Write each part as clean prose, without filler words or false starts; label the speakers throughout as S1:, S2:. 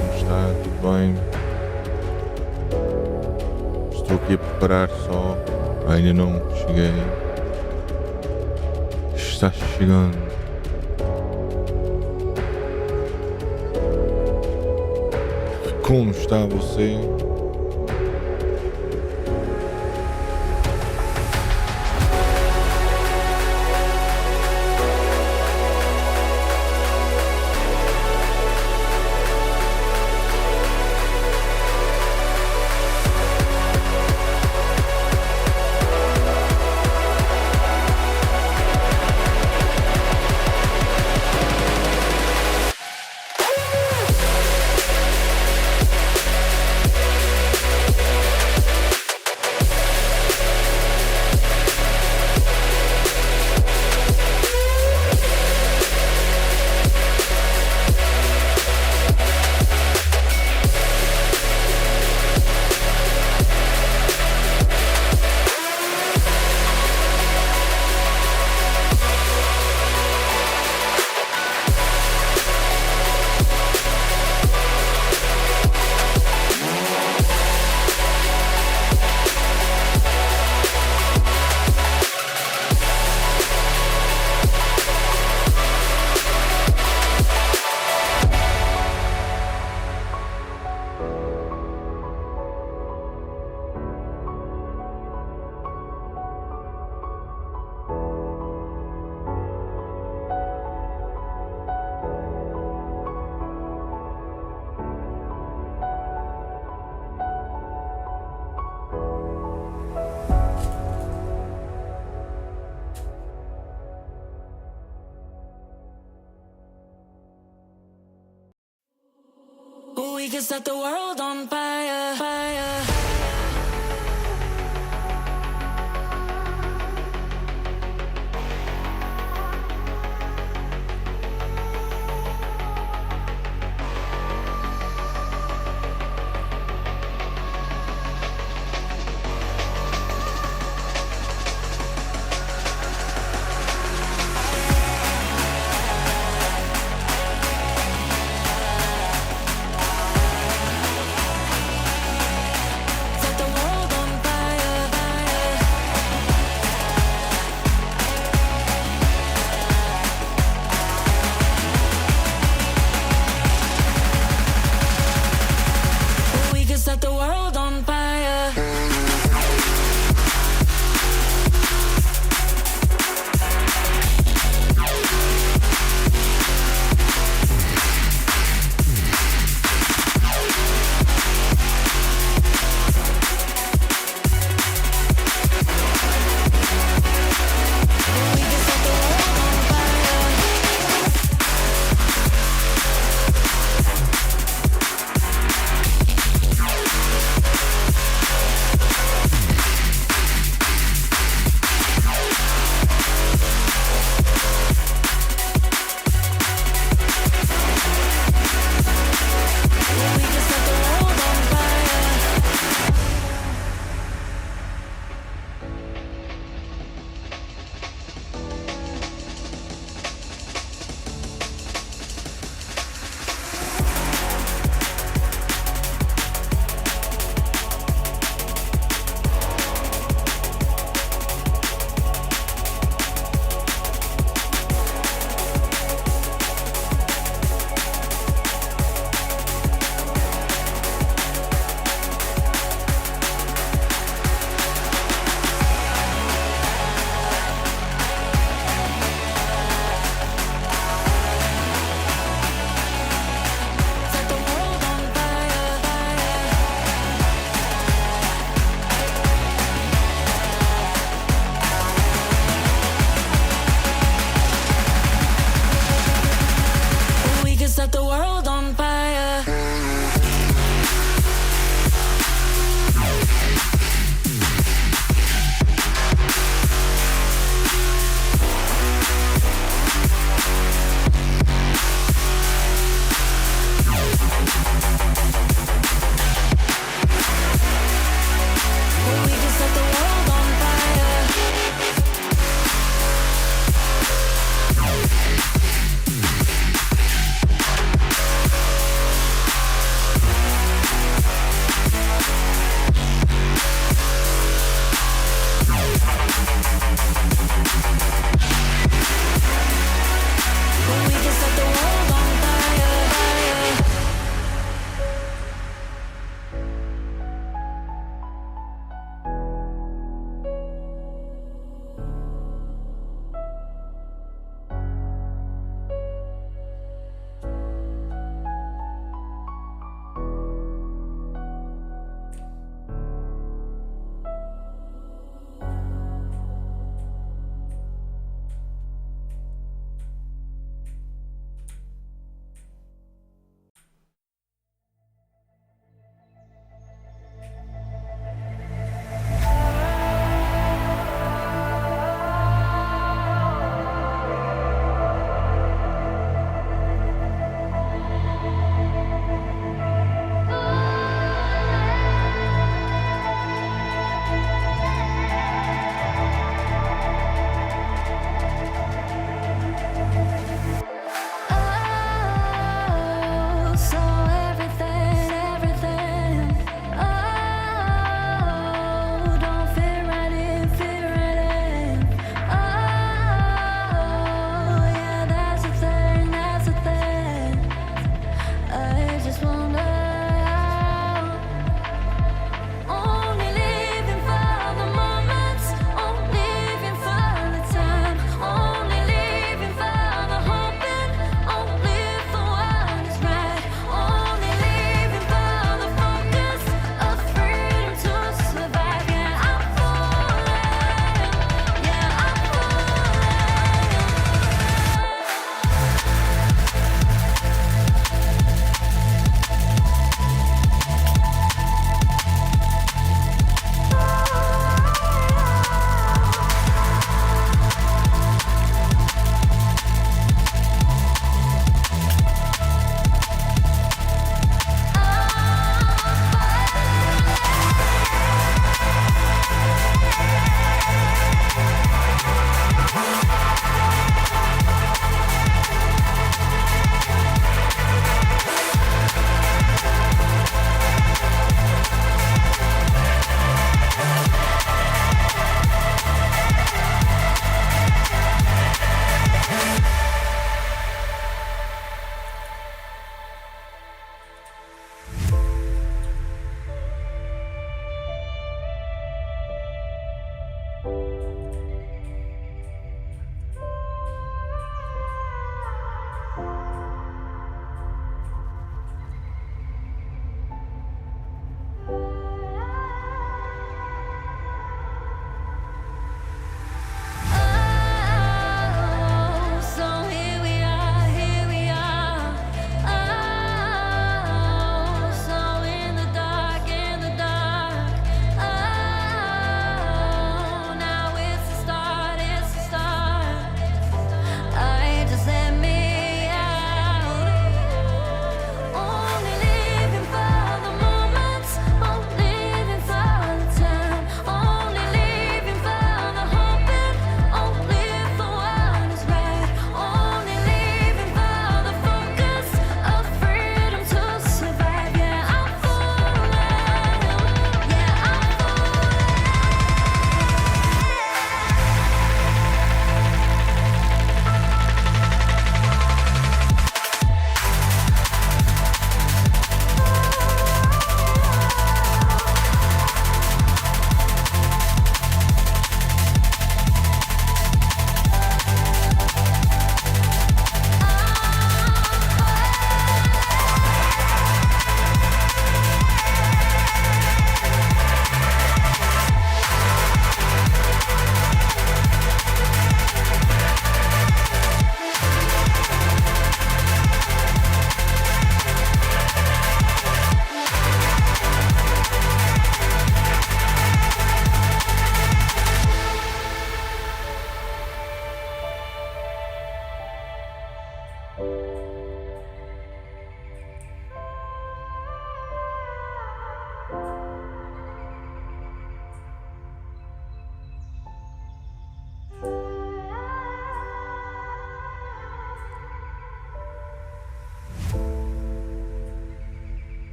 S1: como está? Tudo bem? Estou aqui a preparar só. Ainda não cheguei. Está chegando. Como está você?
S2: We can set the world on fire, fire.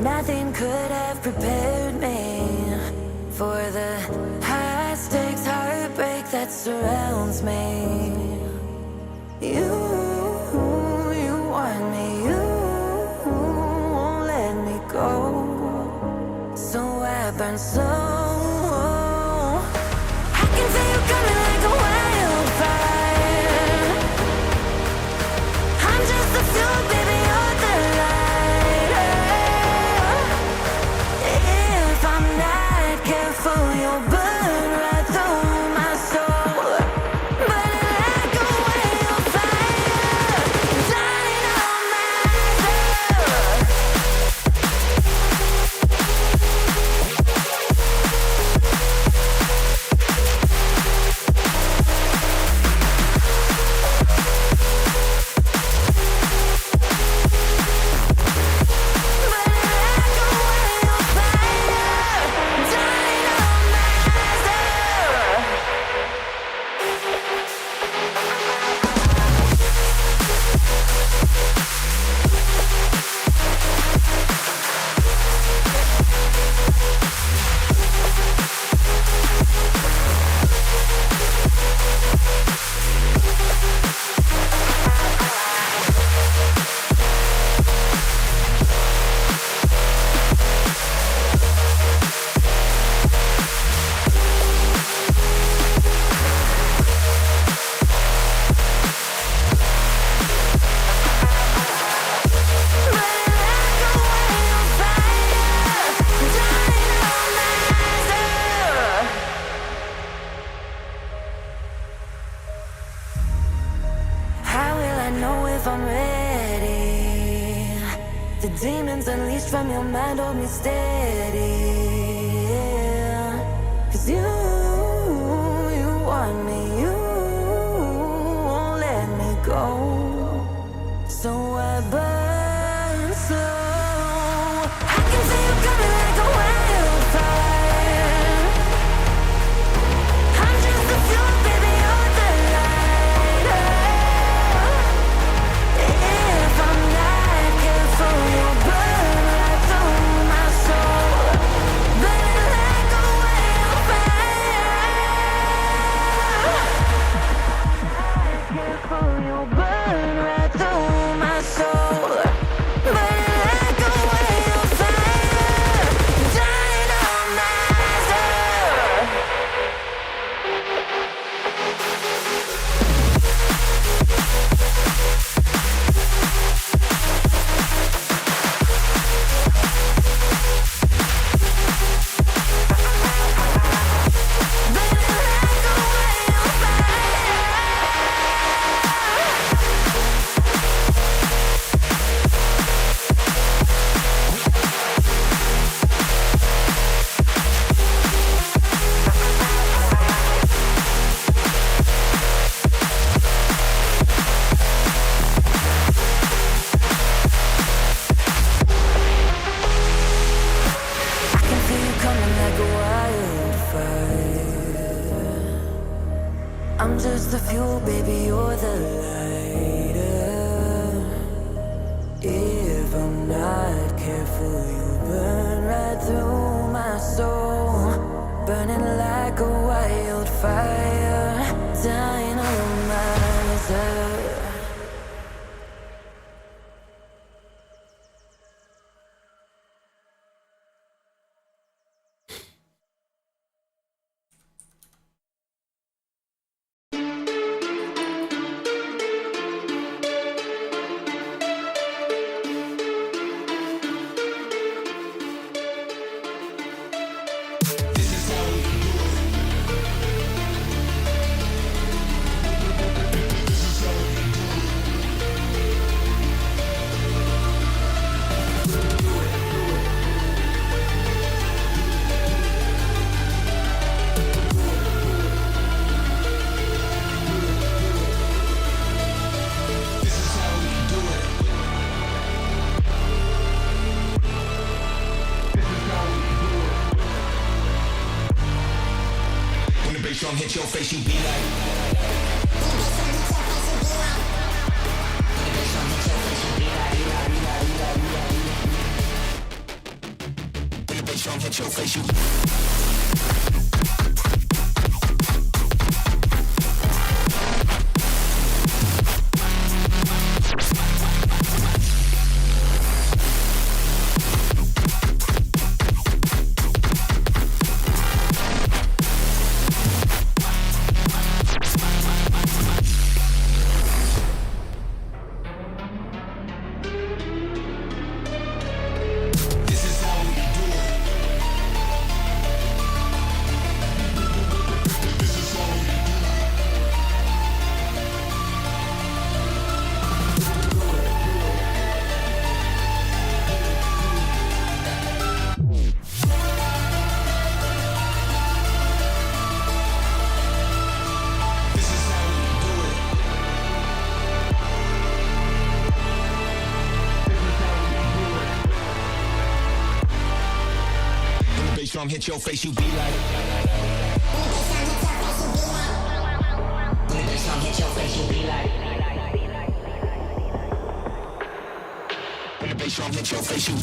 S2: Nothing could have prepared me for the high stakes heartbreak that surrounds me. You want me, you won't let me go. So I burn slow. I can feel you coming like a wildfire. I'm just the fuel, baby, you're the lighter. If I'm not careful, you'll burn right through my soul. Burning like a wildfire, dying on myself. How will I know if I'm ready? The demons unleashed from your mind hold me steady. Yeah. 'Cause you want me, you won't let me go. So I burn slow. I can see you coming like a wildfire. I'm just the fuel, baby, you're the lighter. If I'm not careful, you'll burn right through my soul. Burning like a wildfire. Careful, you'll burn right through my soul. Burning like a wildfire, dying on myself. I can feel you coming like a wildfire. I'm just the fuel, baby, you're the lighter. If I'm not careful, you'll burn right through my soul. Burning like a wildfire, dying on myself.
S3: drum hit your face, you be like. bass drum hit your face, you. Drum hit your face, you be like. When the bass drum hit your face, you be like. When the bass drum hit your face, you.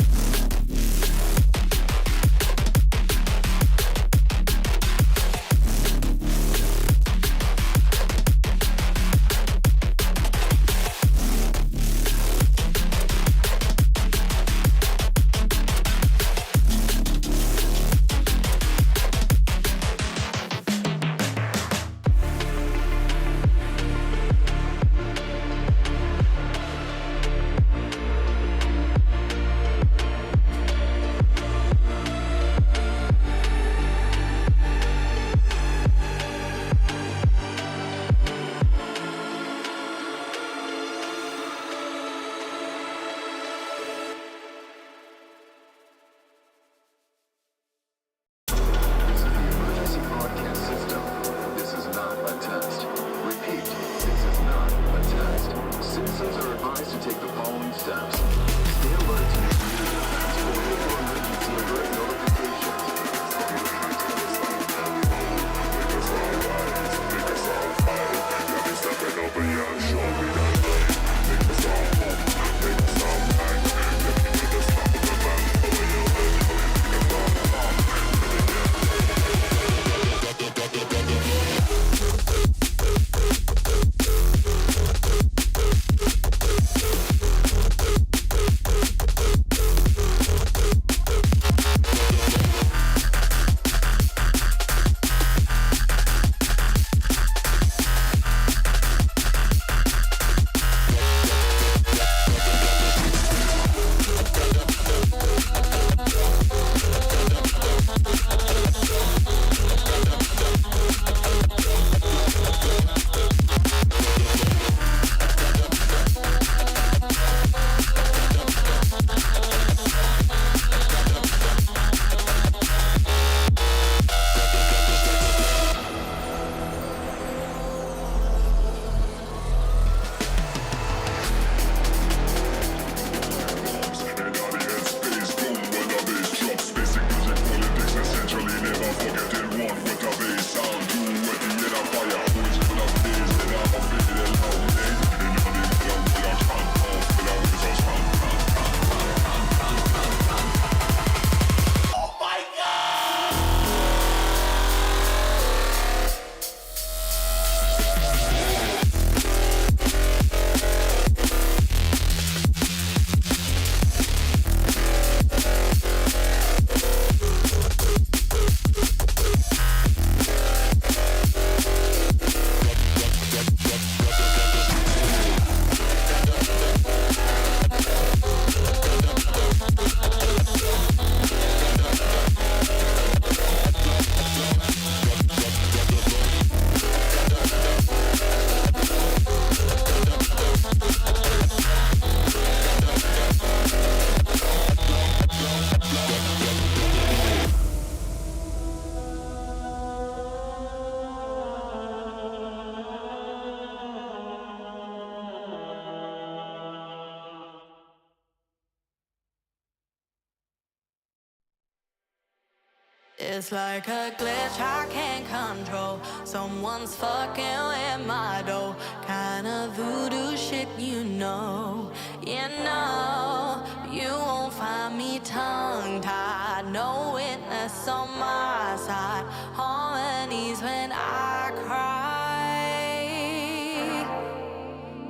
S2: It's like a glitch I can't control. Someone's fucking with my dough. Kinda voodoo shit, you know. You know, you won't find me tongue-tied. no witness on my side. Harmonies when I cry.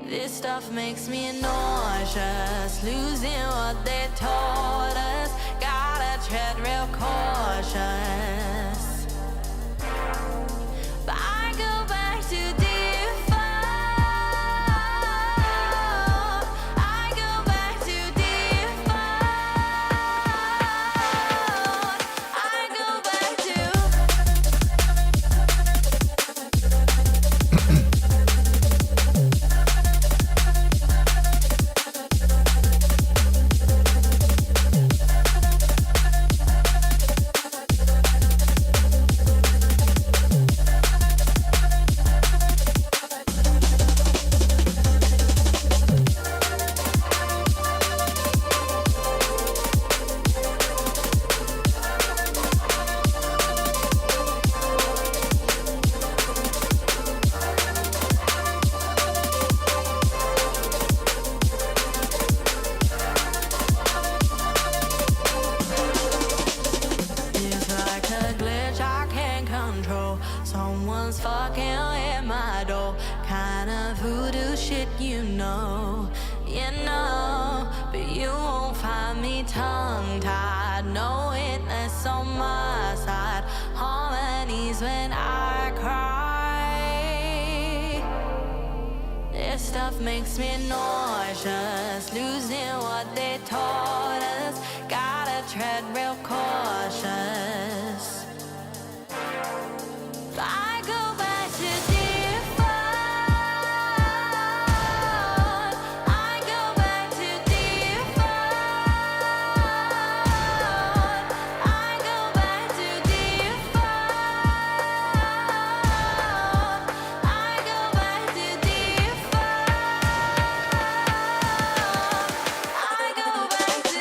S2: This stuff makes me nauseous, losing what they taught us. Gotta tread real cautious. But I go back to default. I go back to default. I go back to It's like a glitch I can't control. Someone's fucking at my door. Kind of voodoo shit, you know. But you won't find me tongue-tied. No witness on my side. Harmonies when I cry. This stuff makes me nauseous, losing what they taught us. Gotta tread real cautious. But I go back to default. I go back to default. I go back to default. I go back to default. I go back to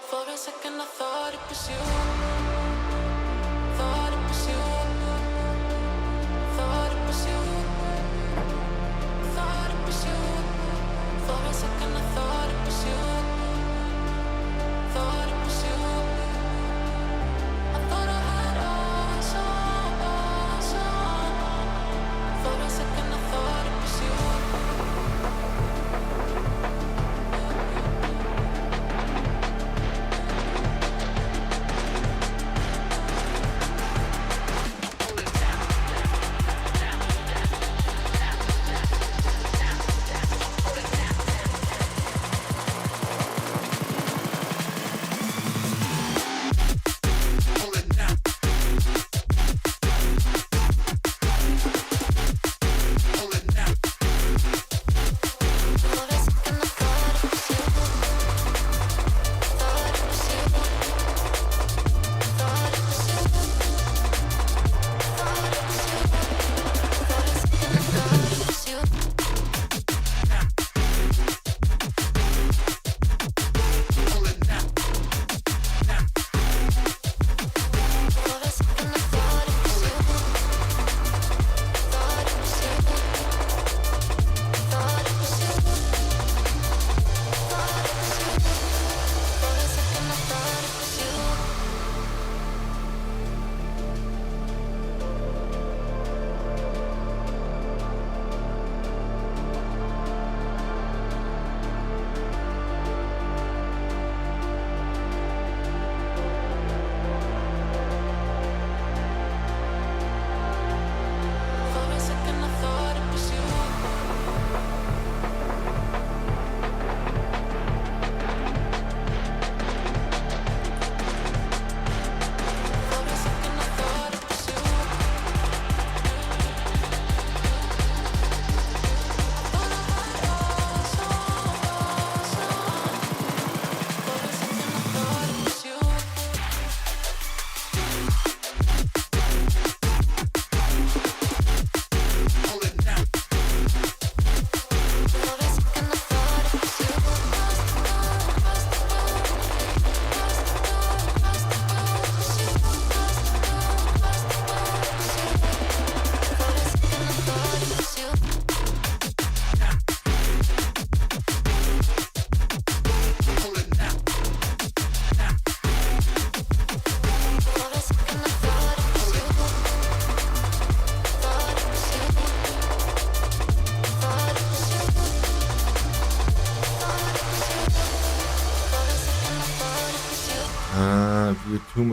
S2: For a second I thought it was you. Thought it was you. Thought it was you. Thought it was you. For a second I thought it was you. Thought it was you. I thought I had eyes on. For a second I thought it was you.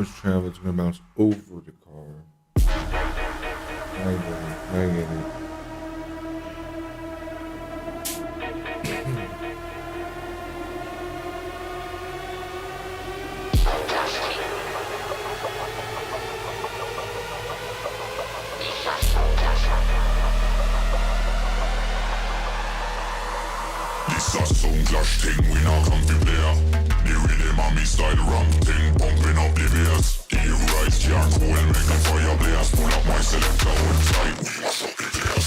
S1: much travel, it's going to bounce over the car. I get it.
S4: This a sound clash thing, we not come to play. The rhythm and me style ramp thing, pumping up the bass. The rise can't cool, make the fire blaze. Pull up my selector outside, we must up the place.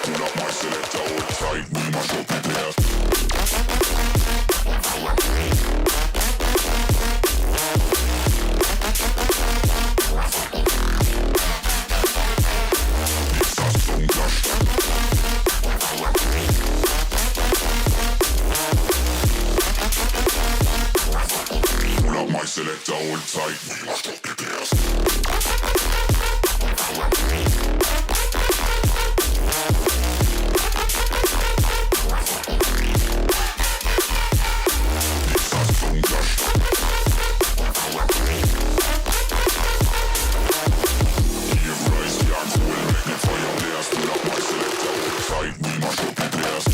S4: Pull up my selector outside, we must up the place. Selector hold tight, we must up the place. This a sound clash. Here rise the arms, will make the fire blaze. Pull up my selector hold tight, we must up the place.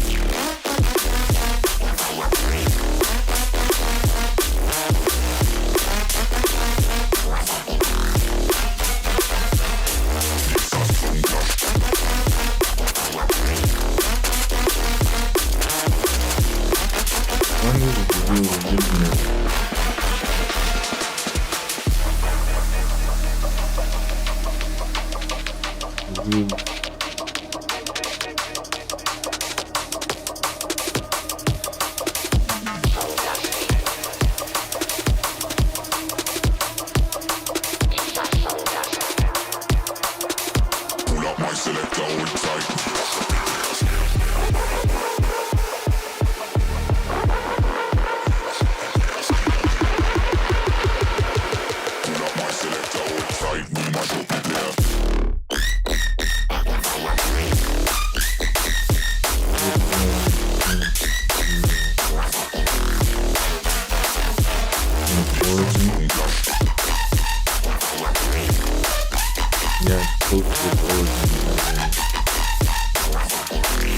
S4: Pull up my selector hold tight. Pull up my selector hold tight, we must up the place.
S1: Yeah, close to the origin.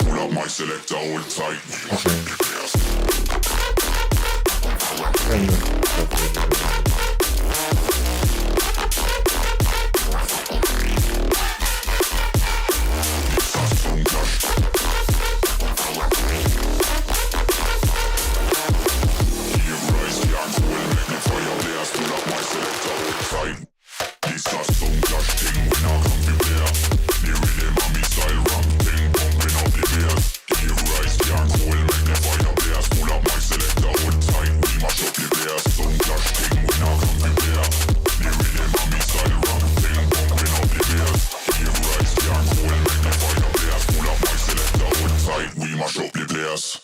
S4: Pull up my selector hold tight, we must up the place. This a sound clash thing, we not come to play. The rhythm and me style ramp thing, pumping up the bass. The rise can't cool, make the fire blaze. Pull up my selector hold tight, we mash up the bass. Sound clash thing, we not come to play. The rhythm and me style ramp thing, pumping up the bass. The rise can't cool, make the fire blaze. Pull up my selector hold tight, we mash up the place.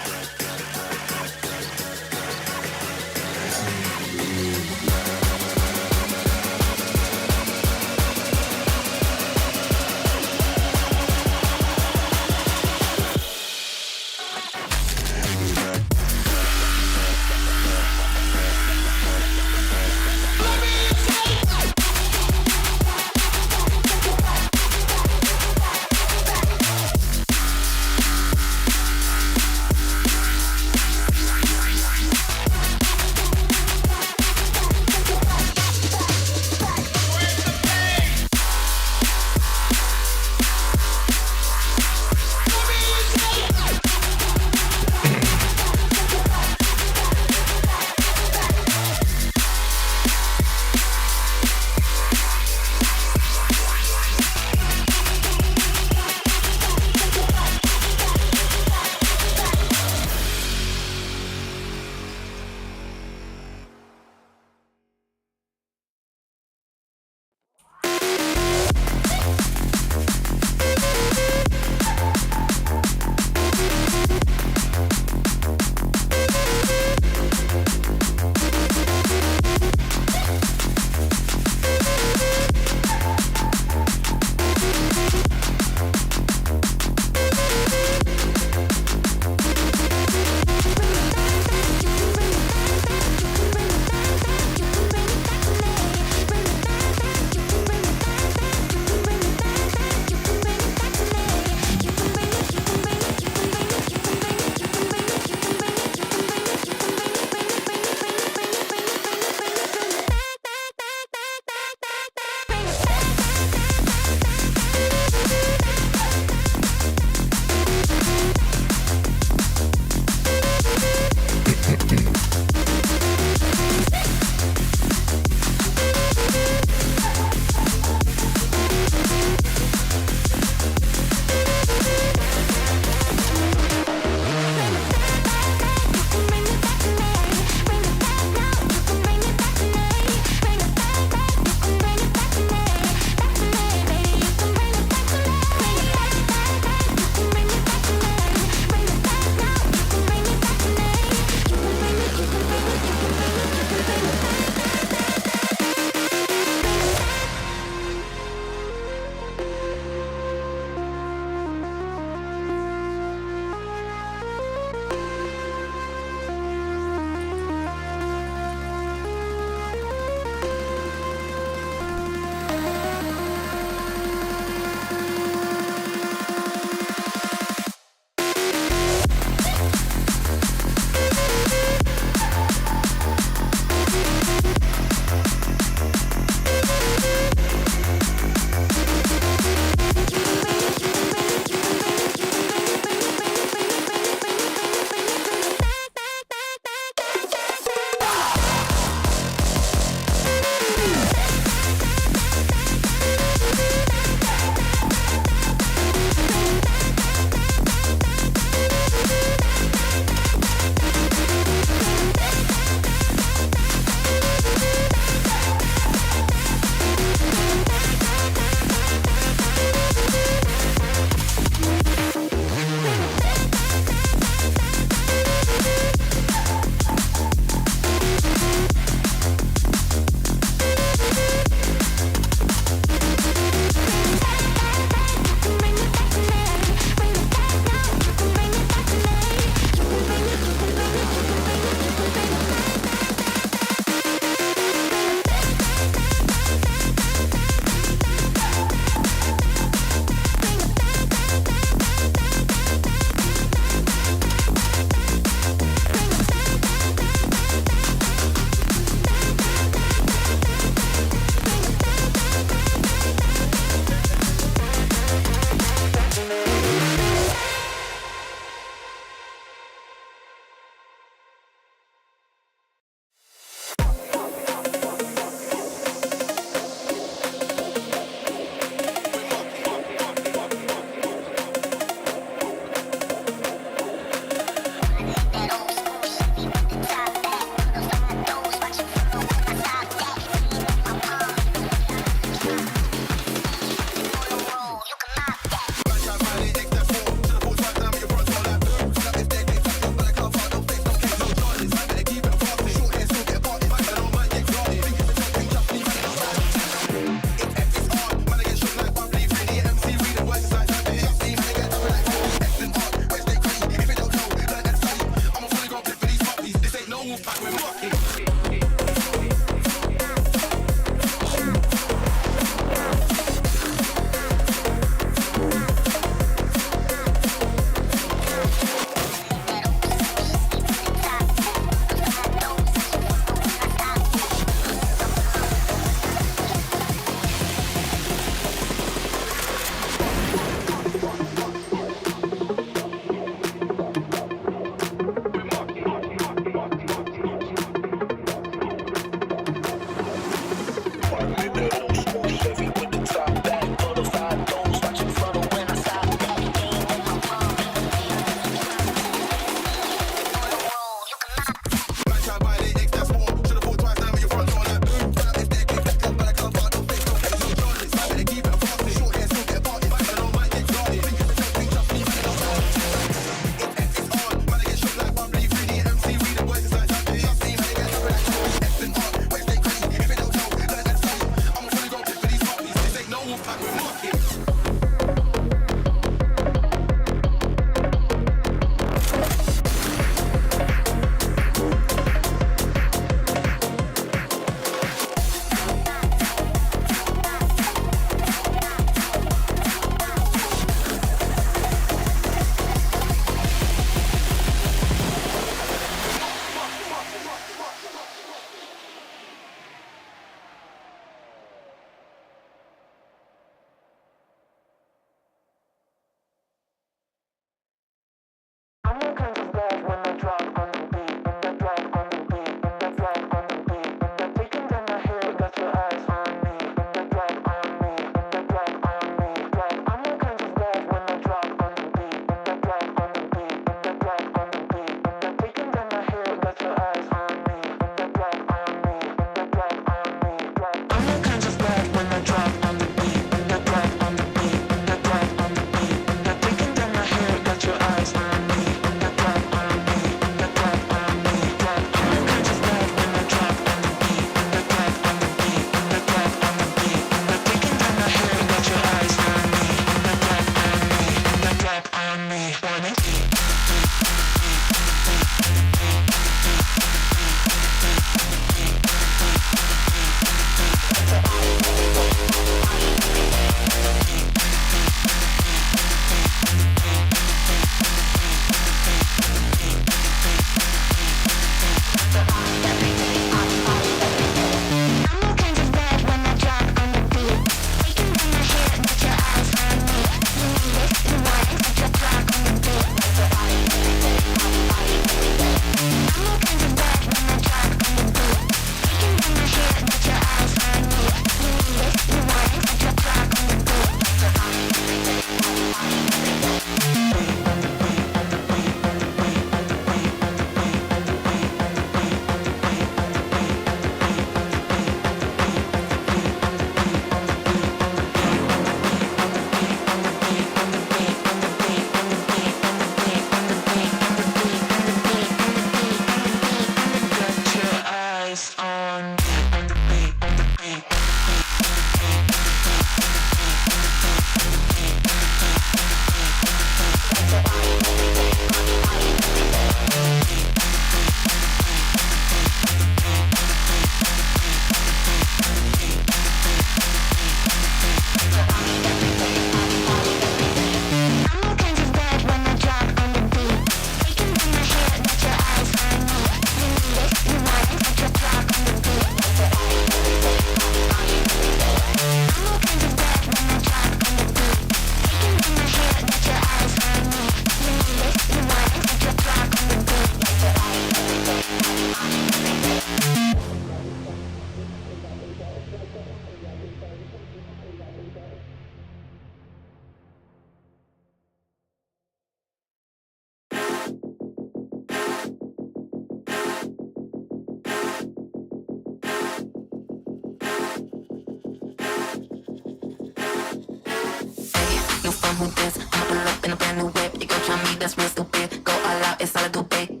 S2: fun with this. I'ma pull up in a brand new whip. You gon' try me, that's real stupid. Go all out, it's all I do, babe.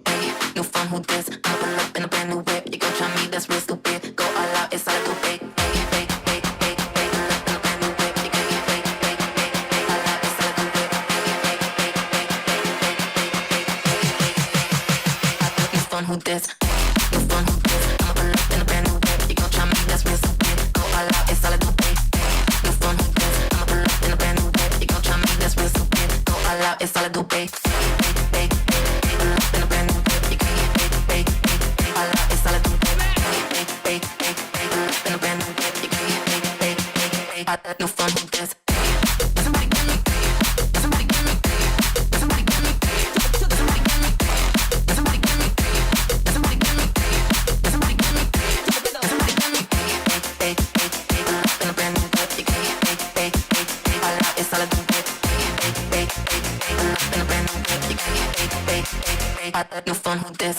S2: No fun with this. I'ma pull up in a brand new whip. You gon' try me, that's real stupid. Go all out, it's all I do, babe. Fun with this. No fun with this. I'ma pull up in a brand new whip. You gon' try me, that's real stupid. Go all out, it's all I do, babe. No fun with this. I'ma pull up in a brand new whip. You gon' try me, that's real stupid. Go all out, it's all I do, babe. Pull up in a brand new whip. You gon' all out, it's all I do, babe. Pull up in a brand new whip. You gon' no fun with this. Somebody get me. Somebody get me. Somebody get me. Somebody get me. Somebody get me. Somebody get me. Somebody get me. Somebody get me. Pull up in a brand new whip. You gon' all out, it's all I do, babe. Pull up in a brand new whip. You gon' no fun with this.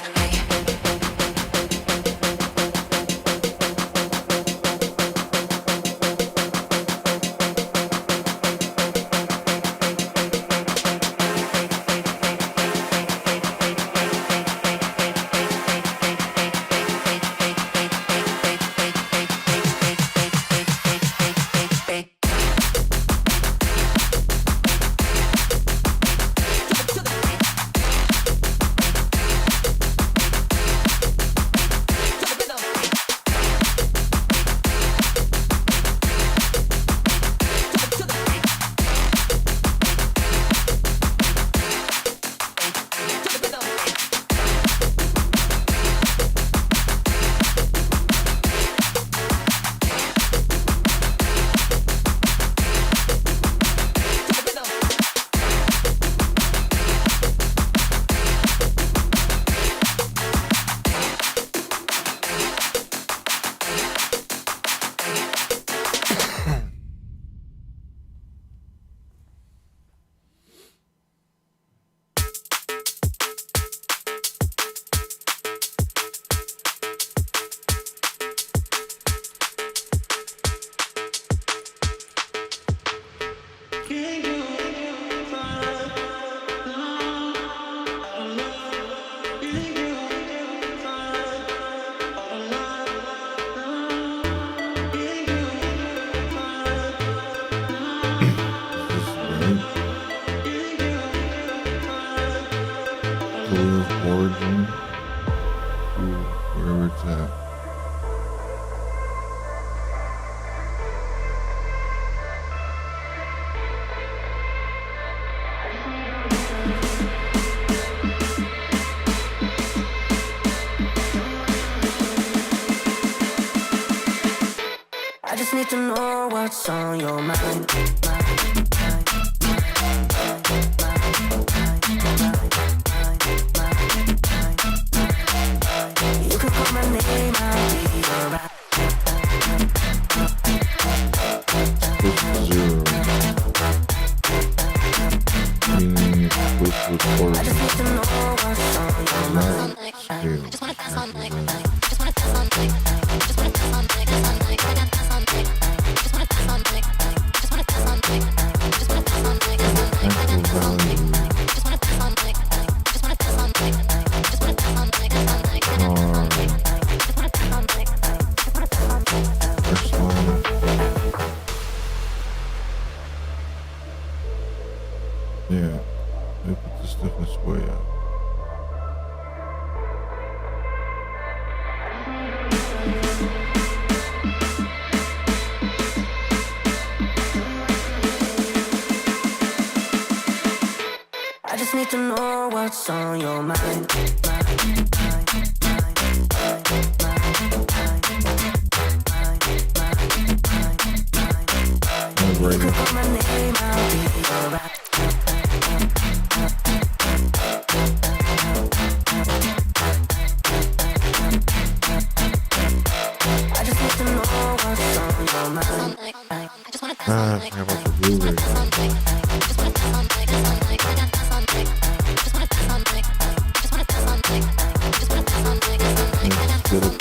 S1: Origin to wherever it's at.
S5: I just need to know what's on your mind. You can call my name, I'll be alright.
S1: Zero. Meaning it's supposed to record.
S5: I just need to know what's on your mind.
S1: Zero.
S2: Just wanna pass on like, just wanna pass on like, just wanna pass on like, pass on like, pass on like, just wanna pass on like, just wanna pass on like, just wanna pass on like, pass on like, pass on like, just wanna pass on like, just wanna pass on like, just wanna pass on like, pass on like, just wanna pass on like, just wanna pass on like, just wanna pass on like.
S1: First one. Yeah, let me put the stiffness way up.
S5: I just need to know what's on your mind. You can call my name, I'll be alright. I just need to know what's on your mind.
S1: I forgot about the Blu-ray. Still a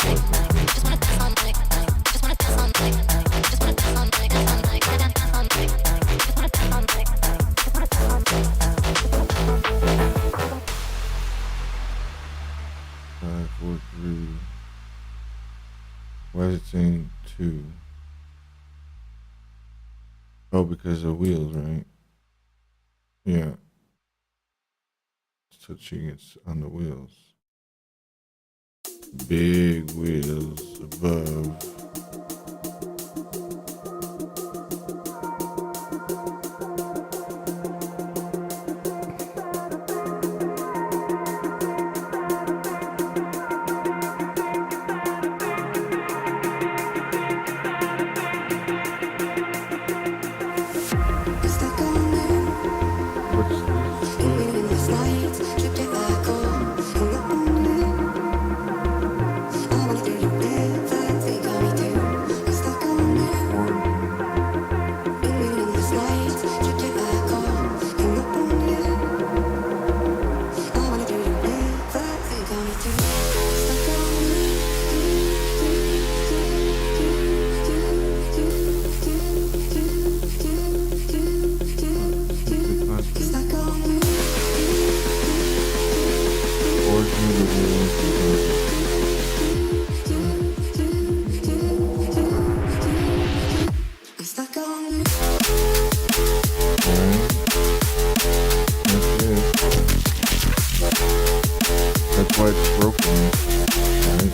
S1: Oh, because of wheels, right? Yeah. Touching it's on the wheels. Big wheels above. That's why it's broken, right?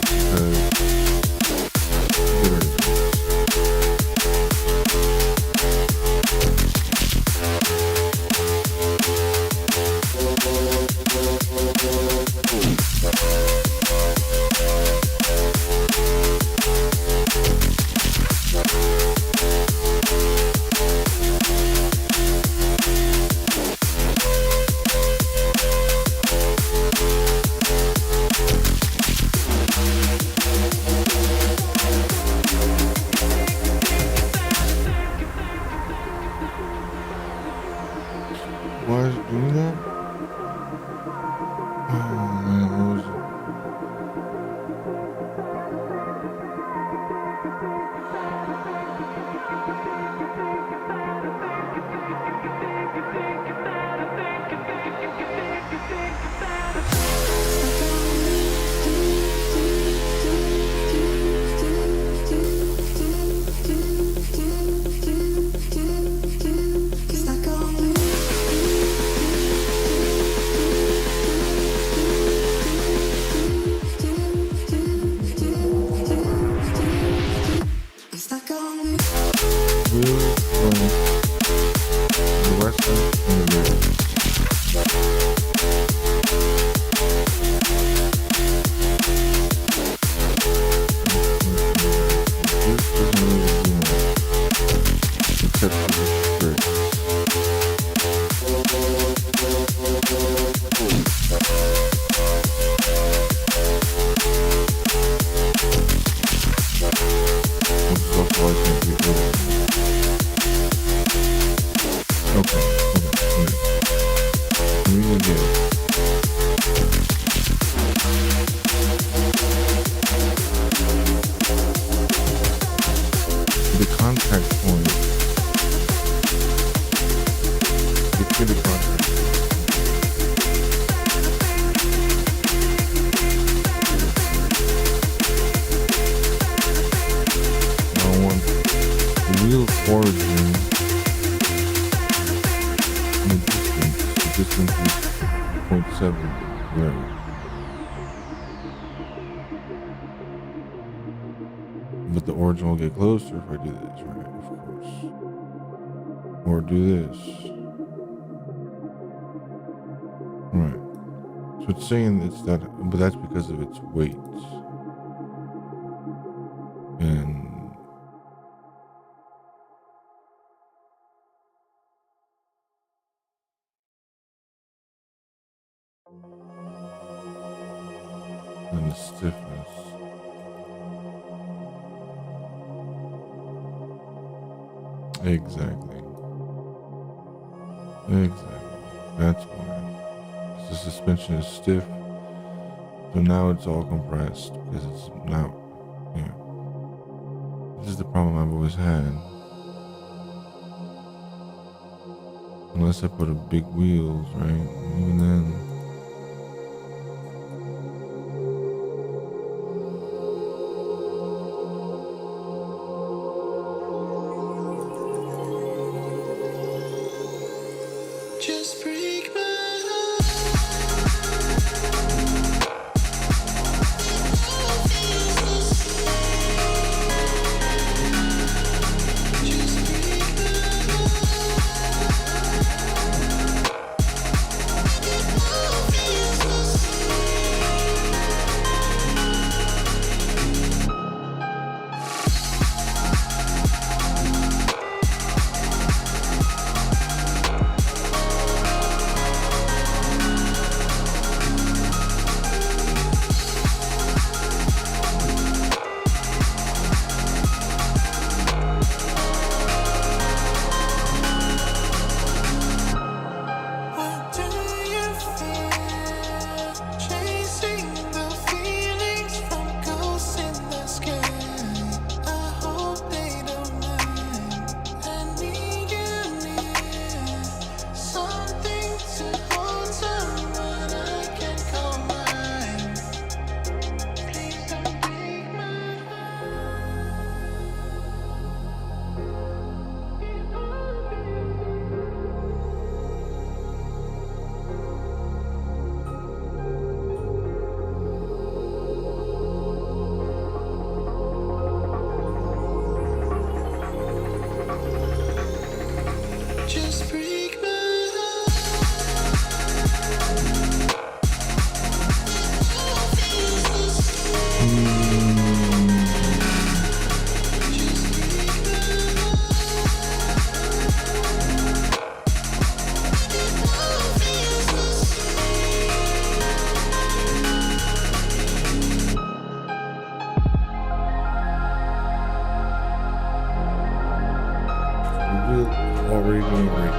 S1: Why is it doing that? Oh man, what was it? The western and the except for the brakes. The contact point. Get to the contact. I want wheel origin in the distance. The distance is 0.7 there. But the origin will get closer if I do this, right? Of course. Or do this. Right. So it's saying it's that, but that's because of its weight. And the stiffness. Exactly. That's why. The suspension is stiff, so now it's all compressed because it's now, yeah. This is the problem I've always had. Unless I put a big wheels, right? Even then. We're already doing great.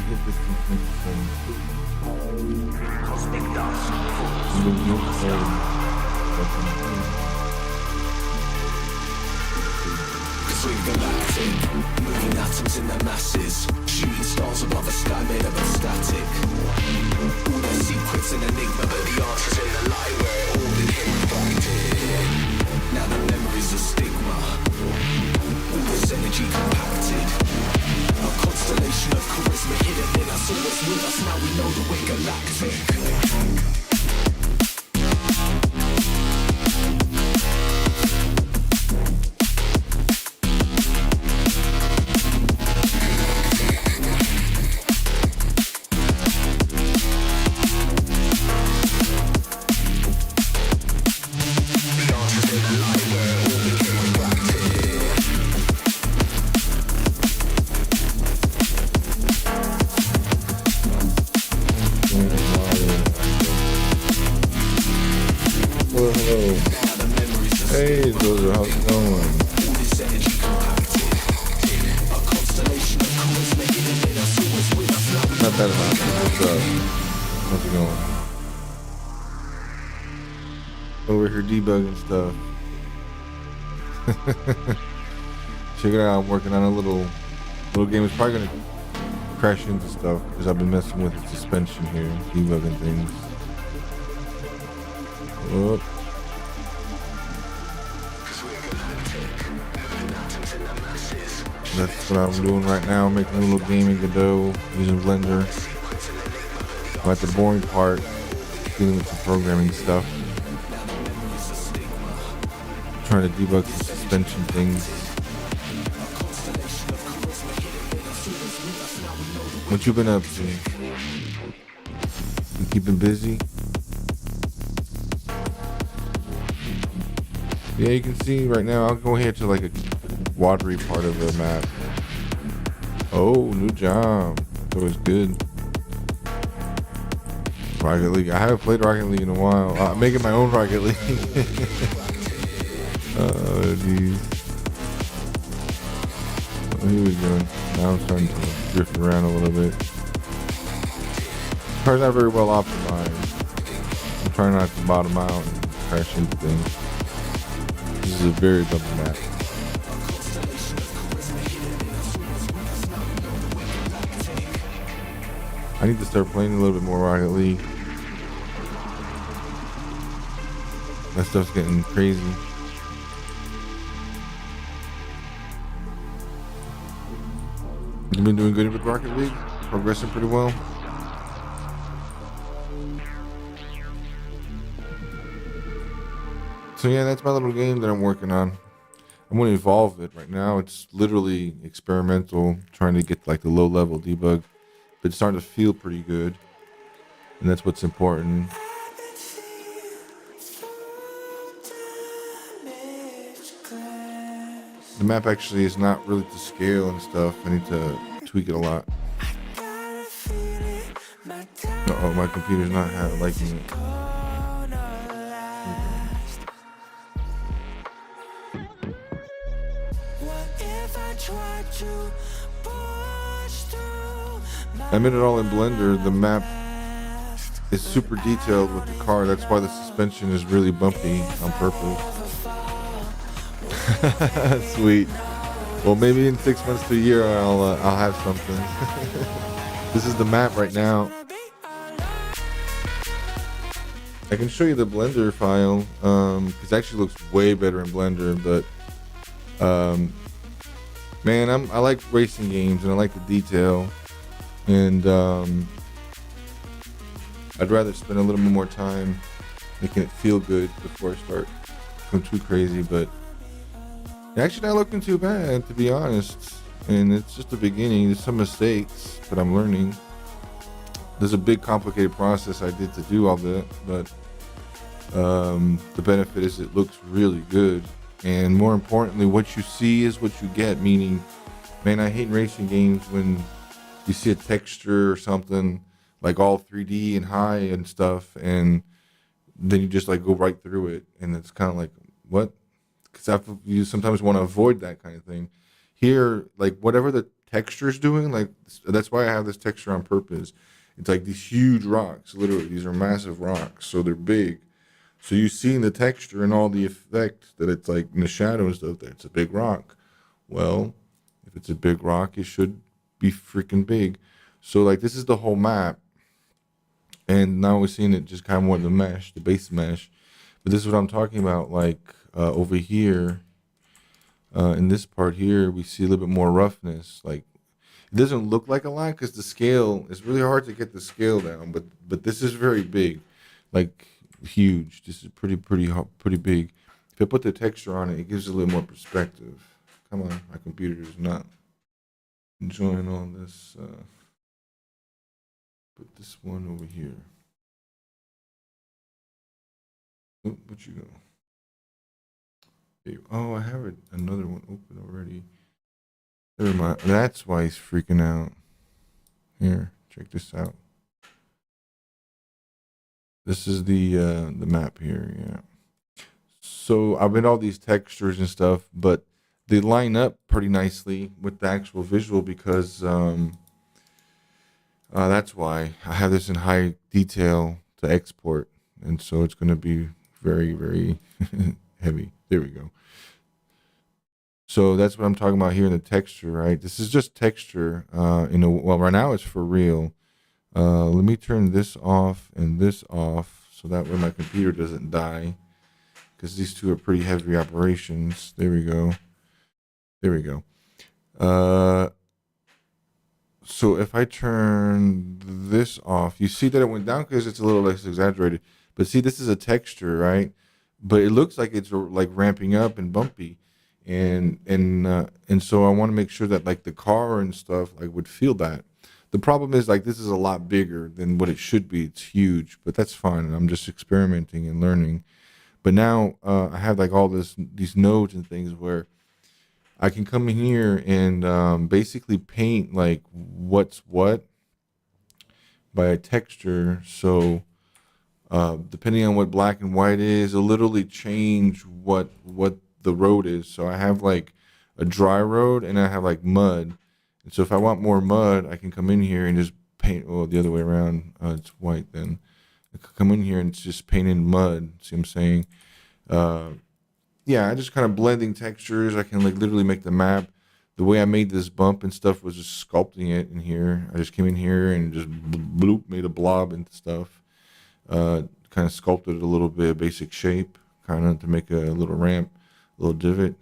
S1: Get this
S6: Swing galactic, moving atoms in the masses, shooting stars above a sky made of static. All the secrets an enigma, but the answers in the light where it all became reflected. Now the memories of stigma, all this energy compacted. A constellation of charisma hidden in us, always with us. Now we know that we're galactic.
S1: Hello. Hey, Dozer, how's it going? Not bad enough. What's up? How's it going? Over here debugging stuff. Check it out. I'm working on a little game. It's probably gonna crash into stuff because I've been messing with the suspension here, debugging things. Whoop. That's what I'm doing right now, making a little game in Godot using Blender. I'm at the boring part, dealing with some programming stuff. Trying to debug some suspension things. What you been up to? You keeping busy? Yeah, you can see right now, I'll go ahead to like a watery part of the map. Oh, new job. That's always good. Rocket League. I haven't played Rocket League in a while. I'm making my own Rocket League. Oh, geez. Oh, here we go. Now I'm starting to drift around a little bit. The car's not very well optimized. I'm trying not to bottom out and crash into things. This is a very bumpy map. I need to start playing a little bit more Rocket League. That stuff's getting crazy. You've been doing good with Rocket League? Progressing pretty well? So yeah, that's my little game that I'm working on. I'm going to evolve it right now. It's literally experimental, trying to get like the low level debug. But it's starting to feel pretty good. And that's what's important. The map actually is not really to scale and stuff. I need to tweak it a lot. Uh-oh, my computer's not liking it. I made it all in Blender. The map is super detailed with the car. That's why the suspension is really bumpy on purpose. Sweet. Well, maybe in 6 months to a year, I'll have something. This is the map right now. I can show you the Blender file. It actually looks way better in Blender, but man, I like racing games and I like the detail. And I'd rather spend a little bit more time making it feel good before I start going too crazy. But Actually not looking too bad, to be honest. And it's just the beginning. There's some mistakes, but I'm learning. There's a big complicated process I did to do all that, but the benefit is it looks really good. And more importantly, what you see is what you get. Meaning, man, I hate racing games when you see a texture or something like all 3D and high and stuff, and then you just like go right through it, and it's kind of like what? Because you sometimes want to avoid that kind of thing. Here, like whatever the texture is doing, like that's why I have this texture on purpose. It's like these huge rocks. Literally, these are massive rocks, so they're big. So you see in the texture and all the effect that it's like in the shadow and stuff that it's a big rock. Well, if it's a big rock, it should be freaking big. So like this is the whole map, and now we're seeing it just kind of more the mesh, the base mesh. But this is what I'm talking about. Like over here, in this part here, we see a little bit more roughness. Like it doesn't look like a lot because the scale. It's really hard to get the scale down. But this is very big, like huge. This is pretty big. If I put the texture on it, it gives it a little more perspective. Come on, my computer is not enjoying all this. Put this one over here. Oh, what you go? Oh, I have another one open already. Never mind. That's why he's freaking out. Here, check this out. This is the map here. Yeah. So I've been all these textures and stuff, but they line up pretty nicely with the actual visual because that's why I have this in high detail to export, and so it's going to be very, very heavy. There we go. So that's what I'm talking about here in the texture, right? This is just texture. Well, right now it's for real. Let me turn this off and this off so that way my computer doesn't die, because these two are pretty heavy operations. There we go. There we go. So if I turn this off, you see that it went down because it's a little less exaggerated. But see, this is a texture, right? But it looks like it's like ramping up and bumpy, and so I want to make sure that like the car and stuff like would feel that. The problem is like this is a lot bigger than what it should be. It's huge, but that's fine. I'm just experimenting and learning. But now I have like all these nodes and things where I can come in here and basically paint like what's what by a texture. So depending on what black and white is, it'll literally change what the road is. So I have like a dry road and I have like mud. And so if I want more mud, I can come in here and just paint. Oh, the other way around. It's white then. I can come in here and it's just paint in mud. See what I'm saying? Yeah, I just kind of blending textures. I can like literally make the map. The way I made this bump and stuff was just sculpting it in here. I just came in here and just bloop, made a blob and stuff. Kind of sculpted it a little bit, basic shape, kind of to make a little ramp, a little divot.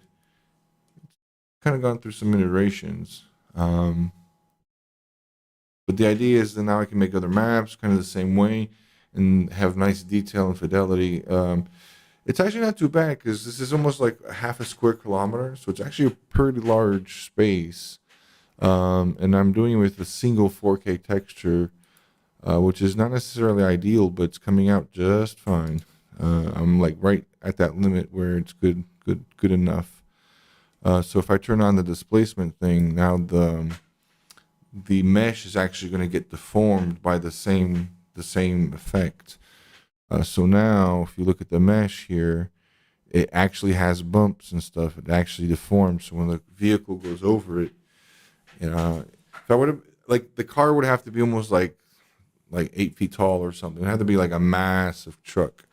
S1: Kind of gone through some iterations. But the idea is that now I can make other maps kind of the same way and have nice detail and fidelity. It's actually not too bad because this is almost like half a square kilometer. So it's actually a pretty large space. And I'm doing it with a single 4K texture, which is not necessarily ideal, but it's coming out just fine. I'm like right at that limit where it's good enough. So if I turn on the displacement thing, now the mesh is actually going to get deformed by the same effect. So now if you look at the mesh here, it actually has bumps and stuff. It actually deforms. So when the vehicle goes over it, if I would have like the car would have to be almost like 8 feet tall or something. It had to be like a massive truck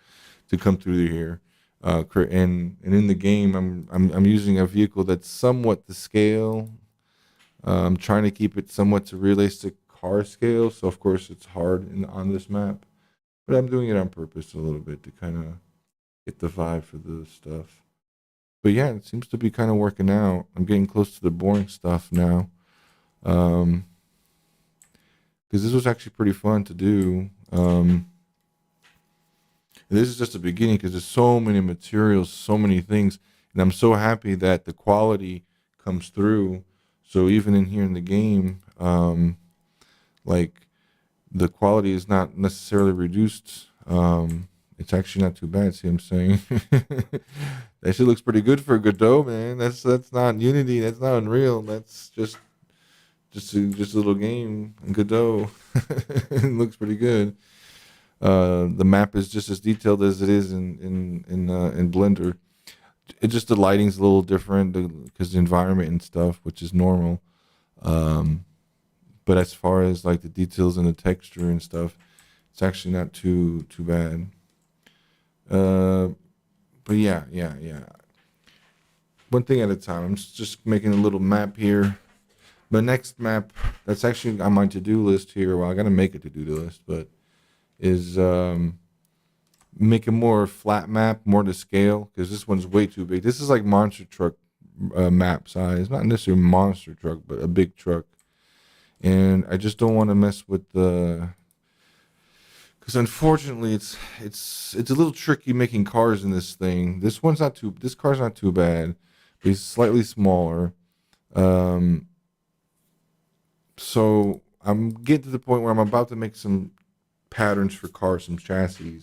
S1: to come through here. And in the game, I'm using a vehicle that's somewhat to scale. I'm trying to keep it somewhat to realistic car scale. So of course it's hard on this map, but I'm doing it on purpose a little bit to kind of get the vibe for the stuff. But yeah, it seems to be kind of working out. I'm getting close to the boring stuff now. Because this was actually pretty fun to do. This is just the beginning because there's so many materials, so many things. And I'm so happy that the quality comes through. So even in here in the game, like the quality is not necessarily reduced. It's actually not too bad. See what I'm saying? That shit looks pretty good for Godot, man. That's not Unity. That's not Unreal. That's just a little game in Godot. It looks pretty good. The map is just as detailed as it is in Blender. It just the lighting's a little different because the environment and stuff, which is normal. Um, but as far as like the details and the texture and stuff, it's actually not too bad. Uh, but yeah. One thing at a time. I'm just making a little map here. The next map that's actually on my to-do list here. Well, I gotta make a to-do list, but is make a more flat map, more to scale, because this one's way too big. This is like monster truck map size, not necessarily monster truck, but a big truck. And I just don't want to mess with the, because unfortunately it's a little tricky making cars in this thing. This car's not too bad, but it's slightly smaller. Um, so I'm getting to the point where I'm about to make some patterns for cars, some chassis,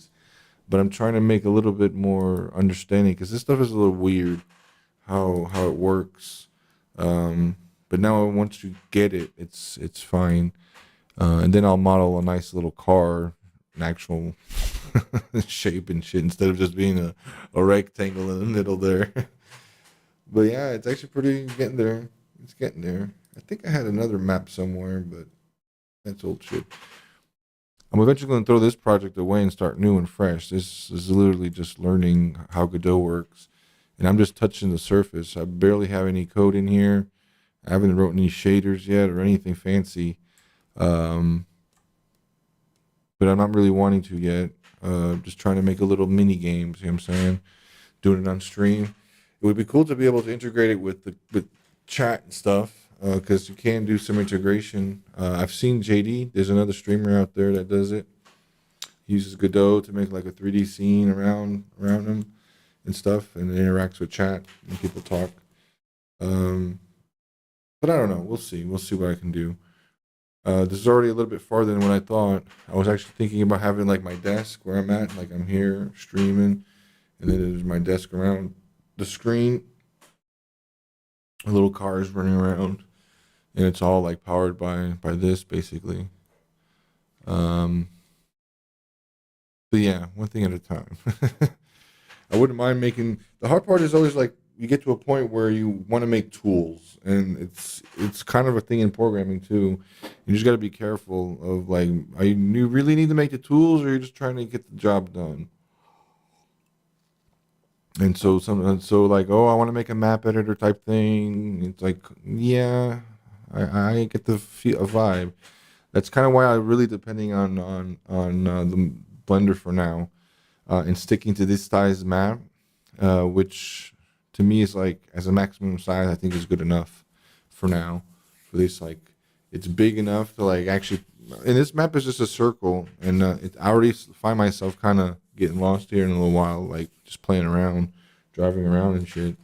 S1: but I'm trying to make a little bit more understanding because this stuff is a little weird how it works. But now once you get it, it's fine. And then I'll model a nice little car, an actual shape and shit instead of just being a rectangle in the middle there. But yeah, it's actually pretty getting there. It's getting there. I think I had another map somewhere, but that's old shit. I'm eventually going to throw this project away and start new and fresh. This is literally just learning how Godot works. And I'm just touching the surface. I barely have any code in here. I haven't wrote any shaders yet or anything fancy. But I'm not really wanting to yet. Just trying to make a little mini game. See what I'm saying? Doing it on stream. It would be cool to be able to integrate it with chat and stuff. Because you can do some integration. I've seen JD. There's another streamer out there that does it. He uses Godot to make like a 3D scene around him and stuff, and it interacts with chat and people talk. But I don't know. We'll see. We'll see what I can do. This is already a little bit farther than what I thought. I was actually thinking about having like my desk where I'm at, like I'm here streaming, and then there's my desk around the screen. A little cars running around, and it's all like powered by this basically. But yeah, one thing at a time. I wouldn't mind making. The hard part is always like you get to a point where you want to make tools, and it's kind of a thing in programming too. You just got to be careful of like, you really need to make the tools, or you're just trying to get the job done. And so like, oh, I want to make a map editor type thing. It's like, yeah, I get the a vibe. That's kind of why I really depending on the Blender for now, and sticking to this size map, which to me is like as a maximum size I think is good enough for now. For this, like, it's big enough to like actually. And this map is just a circle, and I already find myself kind of getting lost here in a little while, like just playing around, driving around and shit.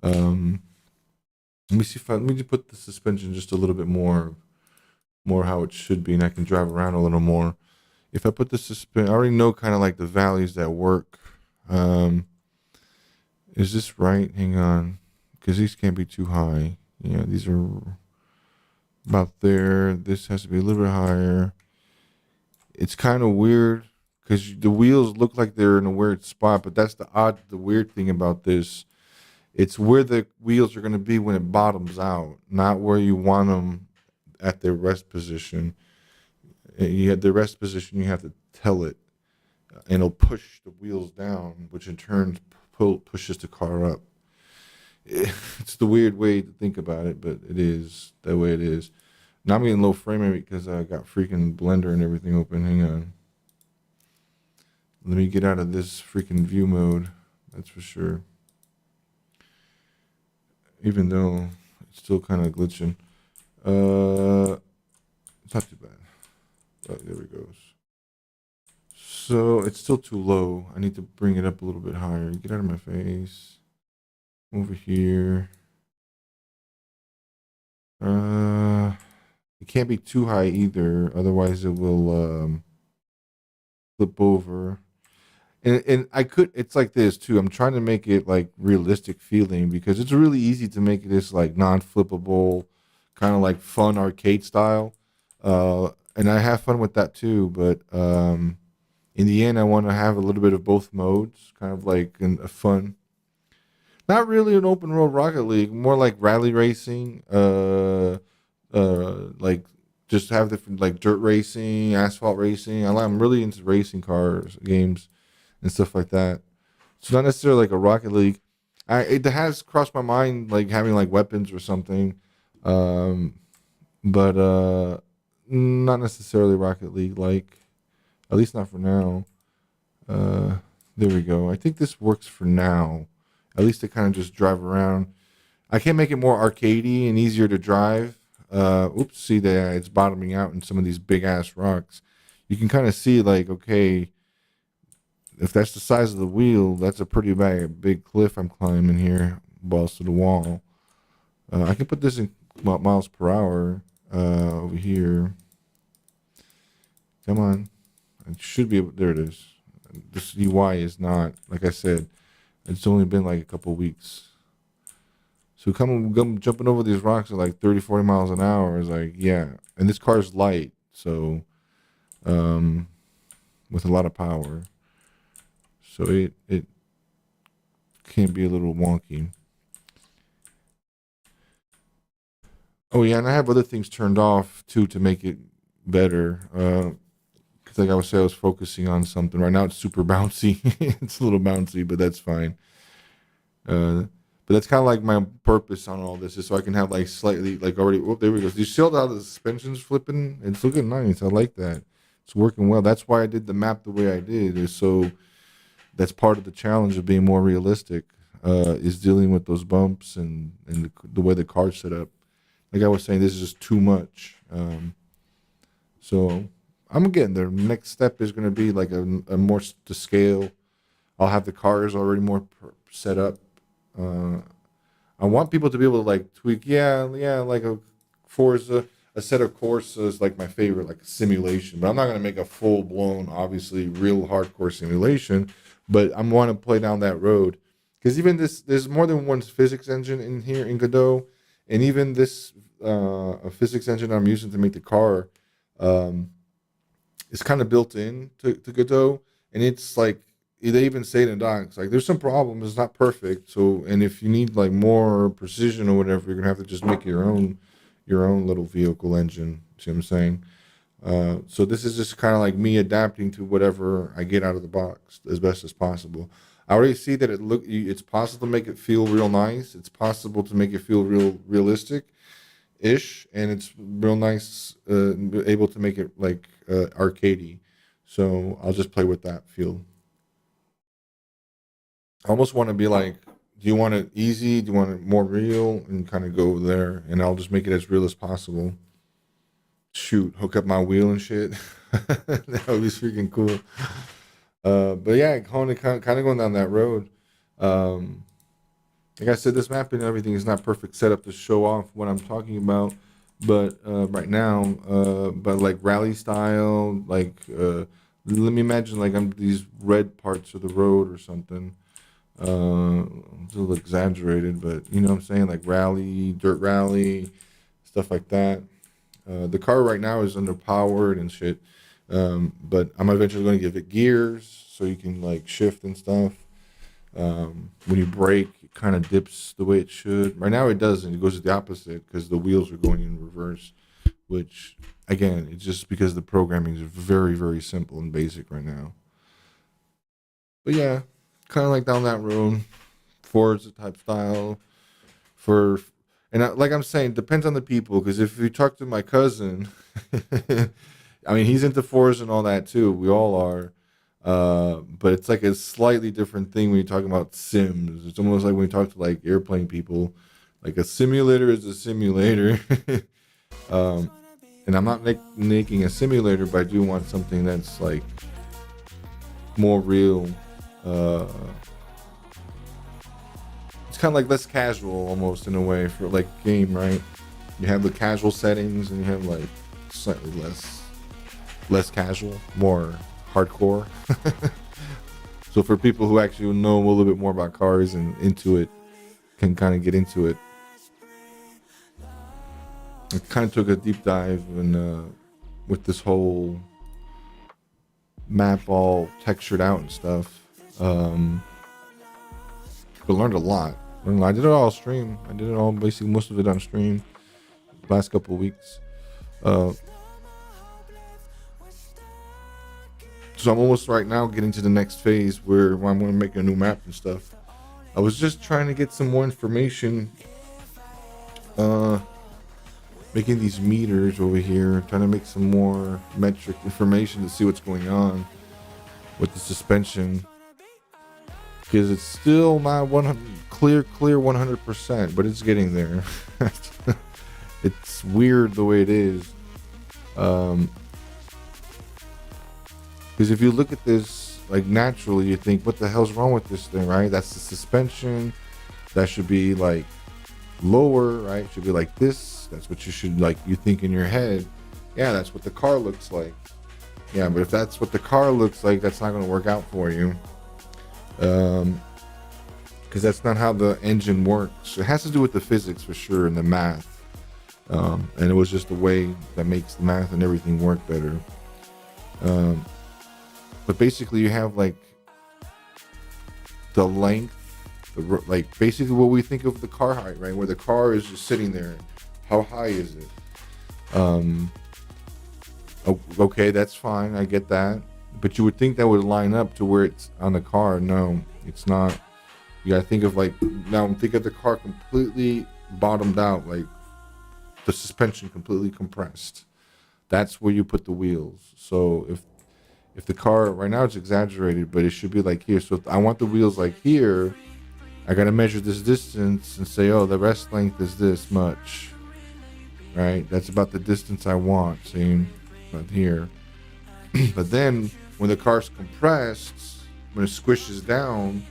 S1: Let me see if let me just put the suspension just a little bit more how it should be, and I can drive around a little more. If I put the suspension, I already know kind of like the values that work. Is this right? Hang on, because these can't be too high. Yeah, these are about there. This has to be a little bit higher. It's kind of weird because the wheels look like they're in a weird spot, but that's the weird thing about this. It's where the wheels are going to be when it bottoms out, not where you want them at their rest position. You have the rest position, you have to tell it, and it'll push the wheels down, which in turn pushes the car up. It's the weird way to think about it, but it is the way it is. Now I'm getting low frame rate because I got freaking Blender and everything open. Hang on. Let me get out of this freaking view mode. That's for sure. Even though it's still kind of glitching. It's not too bad. Oh, there it goes. So it's still too low. I need to bring it up a little bit higher. Get out of my face. over here. It can't be too high either, otherwise it will flip over. And I could, it's like this too. I'm trying to make it like realistic feeling because it's really easy to make this like non-flippable, kind of like fun arcade style. And I have fun with that too. But in the end, I want to have a little bit of both modes, kind of like a fun. Not really an open world Rocket League, more like rally racing. Like just have different like dirt racing, asphalt racing. I'm really into racing cars games and stuff like that. It's not necessarily like a Rocket League. It has crossed my mind like having like weapons or something, um, but not necessarily Rocket League like. At least not for now. There we go. I think this works for now. At least to kind of just drive around. I can make it more arcadey and easier to drive. Oops, see that it's bottoming out in some of these big ass rocks. You can kind of see like, okay, if that's the size of the wheel, that's a pretty big cliff I'm climbing here, balls to the wall. I can put this in miles per hour over here. Come on. It should be able, there it is. This UI is not, like I said, it's only been like a couple weeks. So come jumping over these rocks at like 30, 40 miles an hour is like, yeah. And this car's light, so with a lot of power. So it can be a little wonky. Oh yeah, and I have other things turned off too to make it better. Because like I was saying, I was focusing on something. Right now it's super bouncy. It's a little bouncy, but that's fine. But that's kind of like my purpose on all this is so I can have like slightly like already. Oh, there we go. Do you see how the suspension's flipping? It's looking nice. I like that. It's working well. That's why I did the map the way I did. Is so that's part of the challenge of being more realistic. Is dealing with those bumps and the way the car's set up. Like I was saying, this is just too much. So I'm getting there. Next step is going to be like a more to scale. I'll have the cars already more set up. I want people to be able to like tweak. Yeah, like a Forza, a set of Corsa is like my favorite, like a simulation. But I'm not going to make a full blown, obviously, real hardcore simulation. But I want to play down that road because even this, there's more than one physics engine in here in Godot, and even this a physics engine I'm using to make the car. It's kind of built in to Godot, and it's like they even say it in docs like there's some problems, it's not perfect. So, and if you need like more precision or whatever, you're gonna have to just make your own little vehicle engine. See what I'm saying? So this is just kind of like me adapting to whatever I get out of the box as best as possible. I already see that it's possible to make it feel real nice. It's possible to make it feel realistic ish, and it's real nice, able to make it like arcadey. So I'll just play with that feel. I almost want to be like, do you want it easy? Do you want it more real? And kind of go there, and I'll just make it as real as possible. Shoot, hook up my wheel and shit. That would be freaking cool. But yeah, kind of going down that road. Like I said, this map and everything is not perfect setup to show off what I'm talking about, but right now, but like rally style, like let me imagine like I'm these red parts of the road or something. It's a little exaggerated, but you know what I'm saying, like rally, dirt rally, stuff like that. The car right now is underpowered and shit, but I'm eventually going to give it gears so you can like shift and stuff. When you brake, it kind of dips the way it should. Right now it doesn't. It goes the opposite because the wheels are going in reverse, which again, it's just because the programming is very, very simple and basic right now. But yeah, kind of like down that road, Forza type style for, and like I'm saying, depends on the people. Because if you talk to my cousin, I mean, he's into Forza and all that too. We all are. But it's like a slightly different thing when you're talking about sims. It's almost like when you talk to like airplane people, like a simulator is a simulator. And I'm not making a simulator, but I do want something that's like more real. It's kind of like less casual almost in a way for like game, right? You have the casual settings and you have like slightly less casual, more hardcore. So for people who actually know a little bit more about cars and into it, can kind of get into it. I kind of took a deep dive in, with this whole map all textured out and stuff. But learned a lot. I did it all stream. I did it all, basically most of it on stream last couple of weeks. So I'm almost right now getting to the next phase where I'm going to make a new map and stuff. I was just trying to get some more information, making these meters over here, trying to make some more metric information to see what's going on with the suspension, because it's still not 100 clear 100%, but it's getting there. It's weird the way it is. Because if you look at this, like naturally, you think, what the hell's wrong with this thing, right? That's the suspension. That should be like lower, right? It should be like this. That's what you should, like, you think in your head. Yeah, that's what the car looks like. Yeah, but if that's what the car looks like, that's not going to work out for you. Because that's not how the engine works. It has to do with the physics for sure and the math. And it was just the way that makes the math and everything work better. But basically you have like the length, like basically what we think of the car height, right? Where the car is just sitting there. How high is it? Okay, that's fine. I get that. But you would think that would line up to where it's on the car. No, it's not. You gotta think of like, now think of the car completely bottomed out, like the suspension completely compressed. That's where you put the wheels. So if the car, right now it's exaggerated, but it should be like here. So if I want the wheels like here, I got to measure this distance and say, oh, the rest length is this much, right? That's about the distance I want, see, about here. But then when the car's compressed, when it squishes down,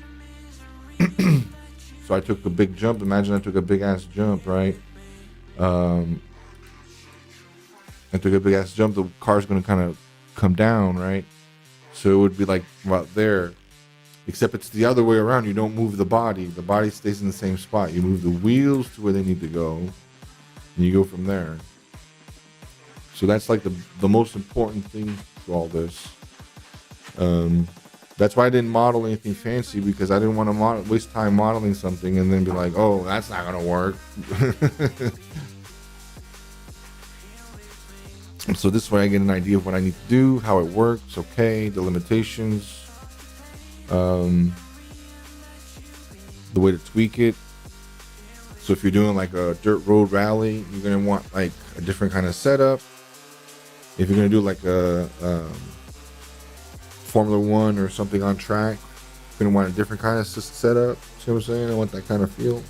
S1: so I took a big jump. Imagine I took a big ass jump, right? I took a big ass jump. The car's going to kind of come down, right? So it would be like about there, except it's the other way around. You don't move the body. The body stays in the same spot. You move the wheels to where they need to go, and you go from there. So that's like the most important thing to all this. That's why I didn't model anything fancy, because I didn't want to waste time modeling something and then be like, oh, that's not going to work. So this way I get an idea of what I need to do, how it works, okay, the limitations, the way to tweak it. So if you're doing like a dirt road rally, you're going to want like a different kind of setup. If you're going to do like a Formula One or something on track, you're going to want a different kind of setup. See what I'm saying? I want that kind of feel.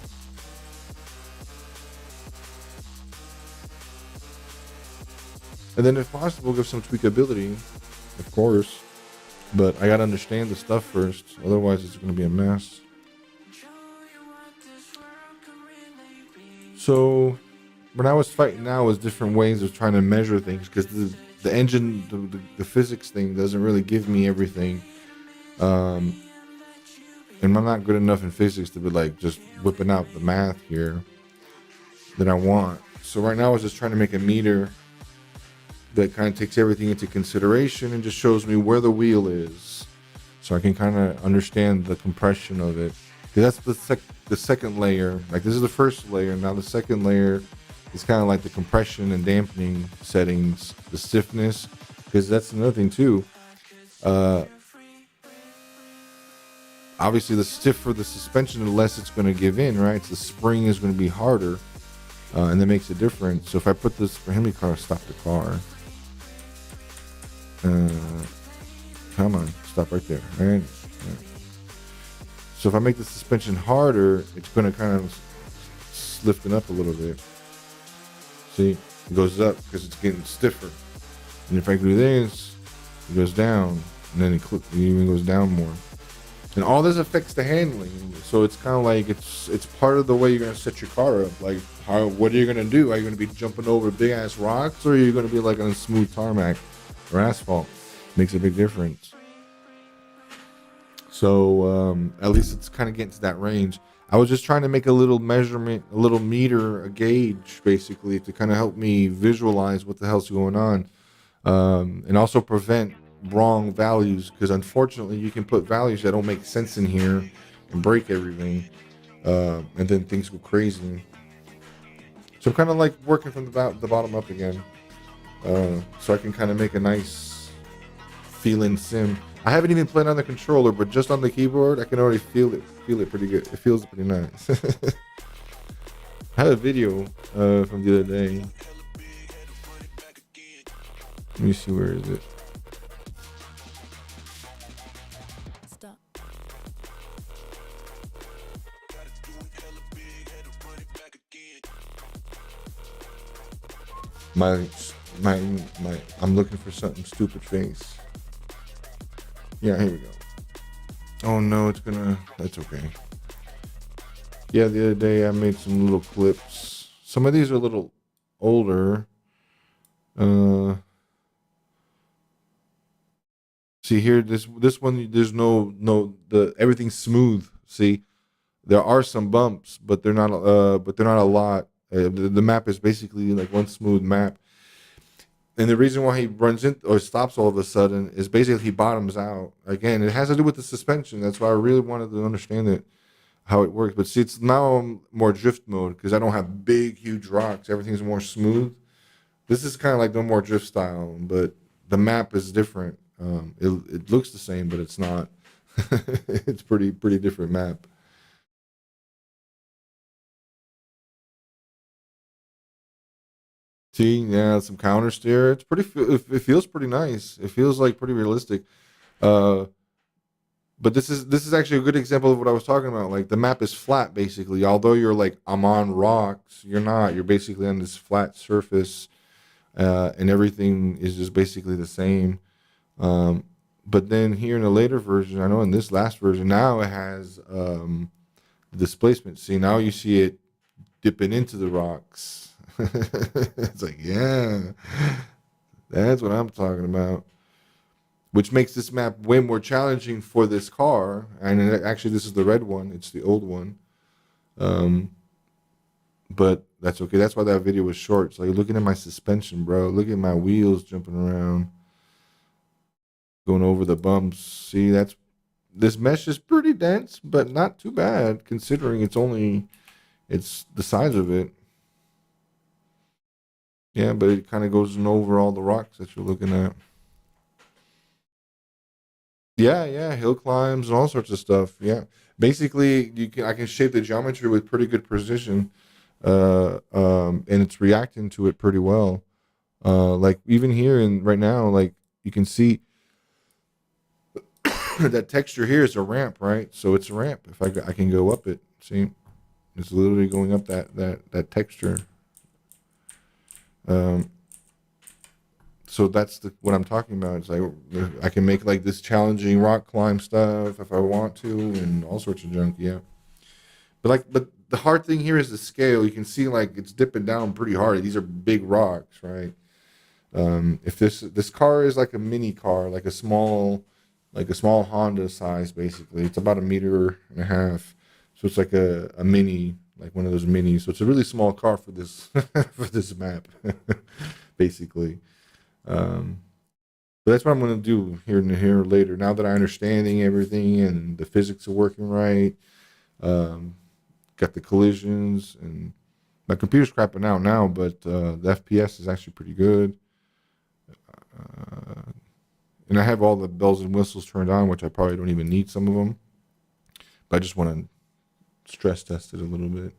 S1: And then if possible, give some tweakability, of course. But I got to understand the stuff first. Otherwise, it's going to be a mess. So when I was fighting now was different ways of trying to measure things, because the engine, the physics thing doesn't really give me everything. And I'm not good enough in physics to be like just whipping out the math here that I want. So right now I was just trying to make a meter that kind of takes everything into consideration and just shows me where the wheel is, so I can kind of understand the compression of it. Because that's the second layer. Like this is the first layer. Now the second layer is kind of like the compression and dampening settings, the stiffness. Because that's another thing too. Obviously, the stiffer the suspension, the less it's going to give in, right? So the spring is going to be harder, and that makes a difference. So if I put this, for him, to stop the car. Come on, stop right there. All right. So if I make the suspension harder, it's going to kind of lift it up a little bit. See, it goes up because it's getting stiffer. And if I do this, it goes down, and then it even goes down more. And all this affects the handling. So it's kind of like it's part of the way you're gonna set your car up. Like, what are you gonna do? Are you gonna be jumping over big ass rocks, or are you gonna be like on smooth tarmac or asphalt? Makes a big difference. So at least it's kind of getting to that range. I was just trying to make a little measurement, a little meter, a gauge, basically, to kind of help me visualize what the hell's going on, and also prevent wrong values, because unfortunately you can put values that don't make sense in here and break everything, and then things go crazy. So I'm kind of like working from the bottom up again, so I can kind of make a nice feeling sim. I haven't even played on the controller, but just on the keyboard I can already feel it pretty good. It feels pretty nice. I had a video from the other day. Let me see, where is it?
S2: Stop.
S1: My I'm looking for something stupid face. Yeah, here we go. Oh no, that's okay. Yeah, the other day I made some little clips. Some of these are a little older. See here, this one, there's no everything's smooth. See, there are some bumps, but they're not a lot. The map is basically like one smooth map. And the reason why he runs in or stops all of a sudden is basically he bottoms out. Again, it has to do with the suspension. That's why I really wanted to understand it, how it works. But see, it's now more drift mode because I don't have big, huge rocks. Everything's more smooth. This is kind of like the more drift style, but the map is different. It looks the same, but it's not. It's pretty different map. See, yeah, some counter steer. It's pretty. It feels pretty nice. It feels like pretty realistic. Uh, but this is actually a good example of what I was talking about. Like the map is flat basically. Although you're like I'm on rocks, you're not. You're basically on this flat surface, and everything is just basically the same. But then here in a later version, I know in this last version, now it has displacement. See, now you see it dipping into the rocks. It's like, yeah, that's what I'm talking about. Which makes this map way more challenging for this car. And actually, this is the red one. It's the old one. But that's okay. That's why that video was short. It's like looking at my suspension, bro. Look at my wheels jumping around, going over the bumps. See, this mesh is pretty dense, but not too bad considering it's the size of it. Yeah, but it kind of goes over all the rocks that you're looking at. Yeah, hill climbs and all sorts of stuff. Yeah, basically, I can shape the geometry with pretty good precision, and it's reacting to it pretty well. Like even here and right now, like you can see that texture here is a ramp, right? So it's a ramp. If I can go up it, see, it's literally going up that texture. So that's what I'm talking about. It's like I can make like this challenging rock climb stuff if I want to, and all sorts of junk. Yeah, but the hard thing here is the scale. You can see like it's dipping down pretty hard. These are big rocks, right? If this car is like a mini car, like a small Honda size, basically, it's about 1.5 meters. So it's like a mini, like one of those minis. So it's a really small car for this for this map, basically. But that's what I'm going to do here later. Now that I understanding everything and the physics are working right, got the collisions, and my computer's crapping out now, but the FPS is actually pretty good. And I have all the bells and whistles turned on, which I probably don't even need some of them. But I just want to stress test it a little bit.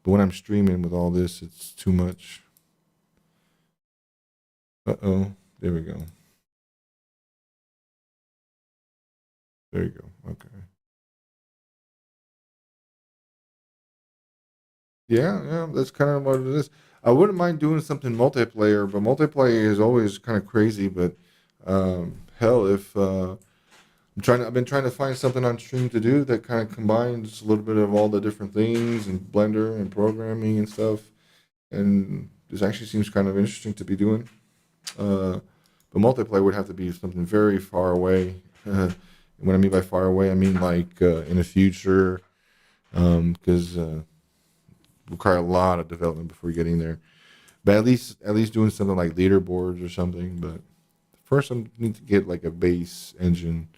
S1: But when I'm streaming with all this, it's too much. Uh-oh. There we go. There you go. Okay. Yeah, that's kind of what it is. I wouldn't mind doing something multiplayer, but multiplayer is always kind of crazy. But hell, if I've been trying to find something on stream to do that kind of combines a little bit of all the different things and Blender and programming and stuff. And this actually seems kind of interesting to be doing. But multiplayer would have to be something very far away. And what I mean by far away, I mean like in the future, because require a lot of development before getting there. But at least doing something like leaderboards or something. But first, I need to get like a base engine,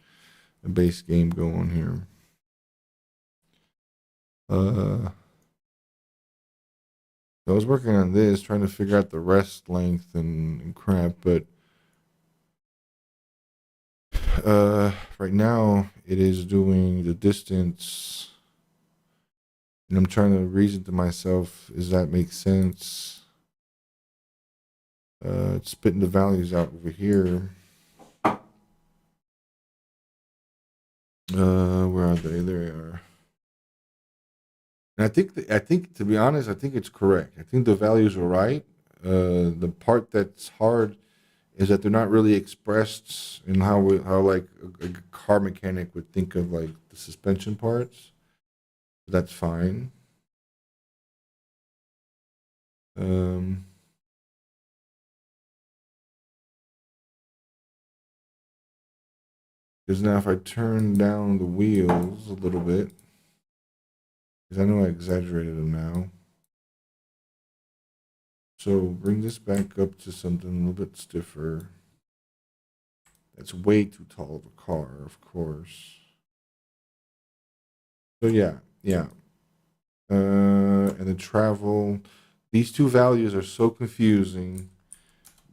S1: a base game going here. I was working on this, trying to figure out the rest length and crap, but right now it is doing the distance, and I'm trying to reason to myself, does that make sense? It's spitting the values out over here. Where are they? There they are. And I think to be honest, I think it's correct. I think the values are right. The part that's hard is that they're not really expressed in how like a car mechanic would think of like the suspension parts. That's fine. Because now if I turn down the wheels a little bit, because I know I exaggerated them now. So bring this back up to something a little bit stiffer. That's way too tall of a car, of course. So yeah. And the travel. These two values are so confusing,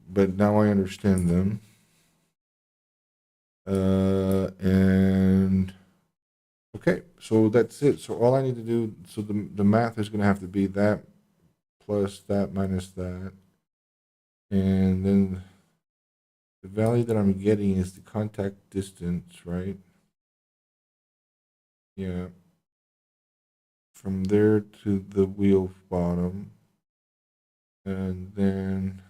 S1: but now I understand them. And okay, so that's it. So all I need to do, so the math is going to have to be that plus that minus that. And then the value that I'm getting is the contact distance, right? Yeah. From there to the wheel bottom. And then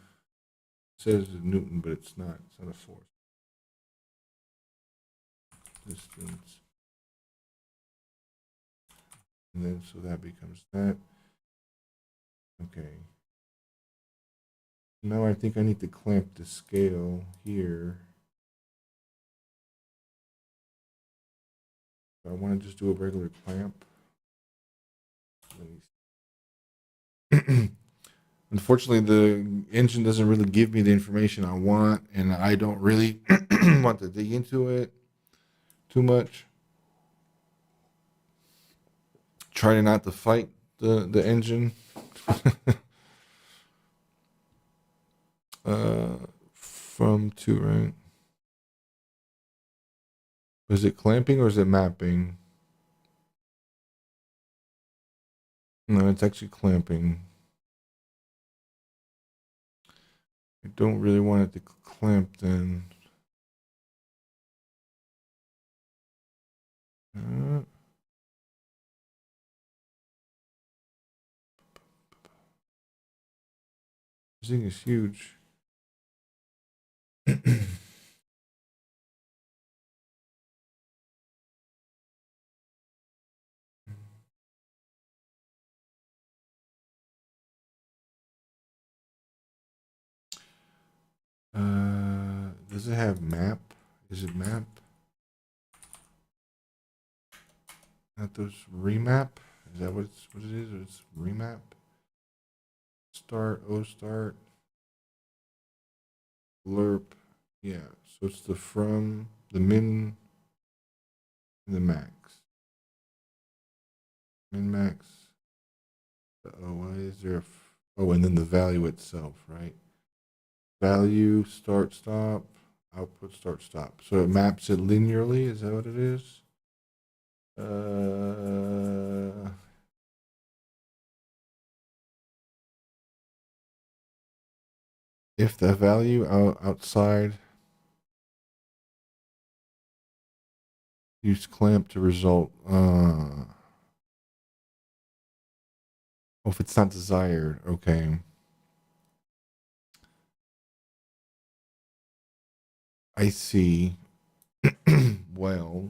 S1: it says Newton, but it's not. It's not a force. Distance. And then so that becomes that. Okay. Now I think I need to clamp the scale here. I want to just do a regular clamp. Unfortunately, the engine doesn't really give me the information I want, and I don't really want to dig into it too much. Trying not to fight the engine. From to, right? Is it clamping or is it mapping? No, it's actually clamping. I don't really want it to clamp then. This thing is huge. Does it have map? Is it map? Not those remap? Is that what it is? Or it's remap? Start, start. Blurb. Yeah. So it's the from, the min, and the max. Min max. Why is there and then the value itself, right? Value, start, stop, output, start, stop. So it maps it linearly, is that what it is? If the value outside, use clamp to result. If it's not desired, okay. I see. well.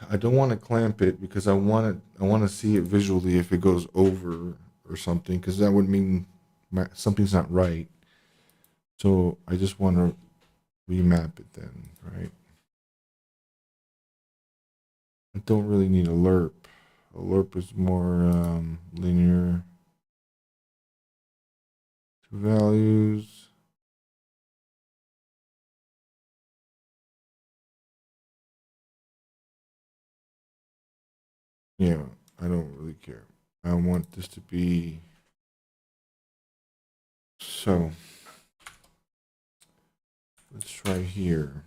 S1: I don't want to clamp it because I want to see it visually if it goes over or something, because that would mean something's not right. So I just want to remap it then, right? I don't really need a lerp. A lerp is more linear. Two values. Yeah, I don't really care. I want this to be so. Let's try here.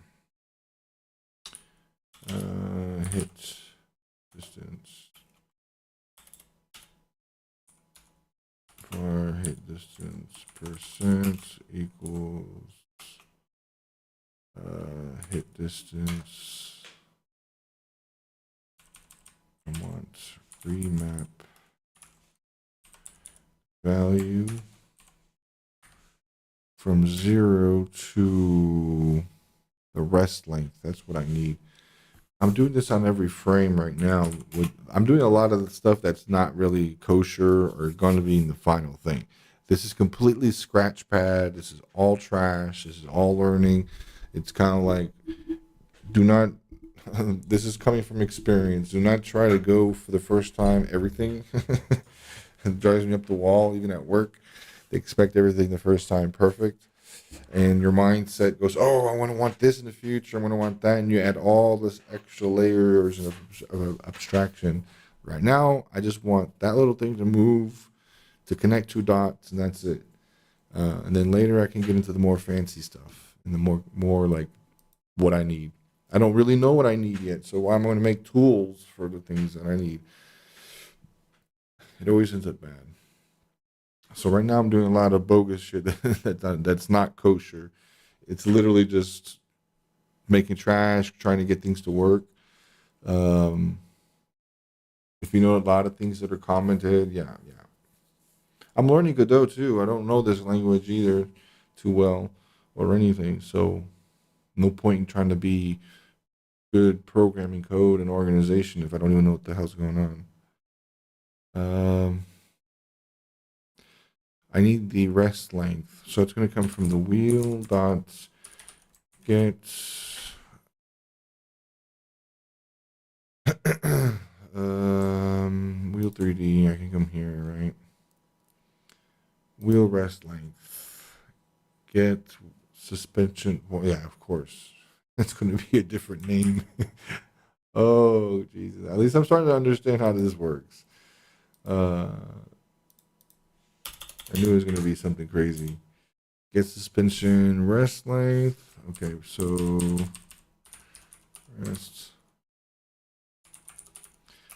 S1: Hit distance for hit distance percent equals hit distance. I want remap value from 0 to the rest length. That's what I need. I'm doing this on every frame right now. I'm doing a lot of the stuff that's not really kosher or going to be in the final thing. This is completely scratch pad. This is all trash. This is all learning. It's kind of like, do not, this is coming from experience. Do not try to go for the first time everything. It drives me up the wall, even at work. They expect everything the first time perfect. And your mindset goes, oh, I want this in the future. I want to want that. And you add all this extra layers of abstraction. Right now, I just want that little thing to move, to connect two dots, and that's it. And then later I can get into the more fancy stuff and the more like what I need. I don't really know what I need yet, so I'm going to make tools for the things that I need. It always ends up bad. So right now I'm doing a lot of bogus shit that's not kosher. It's literally just making trash, trying to get things to work. If you know a lot of things that are commented, yeah. I'm learning Godot too. I don't know this language either too well or anything. So no point in trying to be good programming code and organization if I don't even know what the hell's going on. I need the rest length. So it's going to come from the wheel dots get wheel 3D. I can come here, right? Wheel rest length. Get suspension. Well, yeah, of course. It's going to be a different name. Oh, Jesus. At least I'm starting to understand how this works. I knew it was going to be something crazy. Get suspension, rest length. Okay, so rest.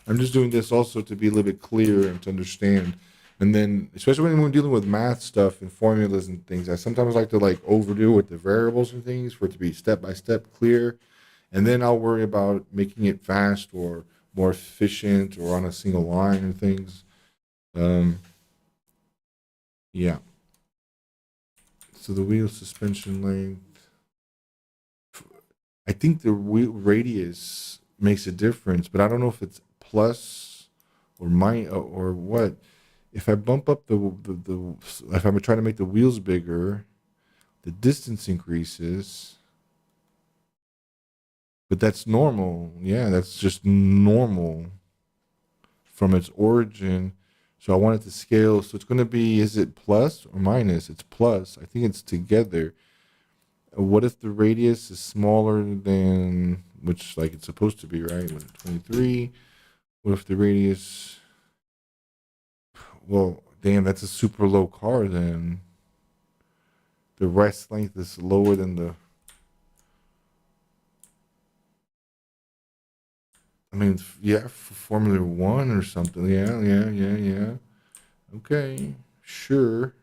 S1: I'm just doing this also to be a little bit clearer and to understand. And then, especially when we're dealing with math stuff and formulas and things, I sometimes like to like overdo with the variables and things for it to be step by step clear. And then I'll worry about making it fast or more efficient or on a single line and things. Yeah. So the wheel suspension length. I think the wheel radius makes a difference, but I don't know if it's plus or minus or what. If I bump up the if I'm trying to make the wheels bigger, the distance increases. But that's normal. Yeah, that's just normal from its origin. So I want it to scale. So it's going to be, is it plus or minus? It's plus. I think it's together. What if the radius is smaller than, which like it's supposed to be, right? 23. What if the radius, well, damn, that's a super low car then. The rest length is lower than the, I mean, yeah, for Formula One or something. Yeah. Okay, sure.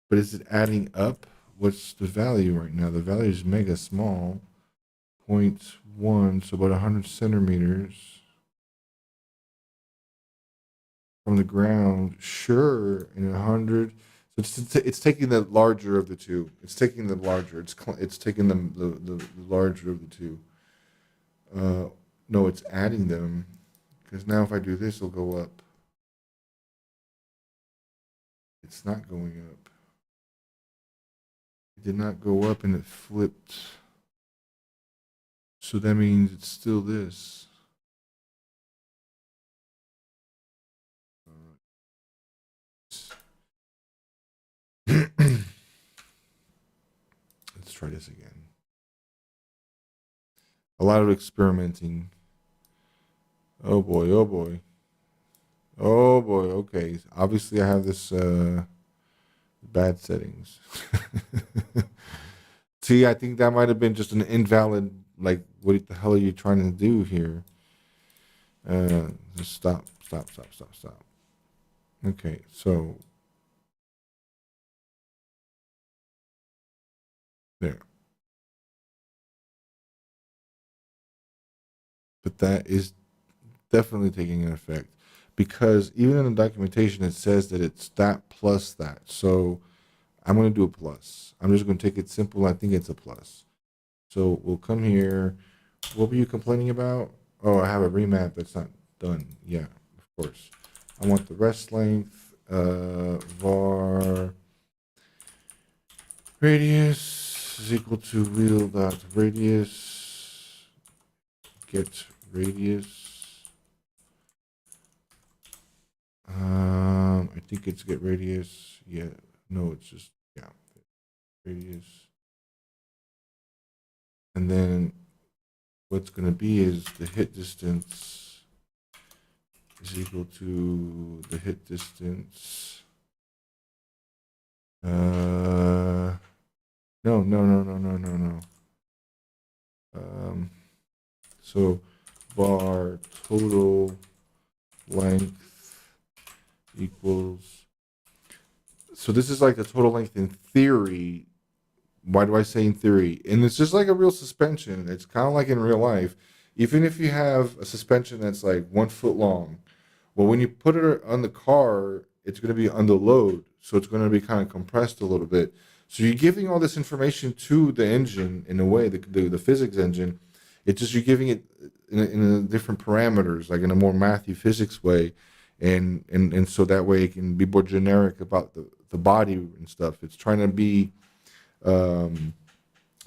S1: But is it adding up? What's the value right now? The value is mega small. 0.1, so about 100 centimeters from the ground. Sure, and 100. So It's taking the larger of the two. It's taking the larger. It's taking the larger of the two. No, it's adding them, because now if I do this, it'll go up. It's not going up. It did not go up and it flipped. So that means it's still this. Let's try this again. A lot of experimenting. Oh boy, oh boy. Oh boy, okay. Obviously I have this bad settings. See, I think that might have been just an invalid, like, what the hell are you trying to do here? Just stop. Okay, so there. But that is definitely taking an effect, because even in the documentation it says that it's that plus that. So I'm going to do a plus. I'm just going to take it simple. I think it's a plus. So we'll come here. What were you complaining about? Oh, I have a remap that's not done. Yeah, of course. I want the rest length, var radius is equal to wheel dot radius, get radius. I think it's get radius. Yeah, no, it's just, yeah, radius. And then what's going to be is the hit distance is equal to the hit distance. No. So bar total length equals. So this is like the total length in theory. Why do I say in theory? And it's just like a real suspension. It's kind of like in real life. Even if you have a suspension that's like 1 foot long, well, when you put it on the car, it's going to be under load. So it's going to be kind of compressed a little bit. So you're giving all this information to the engine in a way, the physics engine. It's just you're giving it in a different parameters, like in a more mathy physics way. And so that way it can be more generic about the body and stuff. It's trying to be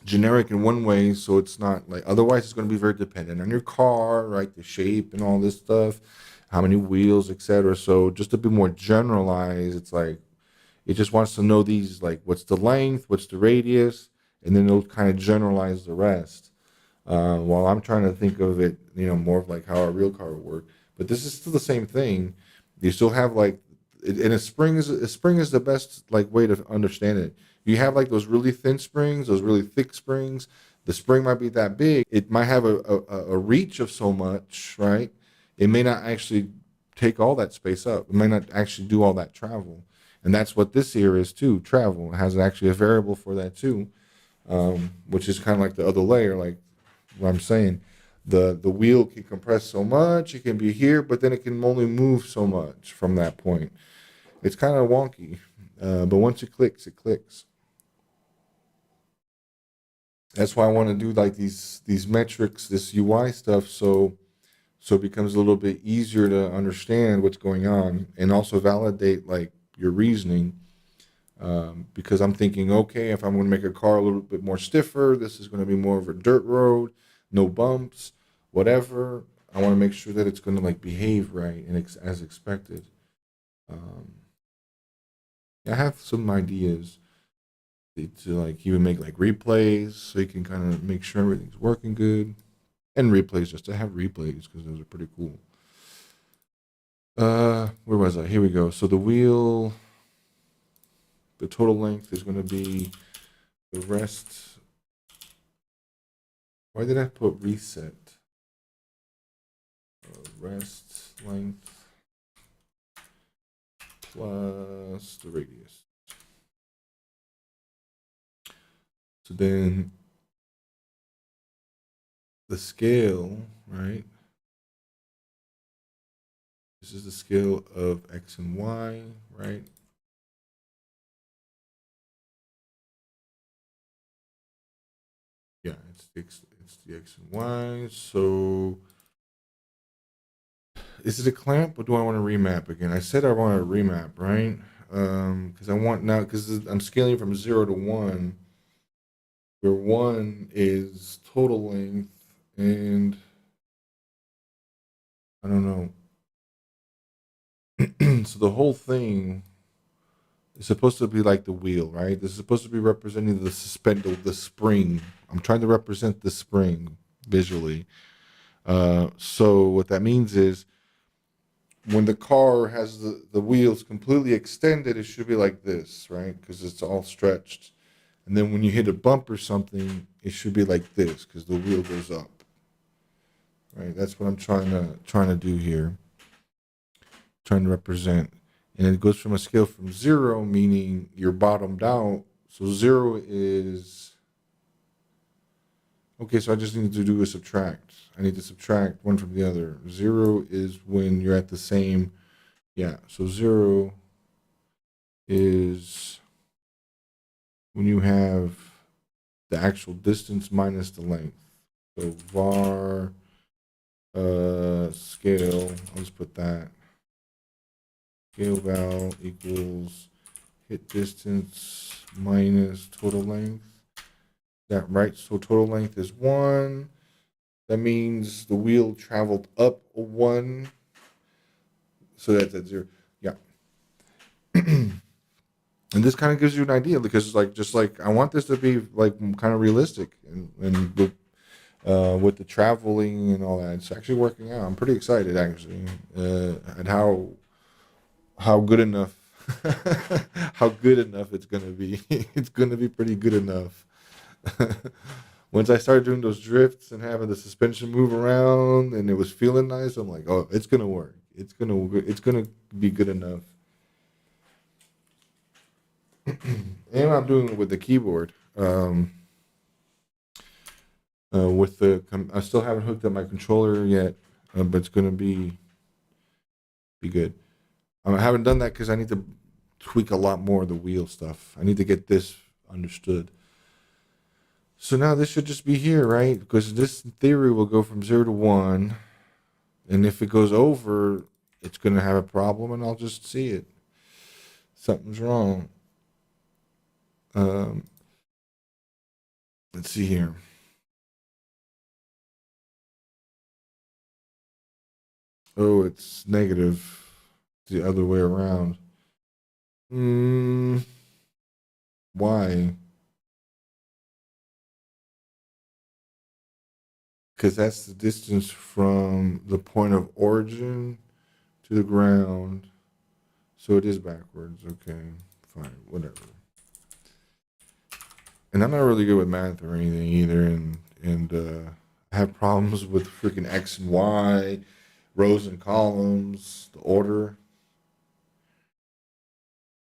S1: generic in one way, so it's not like, otherwise it's going to be very dependent on your car, right? The shape and all this stuff, how many wheels, etc. So just to be more generalized, it's like it just wants to know these, like, what's the length, what's the radius, and then it'll kind of generalize the rest. While I'm trying to think of it, more of like how a real car would work. But this is still the same thing. You still have like, and a spring is the best like way to understand it. You have like those really thin springs, those really thick springs. The spring might be that big. It might have a reach of so much, right? It may not actually take all that space up. It may not actually do all that travel. And that's what this here is too, travel. It has actually a variable for that too, which is kind of like the other layer, like what I'm saying. The wheel can compress so much, it can be here, but then it can only move so much from that point. It's kind of wonky, but once it clicks, it clicks. That's why I want to do like these metrics, this UI stuff, so it becomes a little bit easier to understand what's going on and also validate like your reasoning. Because I'm thinking, okay, if I'm going to make a car a little bit more stiffer, this is going to be more of a dirt road, no bumps, whatever. I want to make sure that it's going to like behave right and as expected. I have some ideas to like even make like replays so you can kind of make sure everything's working good, and replays just to have replays because those are pretty cool. Where was I? Here we go. So the wheel, the total length is going to be the rest. Why did I put reset? Rest length plus the radius. So then the scale, right? This is the scale of X and Y, right? It's the X and Y. So is it a clamp or do I want to remap again? I said I want to remap, right? Because I want now because I'm scaling from 0 to 1, where 1 is total length, and I don't know. So the whole thing is supposed to be like the wheel, right? This is supposed to be representing the spring. I'm trying to represent the spring visually. So what that means is when the car has the wheels completely extended, it should be like this, right? Because it's all stretched. And then when you hit a bump or something, it should be like this because the wheel goes up. Right? That's what I'm trying to do here. Trying to represent. And it goes from a scale from 0, meaning you're bottomed out. So 0 is okay, so I just need to do a subtract. I need to subtract one from the other. 0 is when you're at the same, yeah. So 0 is when you have the actual distance minus the length. So var scale, I'll just put that. Scale val equals hit distance minus total length. That right? So total length is 1. That means the wheel traveled up 1. So that's at 0. Yeah. And this kind of gives you an idea because it's like just like I want this to be like kind of realistic and with the traveling and all that. It's actually working out. I'm pretty excited actually at how good enough how good enough it's gonna be. It's gonna be pretty good enough. Once I started doing those drifts and having the suspension move around and it was feeling nice, I'm like, oh, it's gonna work. It's gonna be good enough. And I'm doing it with the keyboard. I still haven't hooked up my controller yet, but it's gonna be good. I haven't done that because I need to tweak a lot more of the wheel stuff. I need to get this understood. So now this should just be here, right? Because this in theory will go from 0 to 1, and if it goes over, it's gonna have a problem, and I'll just see it. Something's wrong. Let's see here. Oh, it's negative. The other way around. Why? Because that's the distance from the point of origin to the ground. So it is backwards. Okay, fine, whatever. And I'm not really good with math or anything either, and I have problems with freaking X and Y, rows and columns, the order.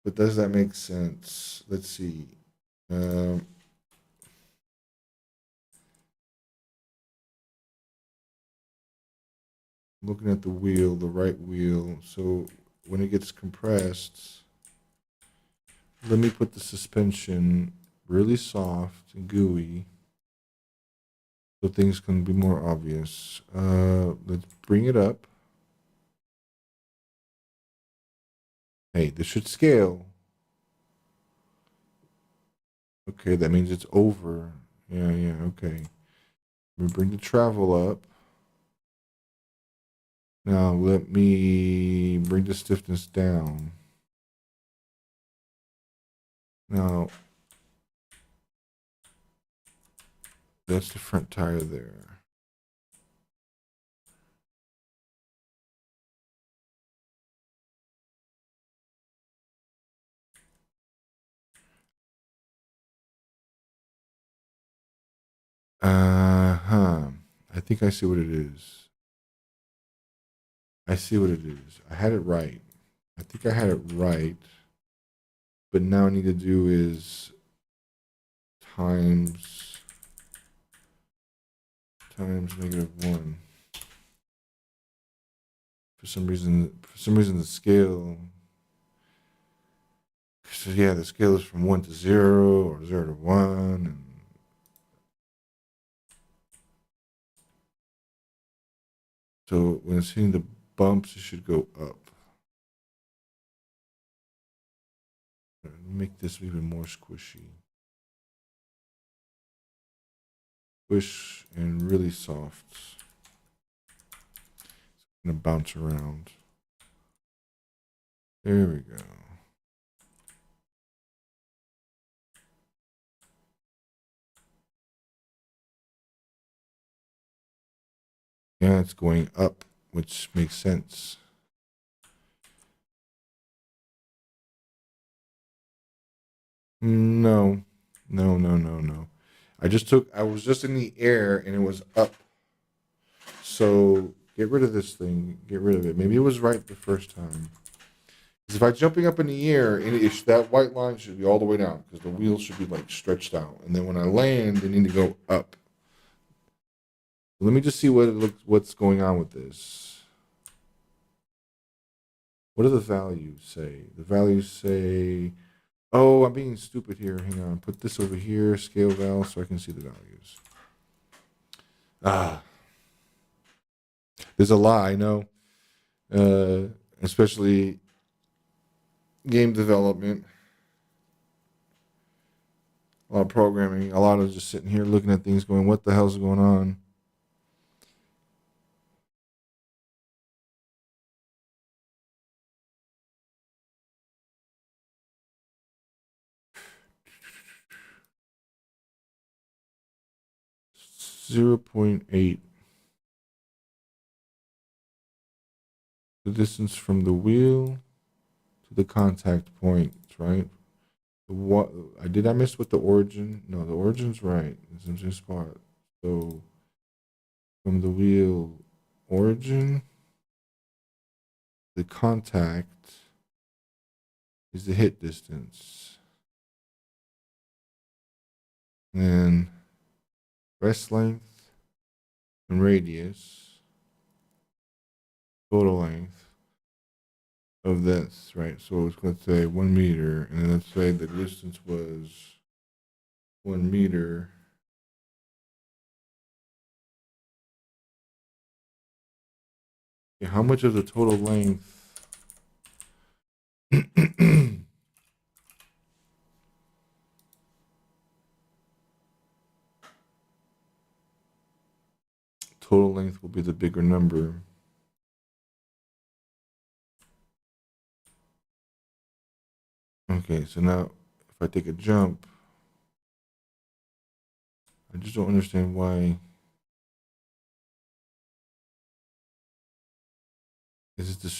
S1: But does that make sense? Let's see. Looking at the wheel, the right wheel. So when it gets compressed, let me put the suspension really soft and gooey so things can be more obvious. Let's bring it up. Hey, this should scale. Okay, that means it's over. Yeah, okay. We bring the travel up. Now let me bring the stiffness down. Now, that's the front tire there. I think I see what it is. I see what it is. I had it right. I think I had it right. But now I need to do is times -1. For some reason the scale. So yeah, the scale is from 1 to 0 or 0 to 1, and So when it's hitting the bumps, it should go up. Make this even more squishy. Squish and really soft. It's gonna bounce around. There we go. Yeah, it's going up, which makes sense. No. I was just in the air and it was up. So get rid of this thing. Get rid of it. Maybe it was right the first time. Because if I'm jumping up in the air, that white line should be all the way down because the wheels should be like stretched out. And then when I land, they need to go up. Let me just see what's going on with this. What do the values say? The values say, oh, I'm being stupid here. Hang on. Put this over here, scale val, so I can see the values. There's a lot, I know. Especially game development. A lot of programming. A lot of just sitting here looking at things going, what the hell's going on? .8. The distance from the wheel to the contact points, right? What did I miss with the origin? No, the origin's right. It's in this spot. So from the wheel origin, the contact is the hit distance. And then rest length and radius, total length of this, right? So it's going to say 1 meter, and then let's say the distance was 1 meter. Okay, how much of the total length? Total length will be the bigger number. Okay, so now if I take a jump, I just don't understand why. Is it the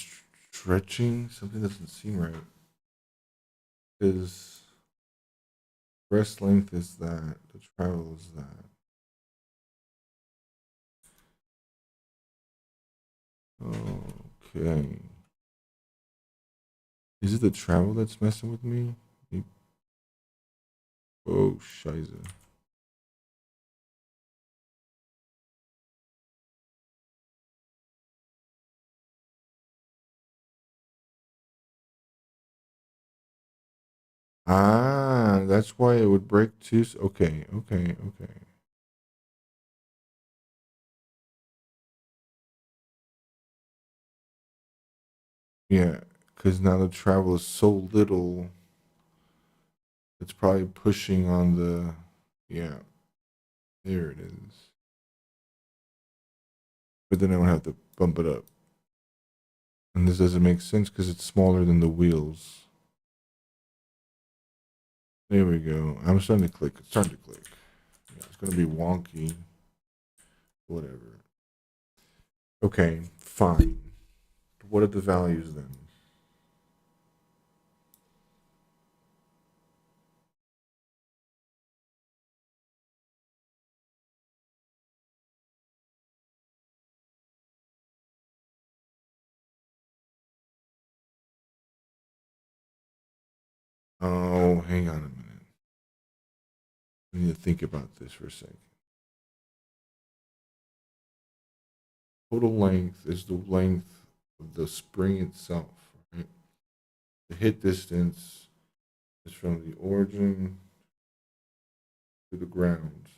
S1: stretching? Something doesn't seem right. Because rest length is that, the travel is that. Okay. Is it the travel that's messing with me? Oh, scheiße. Ah, that's why it would break too. Okay. Yeah, because now the travel is so little, it's probably pushing on the. Yeah, there it is. But then I would have to bump it up. And this doesn't make sense because it's smaller than the wheels. There we go. I'm starting to click. It's starting to click. Yeah, it's going to be wonky. Whatever. Okay, fine. What are the values then? Oh, hang on a minute. I need to think about this for a second. Total length is the length of the spring itself, right? The hit distance is from the origin to the ground.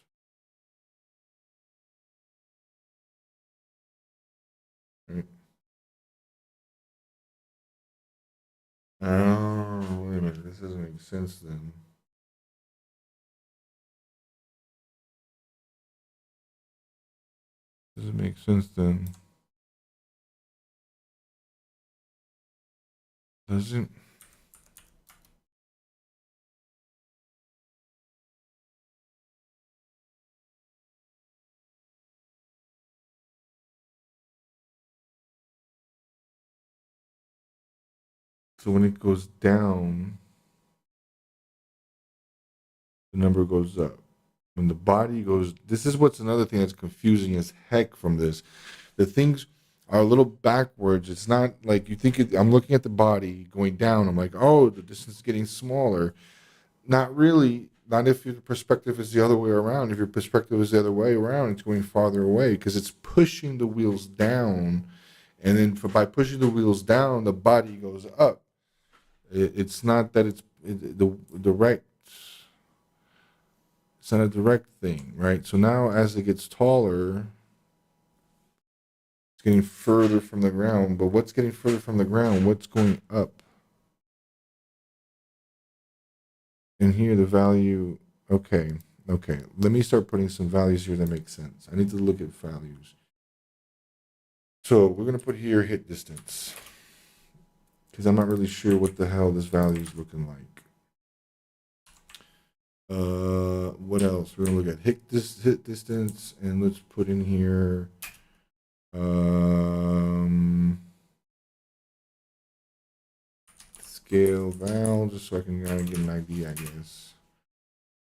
S1: Oh, wait a minute. This doesn't make sense then. Doesn't make sense then. Doesn't. So when it goes down, the number goes up. When the body goes, this is what's another thing that's confusing as heck from this. The things are a little backwards. It's not like you think I'm looking at the body going down. I'm like, oh, the distance is getting smaller. Not really. Not if your perspective is the other way around. If your perspective is the other way around, it's going farther away because it's pushing the wheels down. And then by pushing the wheels down, the body goes up. It's not that the direct. It's not a direct thing, right? So now as it gets taller, it's getting further from the ground. But what's getting further from the ground? What's going up? And here the value, okay. Let me start putting some values here that make sense. I need to look at values. So we're going to put here hit distance. Because I'm not really sure what the hell this value is looking like. What else? We're gonna look at hit distance, and let's put in here scale val, just so I can kind of get an idea, I guess.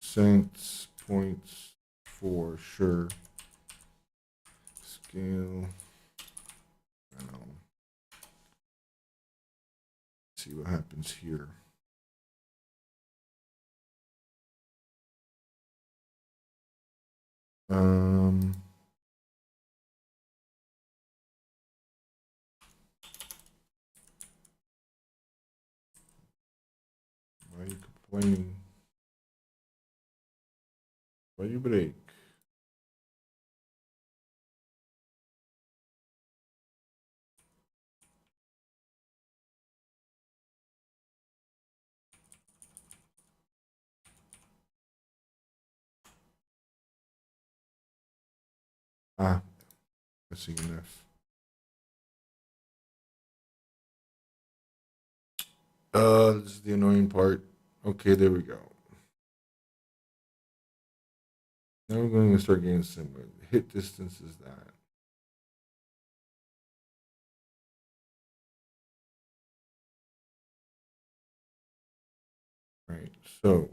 S1: Cents, points, for sure. Scale. I don't know. See what happens here. Why are you complaining? Why you break? Ah, that's enough. This is the annoying part. Okay, there we go. Now we're going to start getting similar. Hit distance is that. Right, so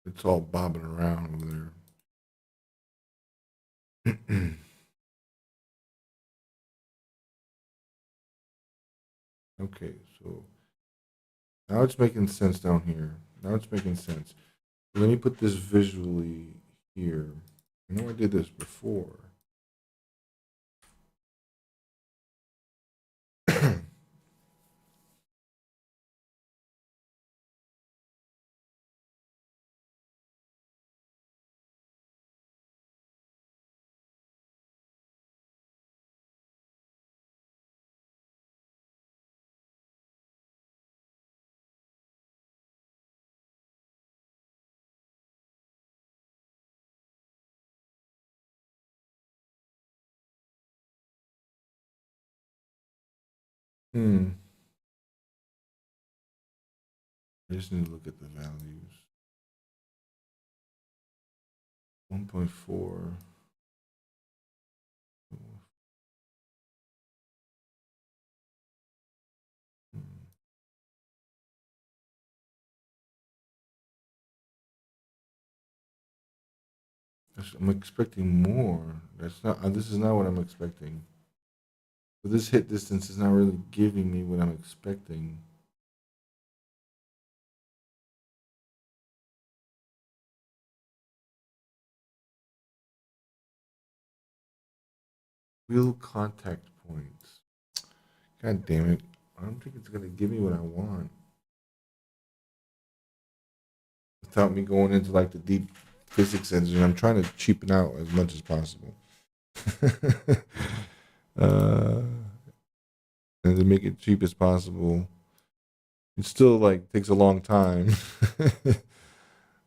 S1: it's all bobbing around over there. Okay, so now it's making sense down here. Now it's making sense. Let me put this visually here. I know I did this before. I just need to look at the values. 1.4. I'm expecting more. That's not. This is not what I'm expecting. But this hit distance is not really giving me what I'm expecting. Wheel contact points. God damn it. I don't think it's gonna give me what I want. Without me going into like the deep physics engine. I'm trying to cheapen out as much as possible. uh, and to make it cheap as possible, it still like takes a long time.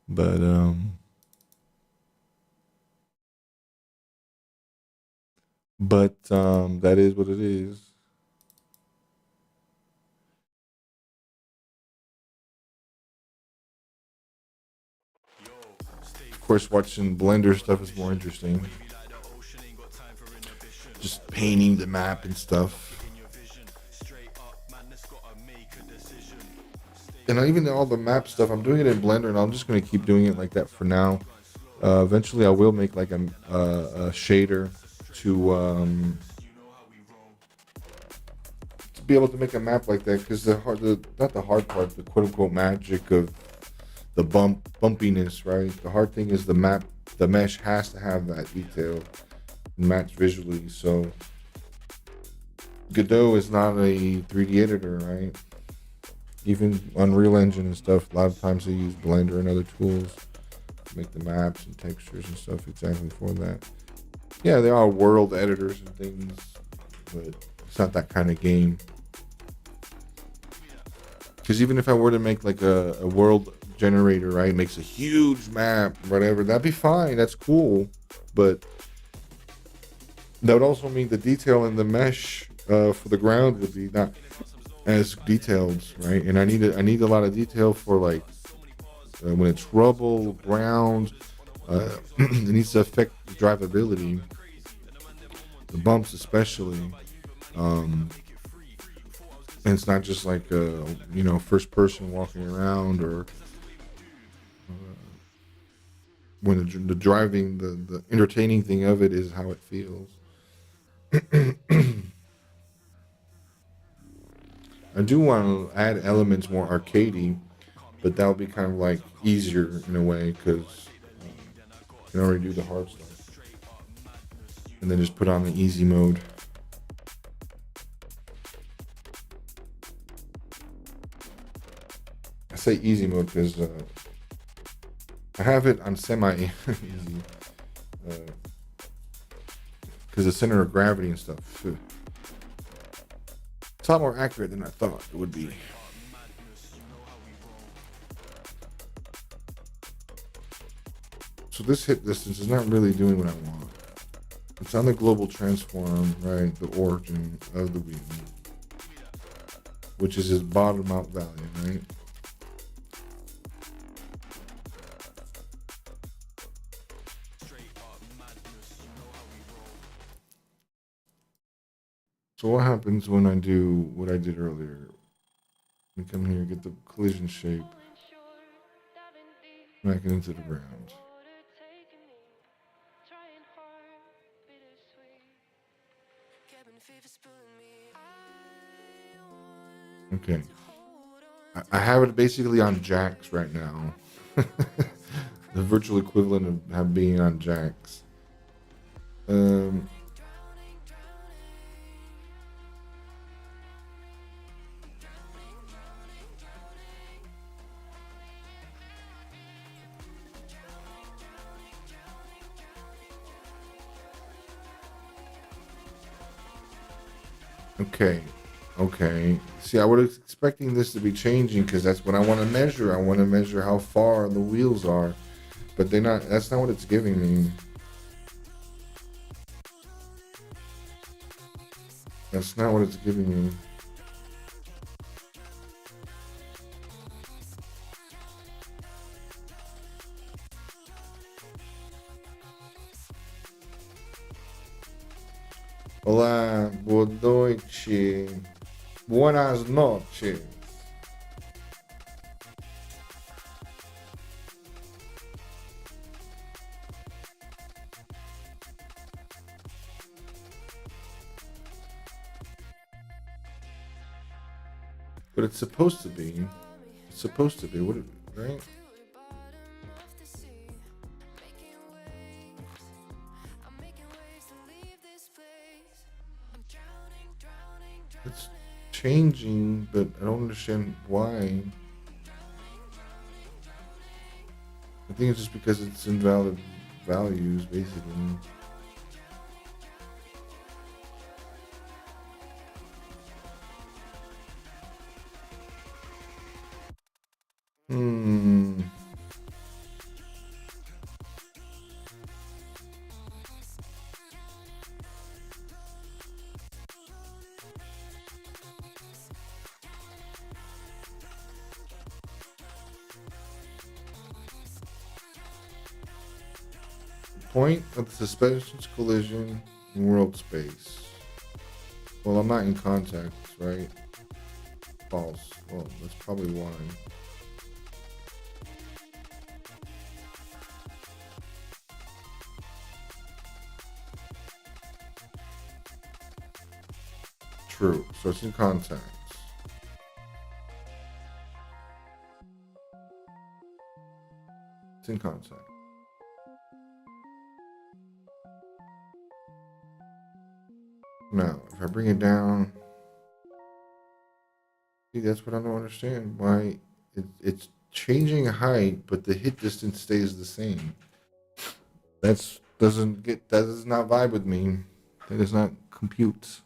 S1: but that is what it is. Of course, watching Blender stuff is more interesting. Just painting the map and stuff. And even all the map stuff, I'm doing it in Blender, and I'm just going to keep doing it like that for now. Eventually, I will make like a shader to be able to make a map like that, because not the hard part, the quote unquote magic of the bumpiness, right? The hard thing is the map, the mesh has to have that detail and match visually. So Godot is not a 3D editor, right? Even Unreal Engine and stuff, a lot of times they use Blender and other tools to make the maps and textures and stuff exactly for that. Yeah, there are world editors and things, but it's not that kind of game. Because even if I were to make like a world generator, right, makes a huge map, whatever, that'd be fine. That's cool. But that would also mean the detail in the mesh for the ground would be not as detailed, right? And I need a lot of detail for like when it's rubble, ground. It needs to affect the drivability, the bumps especially. And it's not just like first person walking around, or when the driving, the entertaining thing of it is how it feels. I do want to add elements more arcadey, but that would be kind of like easier in a way, because you can already do the hard stuff and then just put on the easy mode. I say easy mode because I have it on semi easy, because the center of gravity and stuff. It's a lot more accurate than I thought it would be. So this hit distance is not really doing what I want. It's on the global transform, right? The origin of the wheel, which is his bottom out value, right? So what happens when I do what I did earlier? We come here, get the collision shape, back it into the ground. Okay. I have it basically on jacks right now. The virtual equivalent of being on jacks. Okay. See, I was expecting this to be changing, because that's what I want to measure. I want to measure how far the wheels are, but they're not. That's not what it's giving me. That's not what it's giving me. Hola, boa noite. Buenas noches. But it's supposed to be. It's supposed to be. What? Right? It's changing, but I don't understand why. think it's just because it's invalid values, basically. Hmm. Point of the suspension's collision in world space. Well, I'm not in contact, right? False. Well, that's probably why. True. So it's in contact. It's in contact. Now, if I bring it down, see, that's what I don't understand. Why it's changing height, but the hit distance stays the same. That does not vibe with me. That does not compute.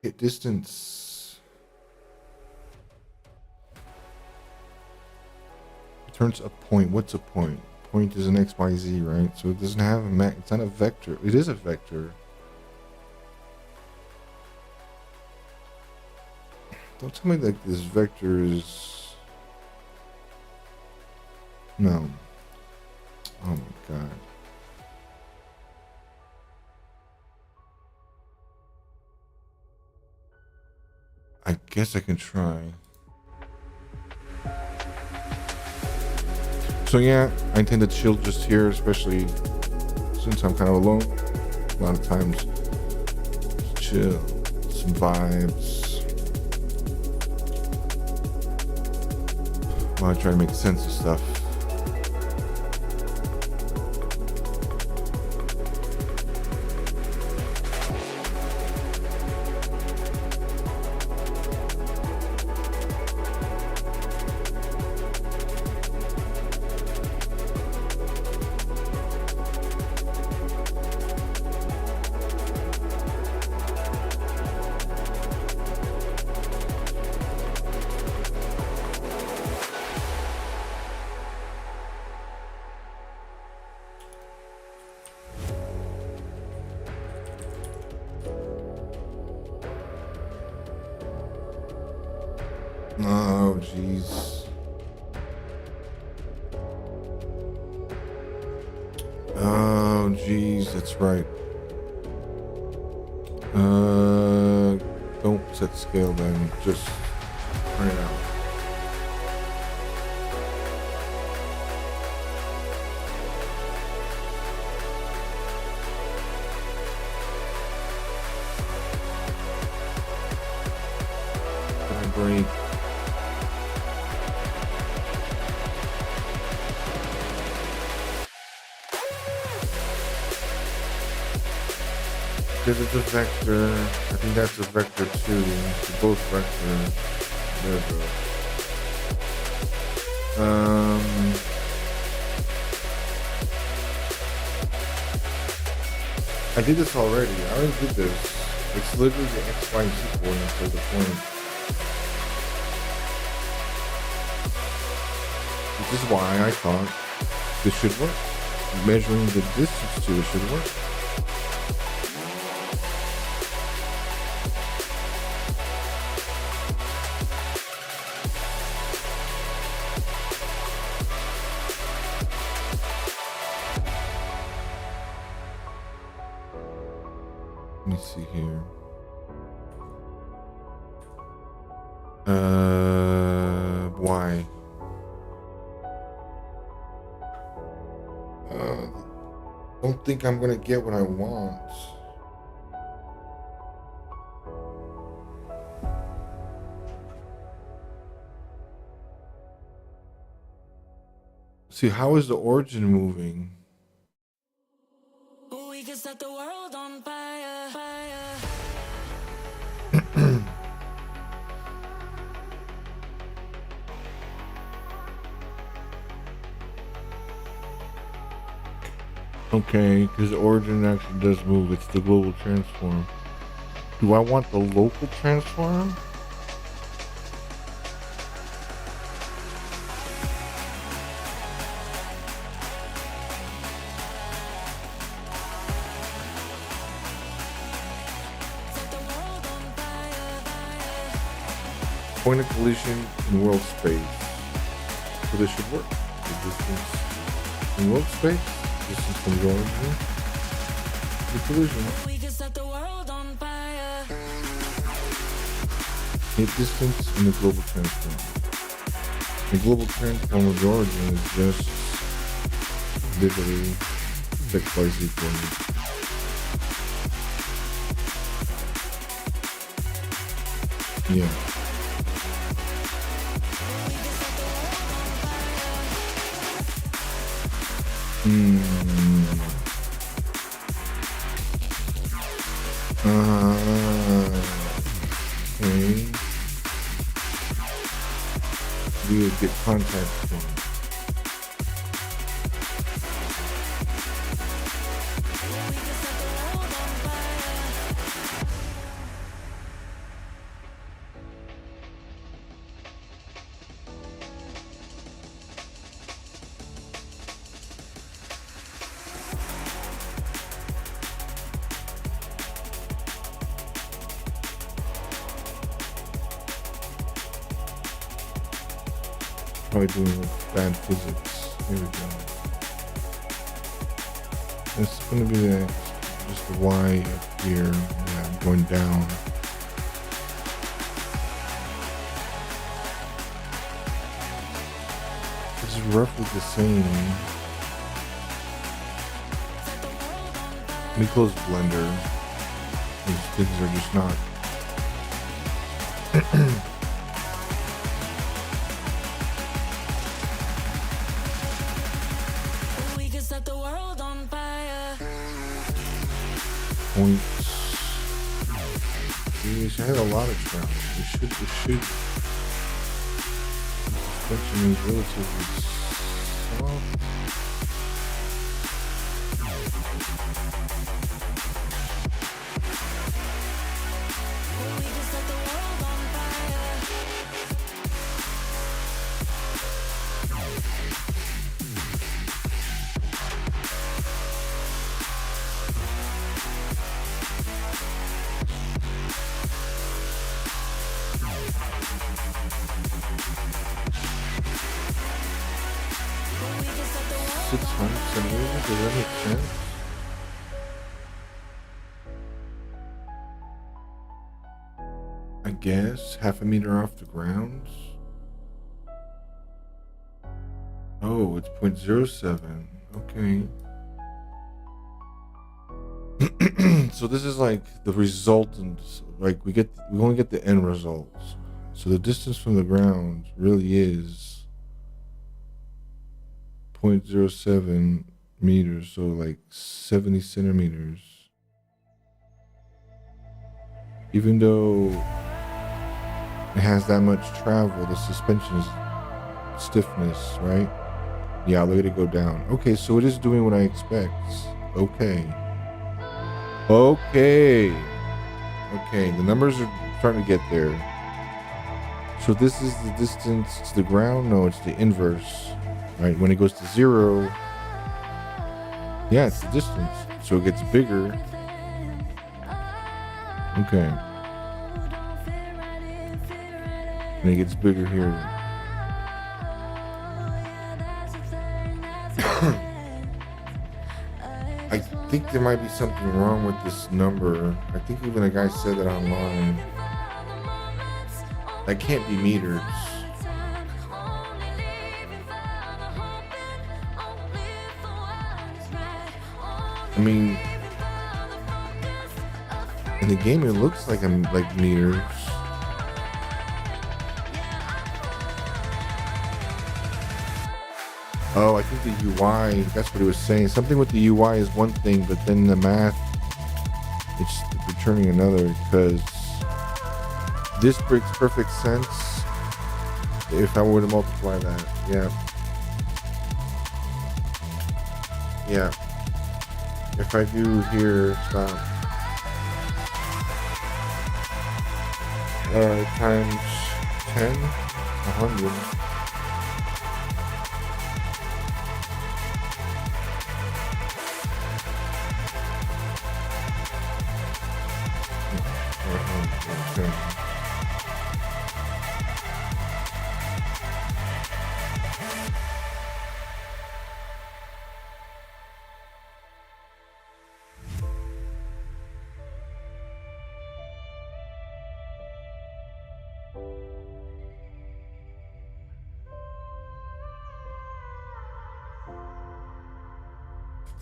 S1: Hit distance. Returns a point. What's a point? Point is an XYZ, right? So it doesn't have a it's not a vector. It is a vector. Don't tell me that this vector is... No. Oh my god. I guess I can try. So yeah, I tend to chill just here, especially since I'm kind of alone. A lot of times, chill, some vibes. While I try to make sense of stuff. Oh, jeez. Oh, jeez, that's right. Don't set scale then. Just turn it out. Break. Because it's a vector. I think that's a vector too. They're both vector. There we go. I did this already. I already did this. It's literally the X, Y, Z coordinates of the point. This is why I thought this should work. Measuring the distance to it should work. Let me see here. Why? Don't think I'm gonna get what I want. See, how is the origin moving?
S2: We can set the world
S1: Okay, because the origin actually does move. It's the global transform. Do I want the local transform? Point of collision in world space. So this should work. The distance in world space, distance from the origin, the collision.
S2: We can set the world on fire.
S1: Hit distance and the global transform. The global transform of the origin is just literally XYZ coordinates. Yeah. Okay. We would get contact point. Probably doing with bad physics. Here we go. It's gonna be just the Y up here. Yeah, going down. This is roughly the same. Let me close Blender. These things are just not.
S2: We can set the world on fire.
S1: Points. Yes, I had a lot of travel. It should. Suspension is relatively soft.
S2: We can set the world on fire. We can set the world
S1: 600 centimeters. Does that make sense? I guess half a meter off the ground. Oh, it's 0.07. Okay. So this is like the resultant. Like we only get the end results. So the distance from the ground really is 0.07 meters. So like 70 centimeters. Even though it has that much travel, the suspension is stiffness, right? Yeah, look at it go down. Okay, so it is doing what I expect. Okay. Okay, the numbers are starting to get there. So this is the distance to the ground? No, it's the inverse. Right, when it goes to 0, yeah, it's the distance. So it gets bigger. Okay. And it gets bigger here. I think there might be something wrong with this number. I think even a guy said that online. That can't be meters. I mean, in the game it looks like I'm like meters. Oh, I think the UI, that's what it was saying. Something with the UI is one thing, but then the math, it's returning another, because this makes perfect sense if I were to multiply that. Yeah. If I do here, stop. Times 10, 100. Okay.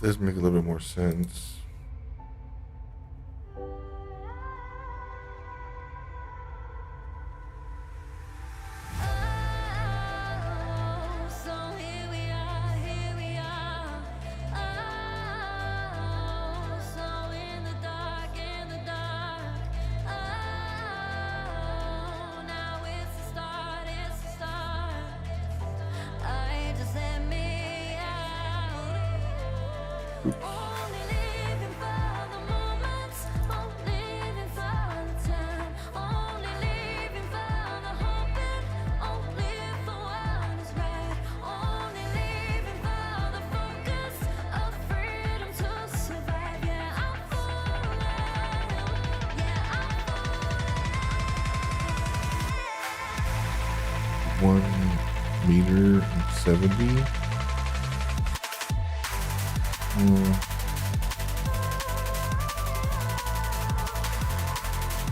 S1: Does make a little bit more sense.
S2: So here we are, here we are. Oh, so in the dark, in the dark. Oh, now it's the start, it's the start. I just let me out. Only living for the moments, only living for the time, only living for the hoping, only for what is right, only living for the focus of freedom to survive. Yeah, I'm falling. Yeah, I'm
S1: 1 meter and 70.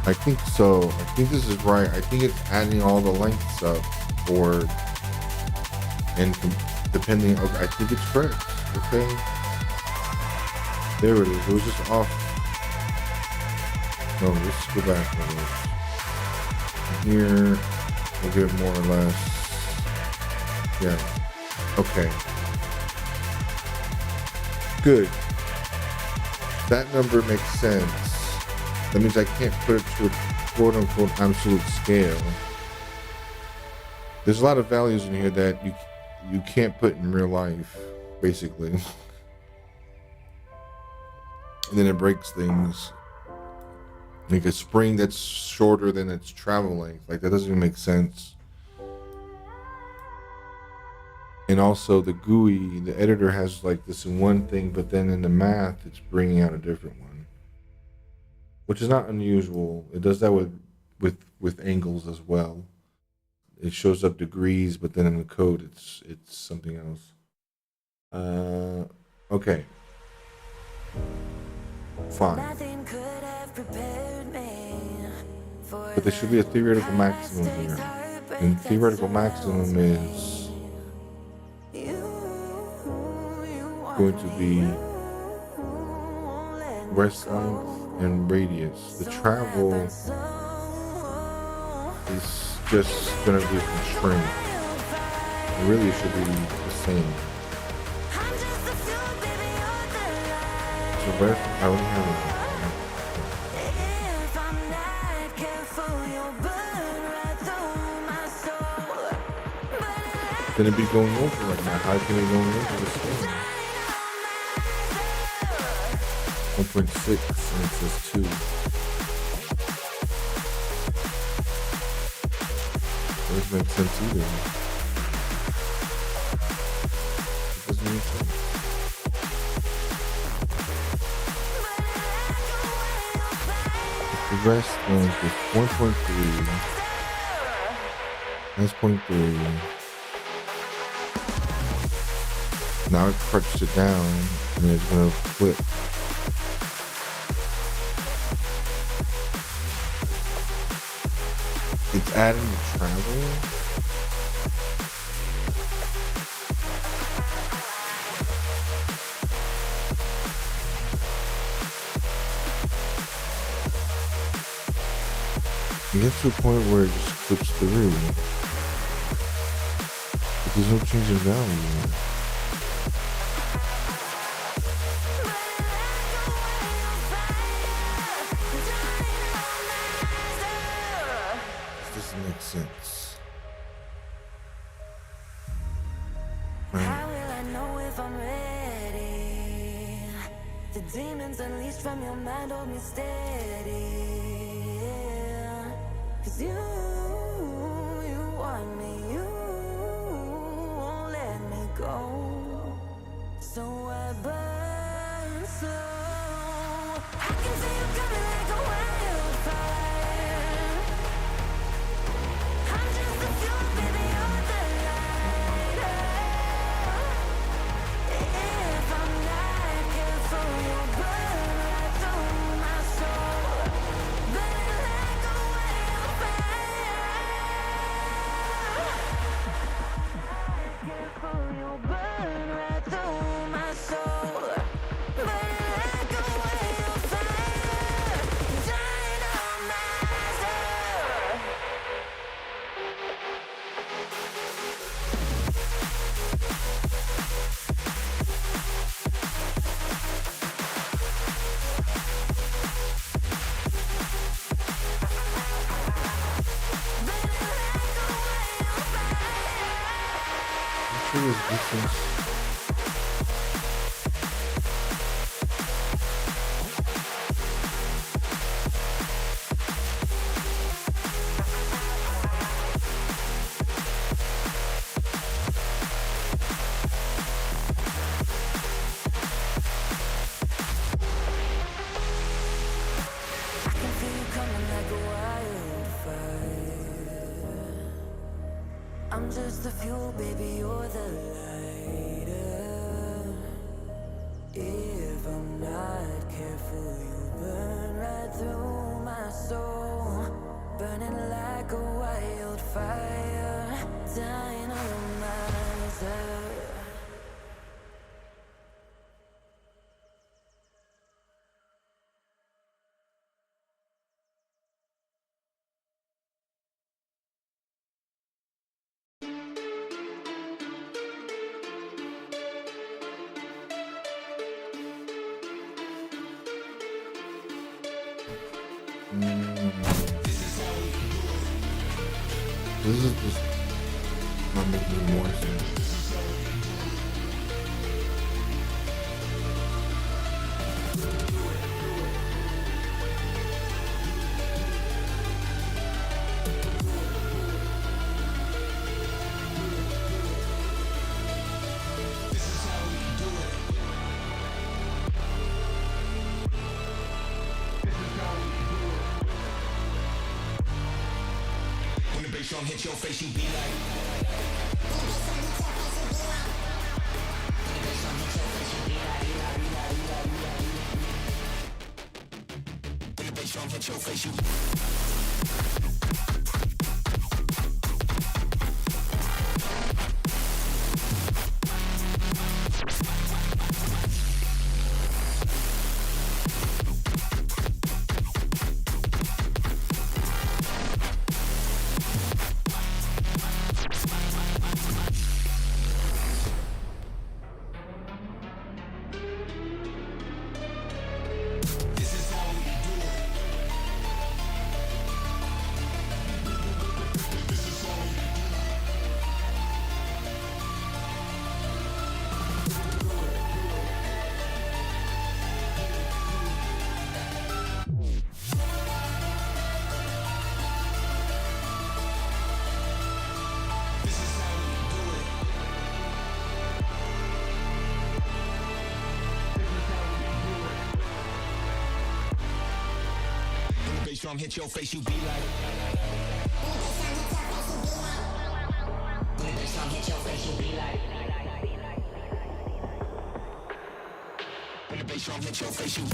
S1: I think so. I think this is right. I think it's adding all the lengths up, or depending. Okay, I think it's correct. Okay, there it is. It was just off. No, let's go back a little. Here, we'll get more or less. Yeah. Okay. Good. That number makes sense. That means I can't put it to a quote unquote absolute scale. There's a lot of values in here that you can't put in real life, basically. And then it breaks things. Like a spring that's shorter than its travel length. Like that doesn't even make sense. And also the GUI, the editor has like this in one thing, but then in the math, it's bringing out a different one, which is not unusual. It does that with angles as well. It shows up degrees, but then in the code, it's something else. Okay. Fine.
S5: Nothing could have prepared me for
S1: But there should be a theoretical maximum here. And theoretical maximum is going to be rest length and radius. The travel is just going to be a constraint. It really should be the same. So rest, I only have then it'd be going over like that. How can it go over the scale? 1.6 and it says 2. That doesn't make sense either. It doesn't make sense. The rest length is 1.3. That's 0.3. Now it crunched it down and it's gonna flip. It's adding the travel. You get to a point where it just flips through. But there's no change in value. This doesn't make sense.
S5: How will I know if I'm ready to do from your mind hold me steady. Yeah. 'Cause you want me, you won't let me go. So I burn slow. I can see you coming like a wildfire. I'm just a fuel, baby, you're the lighter. If I'm not careful, you'll burn right through my soul. Burning like a wildfire. Careful, you'll burn right through my soul. Burning like a wildfire. Dynamizer.
S1: What was difference?
S5: I can feel you coming like a wildfire. I'm just the fuel, baby, you're the lighter. If I'm not careful, you'll burn right through my soul. Burning like a wildfire. Dynamizer.
S1: This is just not making more sense.
S4: When the bass drum hits your face, you be like. When the bass drum hits your face, you. This is how we do it. This is how we do it. This is how we do it. This is how we do it. When the bass drum hits your face, you be like. When the bass drum hits your face, you be like. When the bass drum hits your face, you.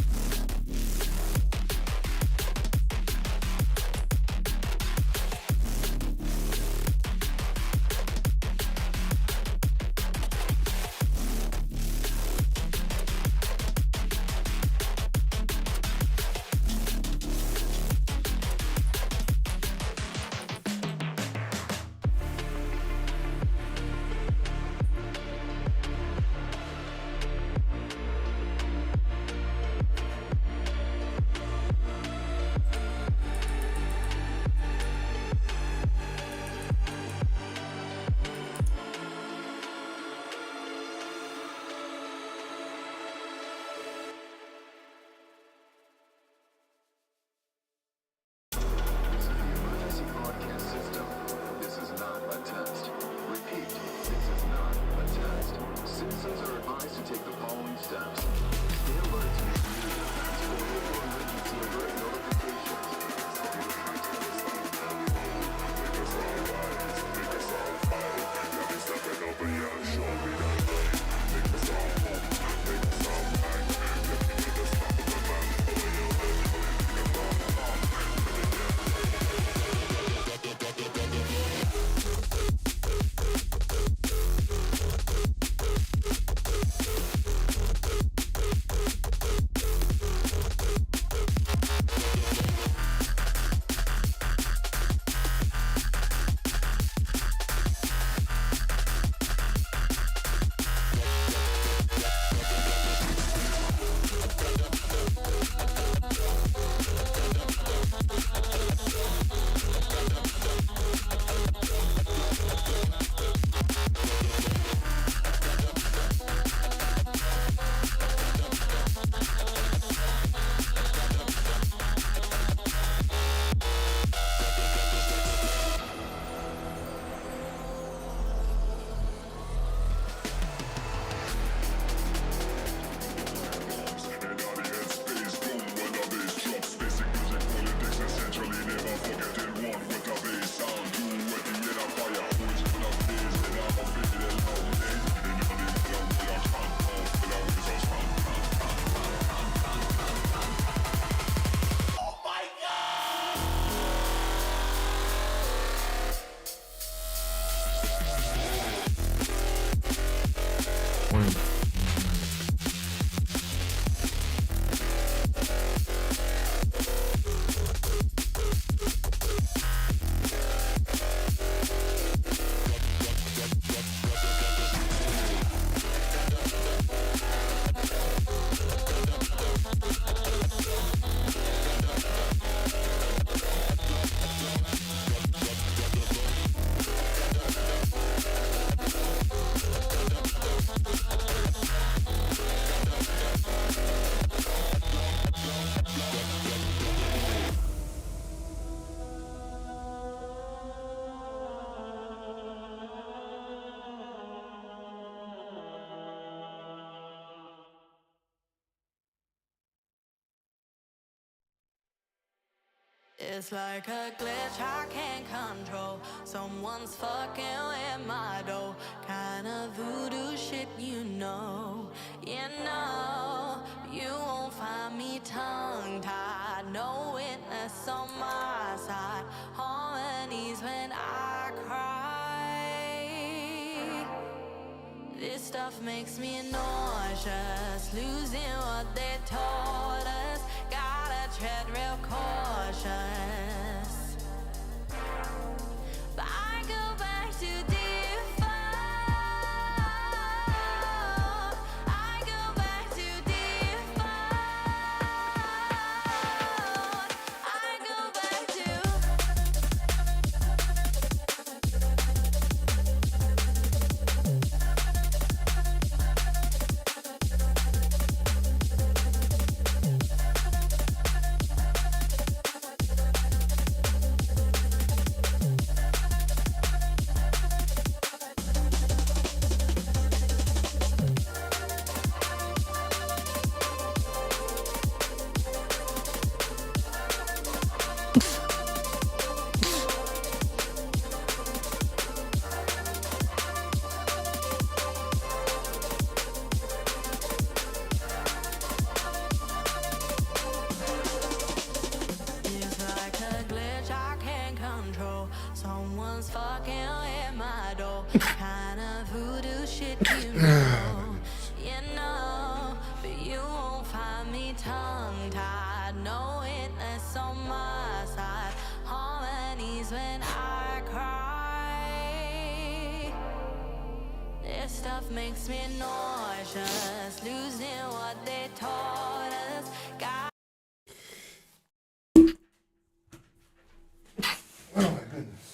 S2: It's like a glitch I can't control. Someone's fucking with my dough. Kind of voodoo shit, you know. You won't find me tongue tied. No witness on my side. Harmonies when I cry. This stuff makes me nauseous, losing what they taught us. Gotta tread real cautious. But I go back to default. I go back to default. I go back to. It's like a glitch I can't control. Someone's fucking in my door. Kind of voodoo shit, you know. But you won't find me tongue tied. No witness on my side. Harmonies when I cry. This stuff makes me nauseous, losing what they taught us. God
S1: Oh my goodness.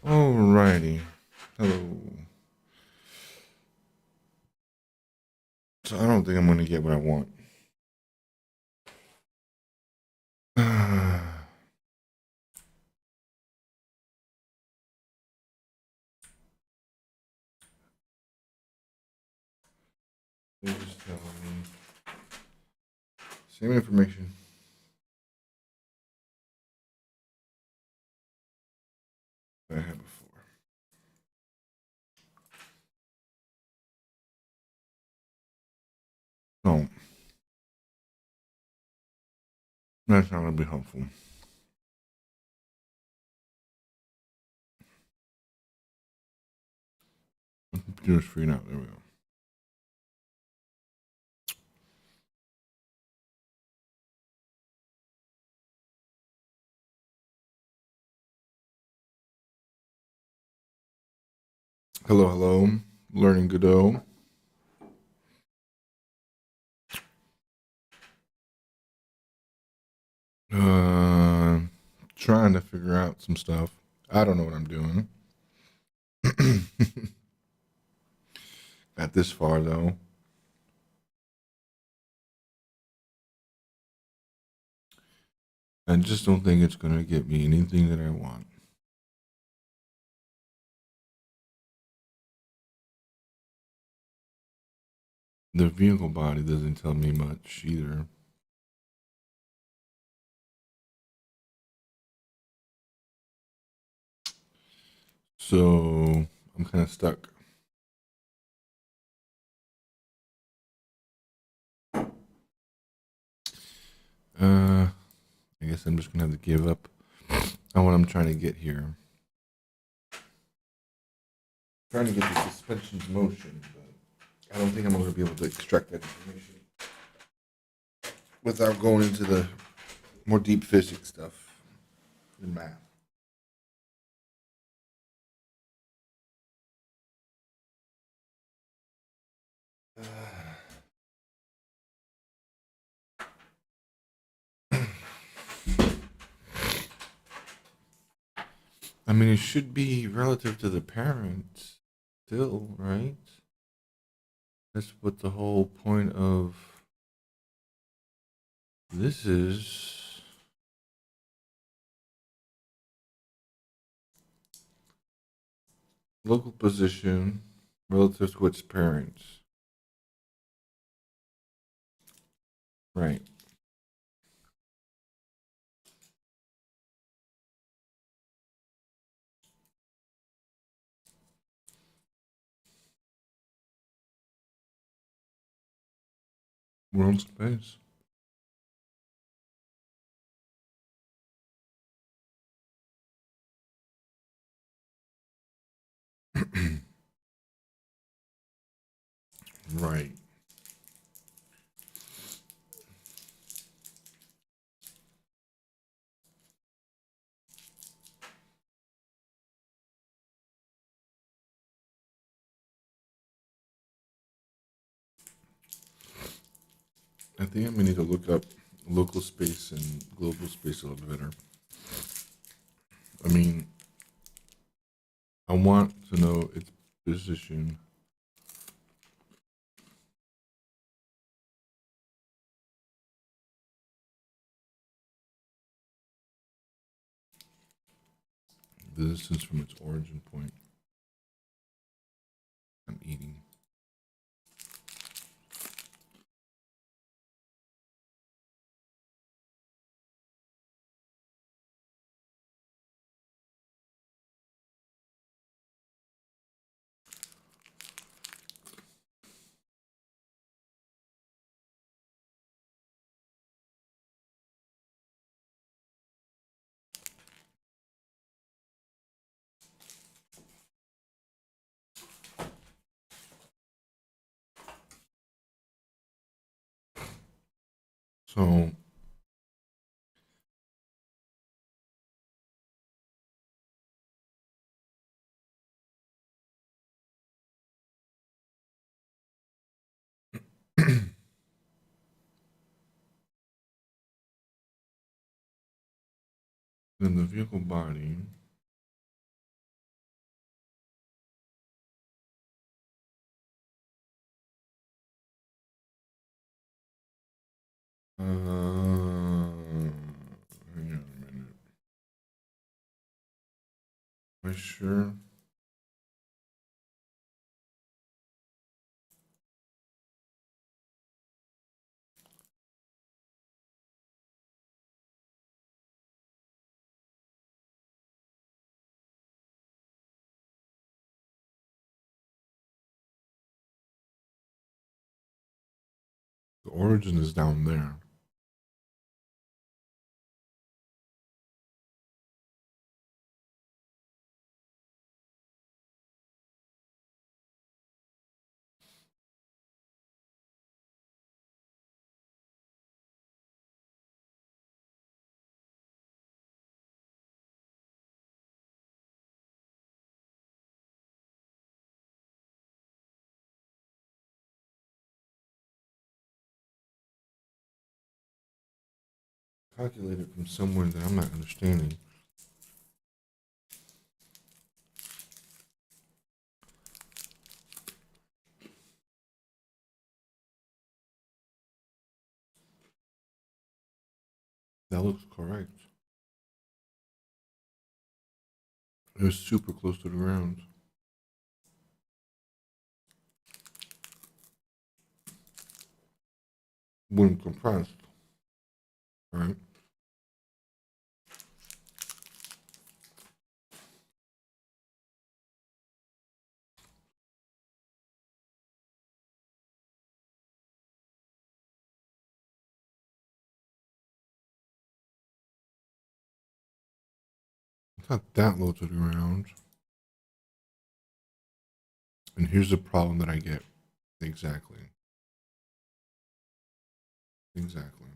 S1: Alrighty. Hello. So I don't think I'm gonna get what I want. They're just telling me same information. I had before. So that's not gonna be helpful. My computer's freaking out. There we go. Hello, hello. Learning Godot. Trying to figure out some stuff. I don't know what I'm doing. Got this far though. I just don't think it's gonna get me anything that I want. The vehicle body doesn't tell me much either. So I'm kind of stuck. I guess I'm just gonna have to give up on what I'm trying to get here. Trying to get the suspension's motion, but I don't think I'm gonna be able to extract that information without going into the more deep physics stuff and math. I mean, it should be relative to the parent still, right? That's what the whole point of this is. Local position relative to its parents. Right. World space. Right. I think I'm gonna need to look up local space and global space a little better. I mean, I want to know its position. The distance from its origin point. I'm eating. So then the vehicle body Hang on a minute. Am I sure? The origin is down there. Calculated from somewhere that I'm not understanding. That looks correct. It was super close to the ground. When compressed, right? It's not that low to the ground. And here's the problem that I get. Exactly. Exactly.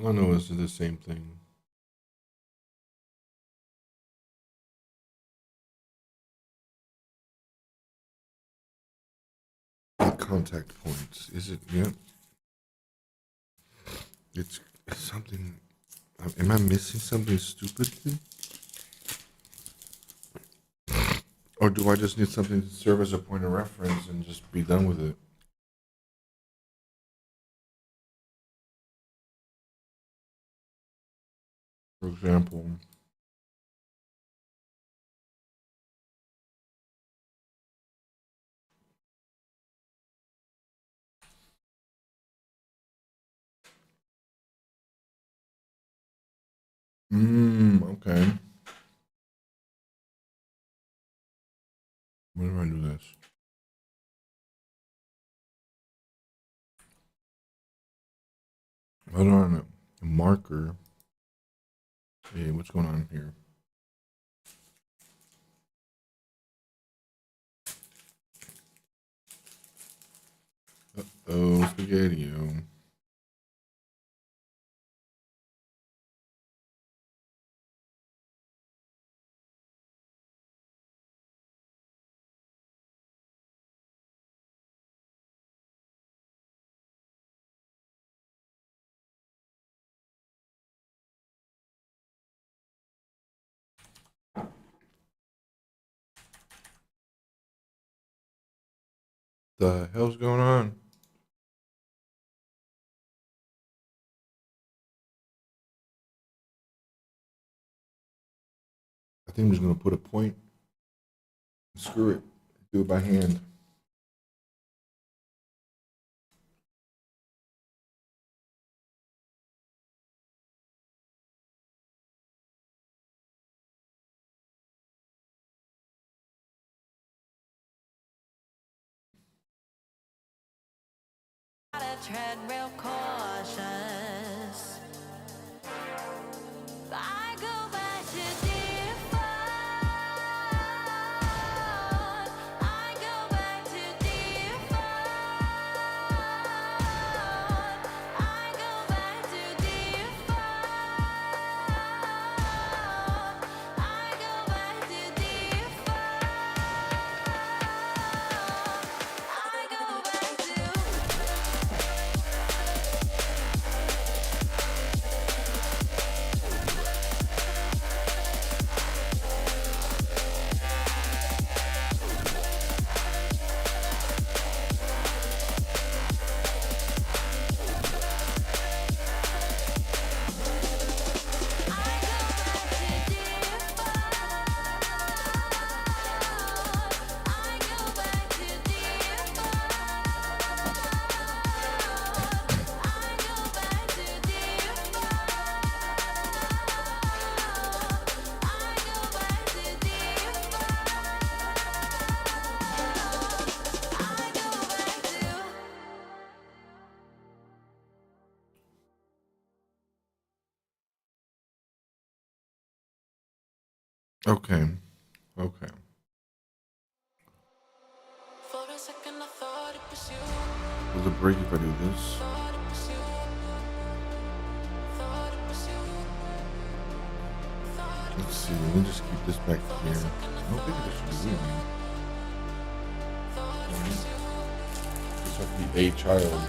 S1: All I know is the same thing. Contact points. Is it? Yep. It's something. Am I missing something stupidly? Or do I just need something to serve as a point of reference and just be done with it? For example, okay. When do I do this? Hold on. A marker. Hey, what's going on here? Oh, spaghetti. The hell's going on? I think I'm just gonna put a point. Screw it. Do it by hand.
S2: gotta tread real cautious. I go back to default. I go back to default. I go back to default. I go back to default. I go back to.
S1: Okay. Okay.
S2: For a second I thought it was you.
S1: Will it break if I do this?
S2: Thought it was you. Thought it was you. Thought it
S1: Let's see. Let me just keep this back here. I don't think it should be leaving. It's like the A child.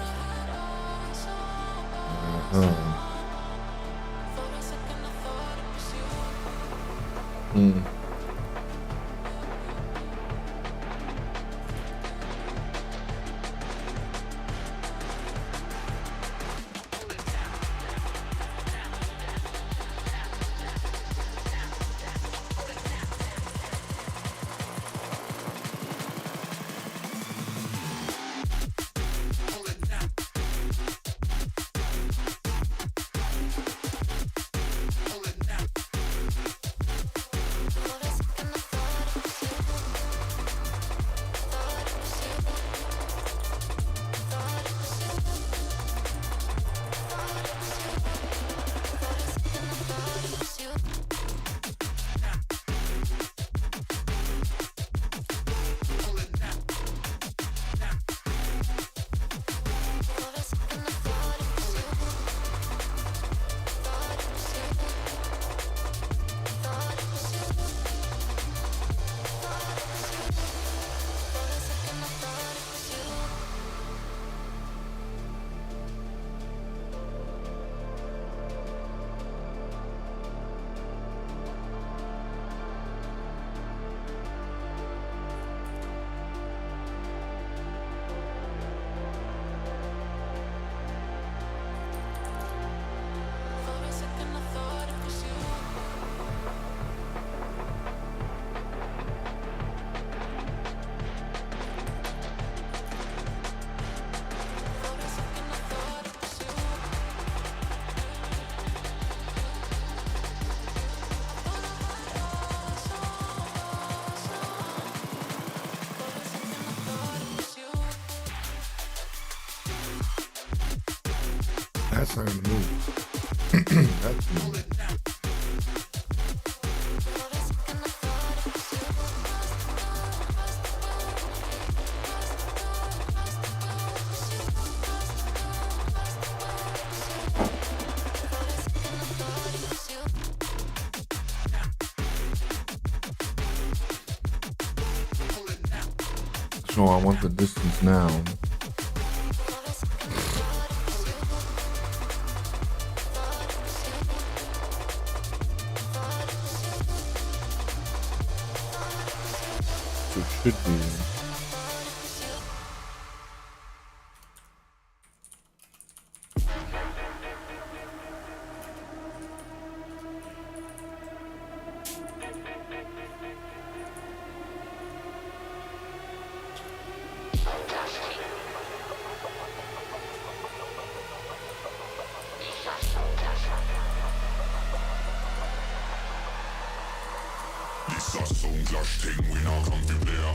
S1: That's not gonna move. That's moving. So I want the distance now. So it should be.
S4: Dieser Song clash thing, we not come to play.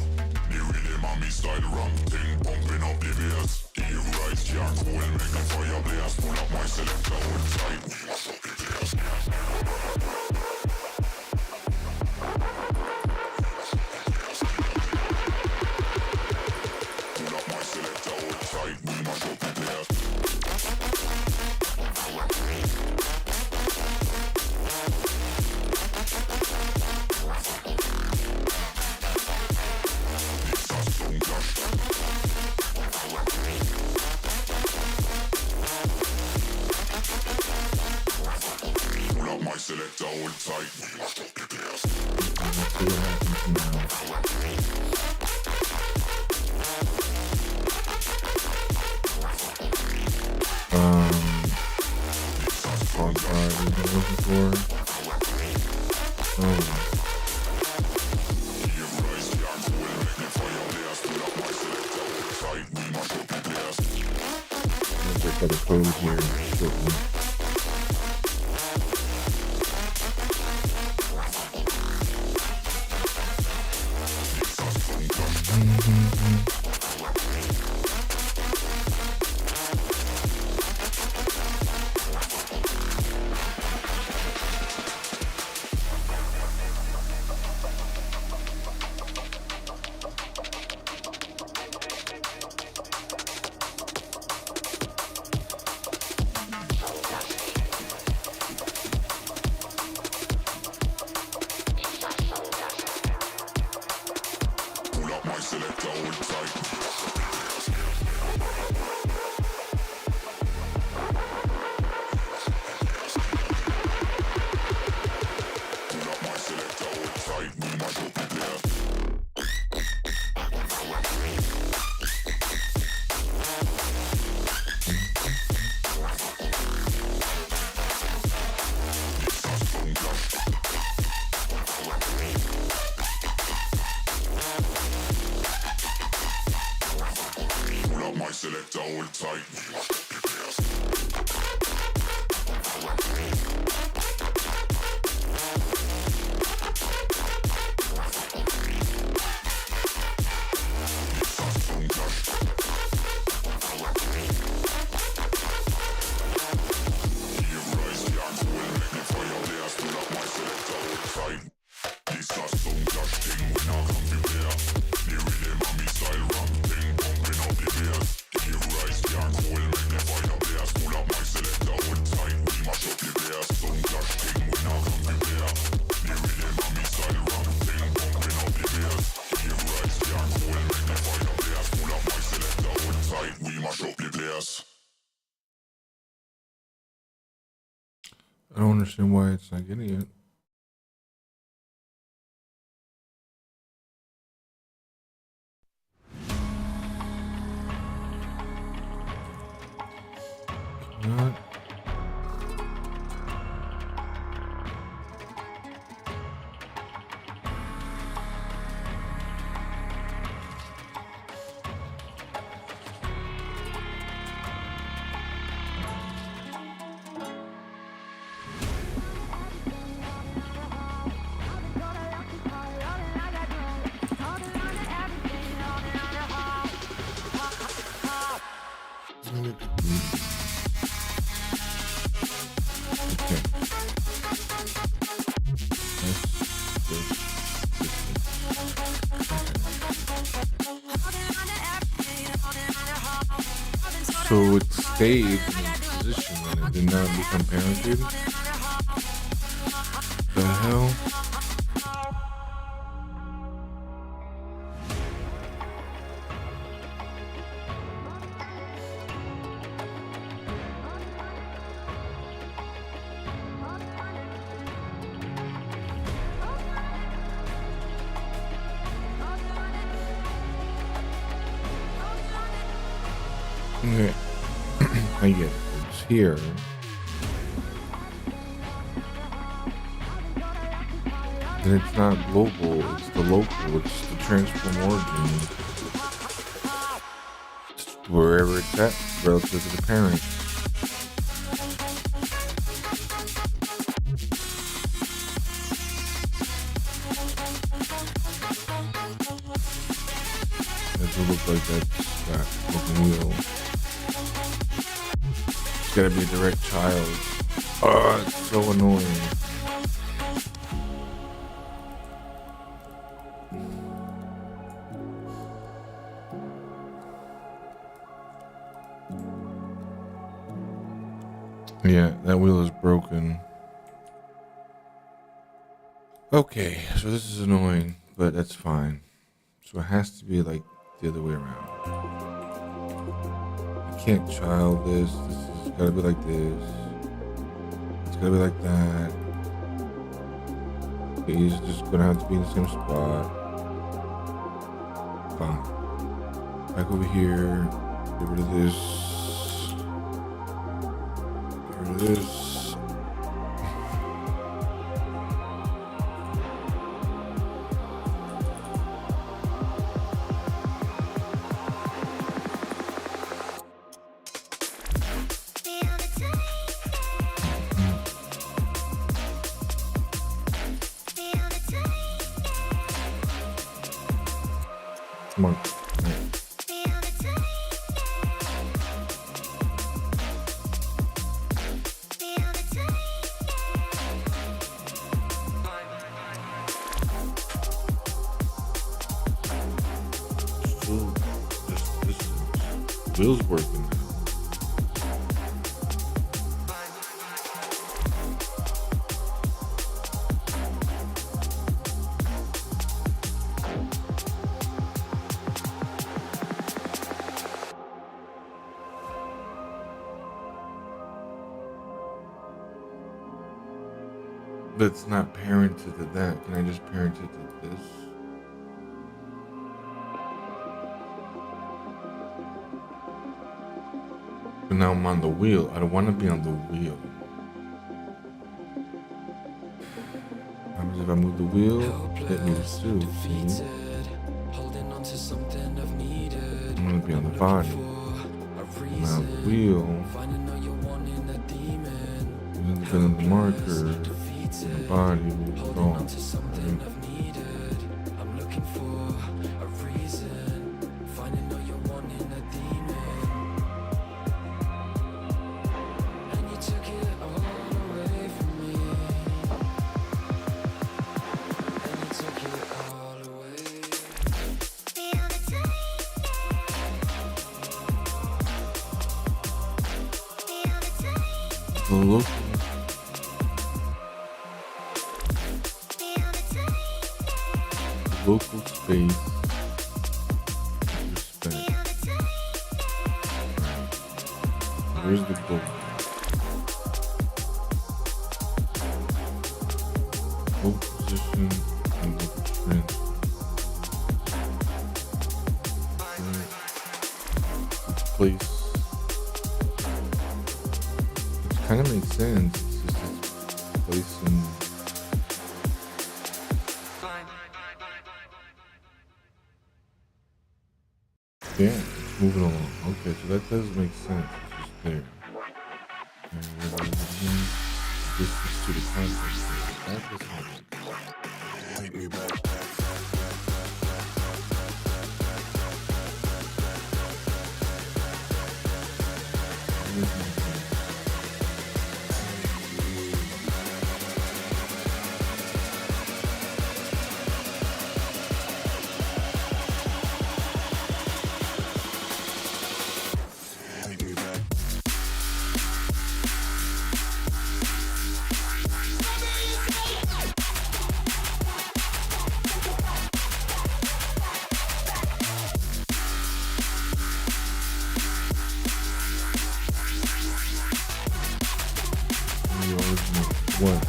S4: The rhythm and me style ram thing, pumping up the bass. Give rise to your cool, make the fire blaze. Pull up my selector, hold tight, we mash up the place. Pull up my selector, hold tight, we mash up the place. This a stone clash. Pull up my selector, hold tight, we mash up the place.
S1: Let's see what happens now. Song card we've been looking for. Oh,
S4: Give rise to your cool, make the fire blaze. Pull up my selector, hold tight, we mash up the place.
S1: let's check out the code here shortly.
S4: This a stone clash. Pull up my selector, hold tight. Pull up my selector, hold tight. We mash up the place. This a stone clash. Pull up my selector, hold tight. We mash up the place. This a stone clash. Give rise to your cool, make the fire blaze. Pull up my selector, hold tight. This a stone clash thing, we not come to play. The rhythm and me style ram thing, pumping up the bass. Give rise to your cool, make the fire blaze. Pull up my selector, hold tight, we mash up the bass. Stone clash thing, we not come to play. The rhythm and me style ram thing, pumping up the bass. Give rise to your cool, make the fire blaze. Pull up my selector, hold tight, we mash up the place.
S1: I don't understand why it's not getting it. Not. Okay. So it stayed in its position and it did not become parented? The hell? Okay. I get it. It's here. And it's not global, it's the local, it's the transform origin. It's wherever it's at, relative to the parent. who look like that's got fucking wheel. It's gotta be a direct child. Oh, it's so annoying. Yeah, that wheel is broken. Okay, so this is annoying, but that's fine. So it has to be like the other way around. I can't child this. This has gotta be like this. It's gotta be like that. These are just gonna have to be in the same spot. Fine. Back over here. Get rid of this. Get rid of this. Come on. Still, this wheel's working now. But it's not parented to that. Can I just parent it to this? But now I'm on the wheel. I don't want to be on the wheel. What happens if I move the wheel? It moves too. See?
S6: Holding on to something I've needed.
S1: I'm gonna be on the body. Now the wheel.
S6: Finding all you're wanting a demon.
S1: And then the marker. The body moves
S6: Holding
S1: on.
S6: on to something I've needed. I'm looking for a reason. Finding all you're wanting a demon. And you took it all away from me. And you took it all away.
S1: The local. Local space. Respect. Where's the goal? Goal position and local strength. Place. Which kind of makes sense. It's just this place in. Yeah, it's moving along. Okay, so that does make sense. It's just there. And distance to the context. That doesn't make sense.
S4: Take me back. Take me back.
S1: The original what?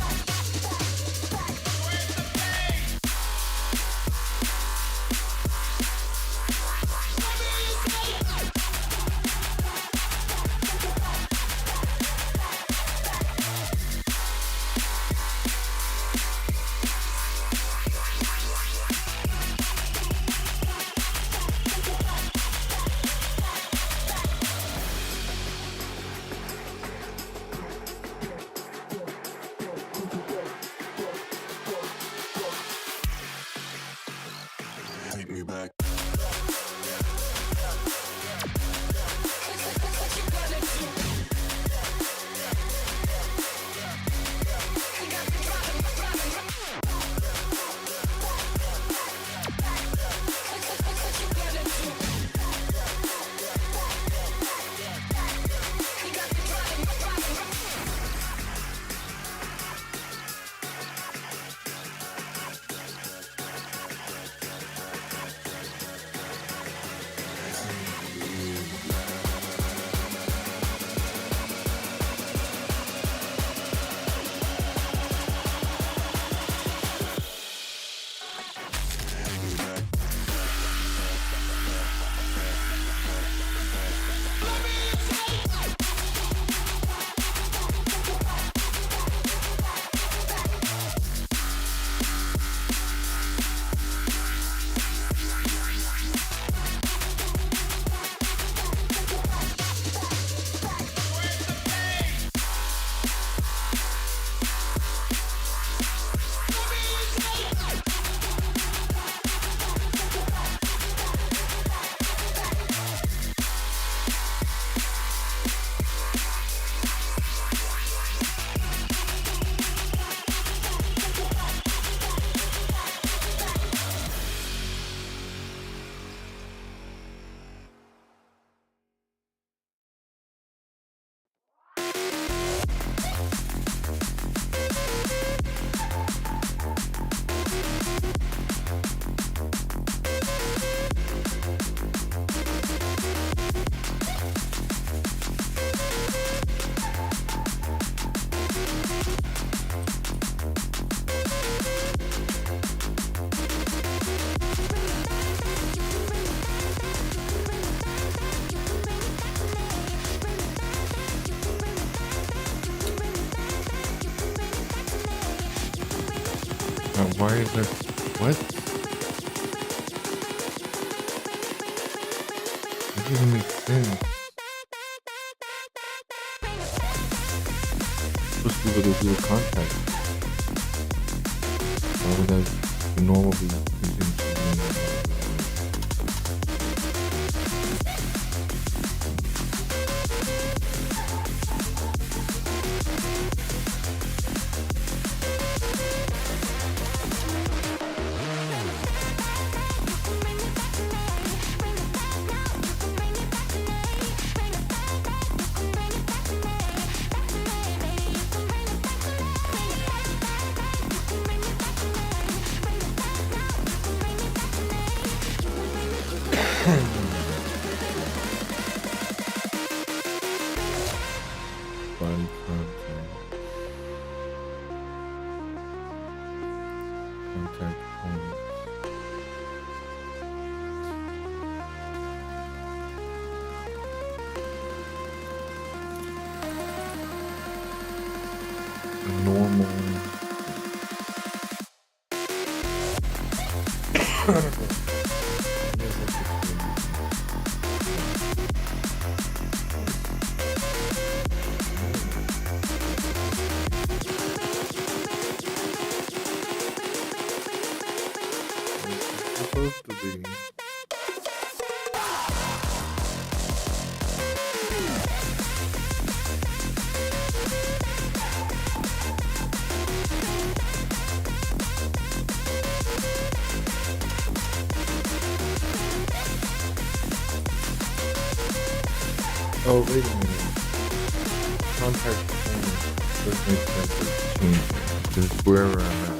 S4: Take me back.
S1: Why is that? What? It doesn't make sense. Supposed to be able to do a contact. Why would that normally continue to body contact. Contact points. Normal. Supposed to be. Oh, wait a minute. Contact point doesn't make sense. It's changing. Because wherever I'm at.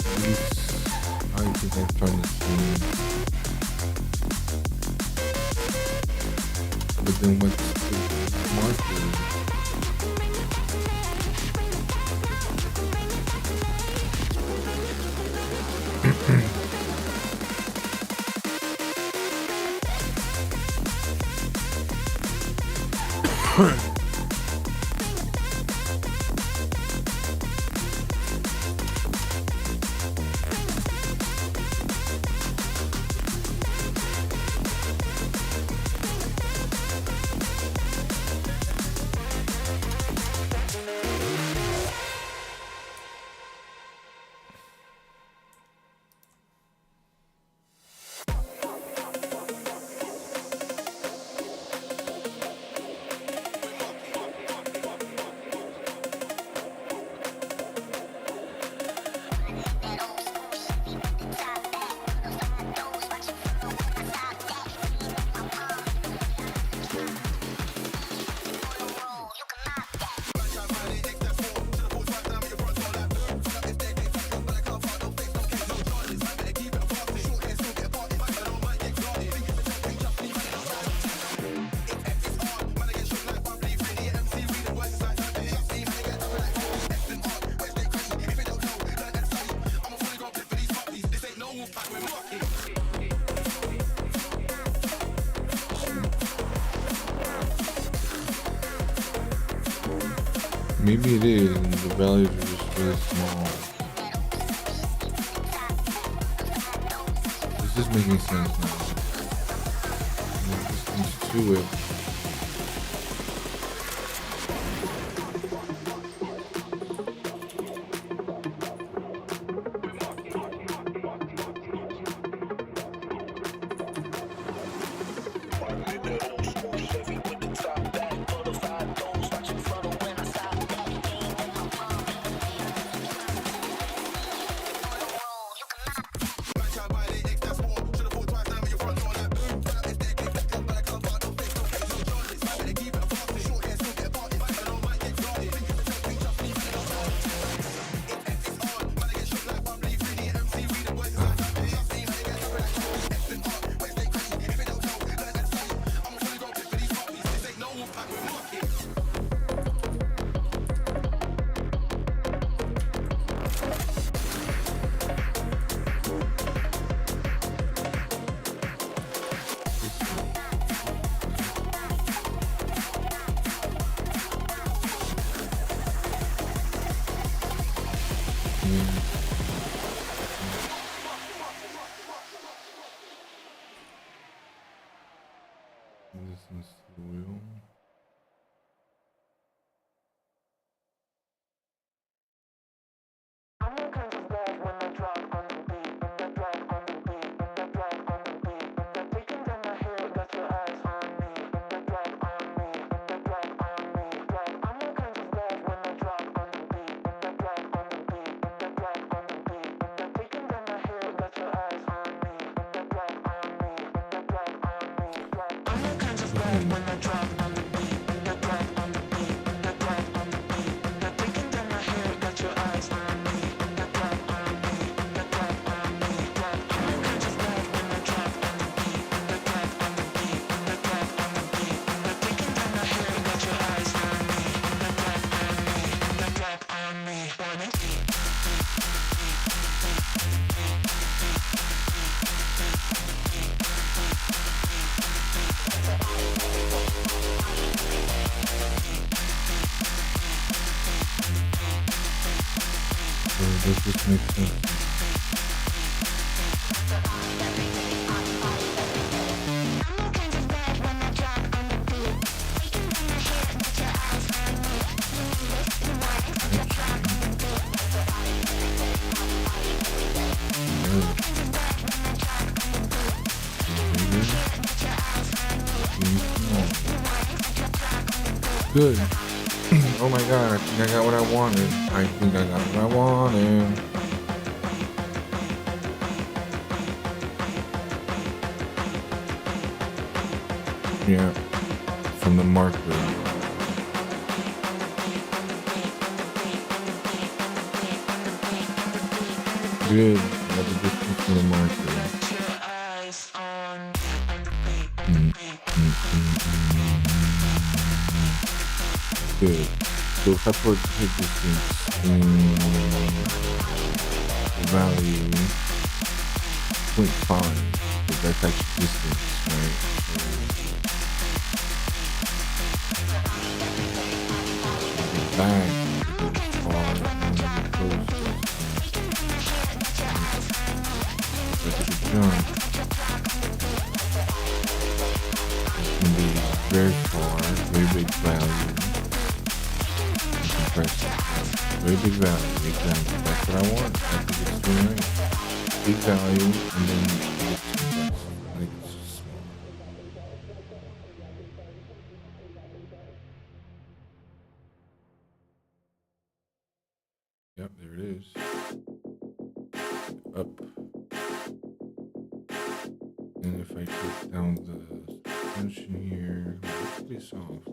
S1: At least I think I'm trying to see. But then what's the marker? Maybe it is, and the values are just really small. This is making sense now. There's to it. distance to the wheel. Does this make sense? Good. Oh my god, I think I got what I wanted. I think I got what I wanted. Yeah, from the marker. Good. Got the distance from the marker. Good. So if I put hit distance in value 0.5, but that's actually distance, right? Back goes far and then it goes if I take a jump, it can be very far, very big value. Very big value, exactly. That's what I want. I think it's doing right. Big value, and then it's compressed. I think it's just small. Yep, there it is. Up. And if I take down the tension here, it's pretty soft.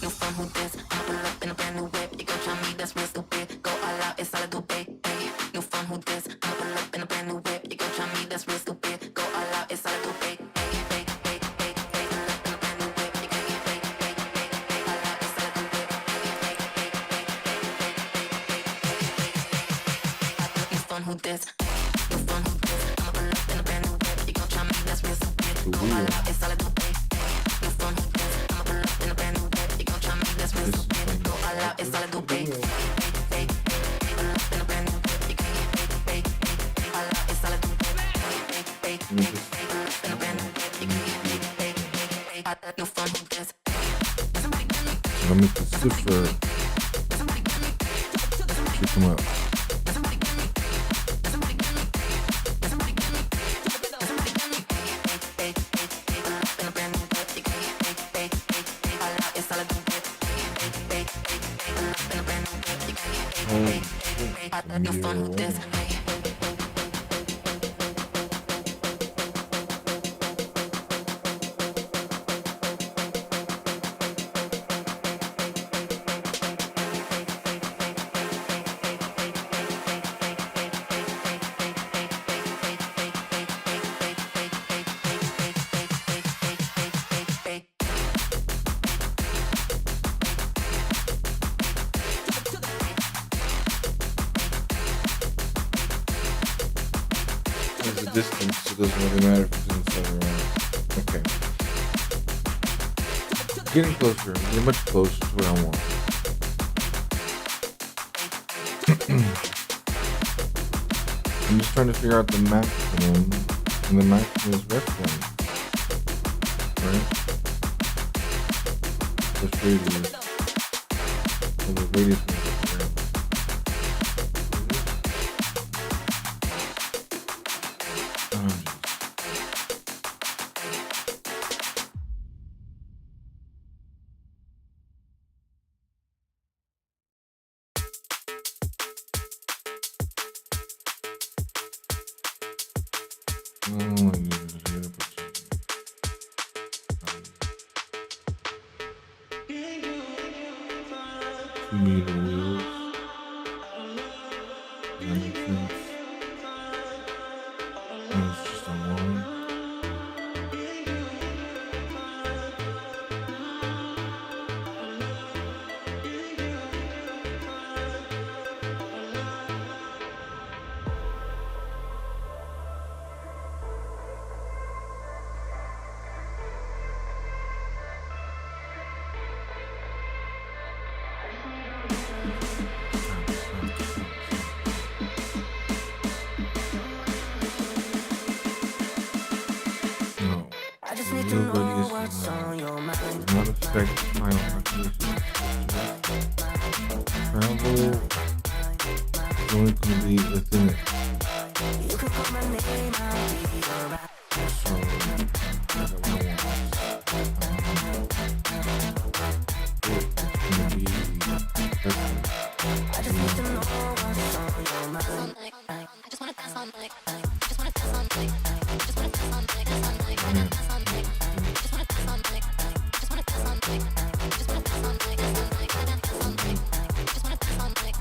S3: No fun with this. I'ma pull up in a brand new whip. You gon' try me, that's real stupid. Go all out, it's all I do, babe. Hey, no fun with this. I'ma pull up in a brand new whip. You gon' try me, that's real stupid. Go all out, it's all I do, babe. Who this? No fun who this? I'ma pull up in a brand new whip. You gon' try me, that's real stupid. Go all out, it's all I do, babe. No fun who this? I'ma pull up in a brand new whip. You gon' try me, that's real stupid. Go all out, it's all I do, babe. Pull up in a brand new whip. You gon' babe. All out, it's all I do, babe. Pull up in a brand new whip. You gon' no fun who this?
S1: Let me put cipher. Should come up.
S3: No fun with this.
S1: There's a distance, so it doesn't really matter if it's inside or out. Okay. Getting closer. We're much closer to what I want. I'm just trying to figure out the maximum, and the maximum is ref length. right? What's radius? Oh, the radius is different. Oh, geez. Oh, my goodness. I gotta put some 2-meter wheels. Does that make sense? And it's just a line. No.
S5: I just
S1: The
S5: need to
S1: real
S5: know
S1: radius
S5: what's
S1: is
S5: on your mind.
S1: does not affect final calculation. Travel is only going to be within it.
S5: You could call my name, I'll be alright.
S1: So, I got what I want. It's going to be different.
S5: I just need to know what's on your mind.
S3: I just wanna dance all night. I just wanna dance all night. I just wanna dance all night. Dance all night.
S1: Yeah.
S3: Dance all night. Just wanna dance all night. I just wanna dance all night. Just wanna dance all night. Dance all night. Dance all night. Just wanna dance all night. Just wanna dance all night. Just wanna dance all night.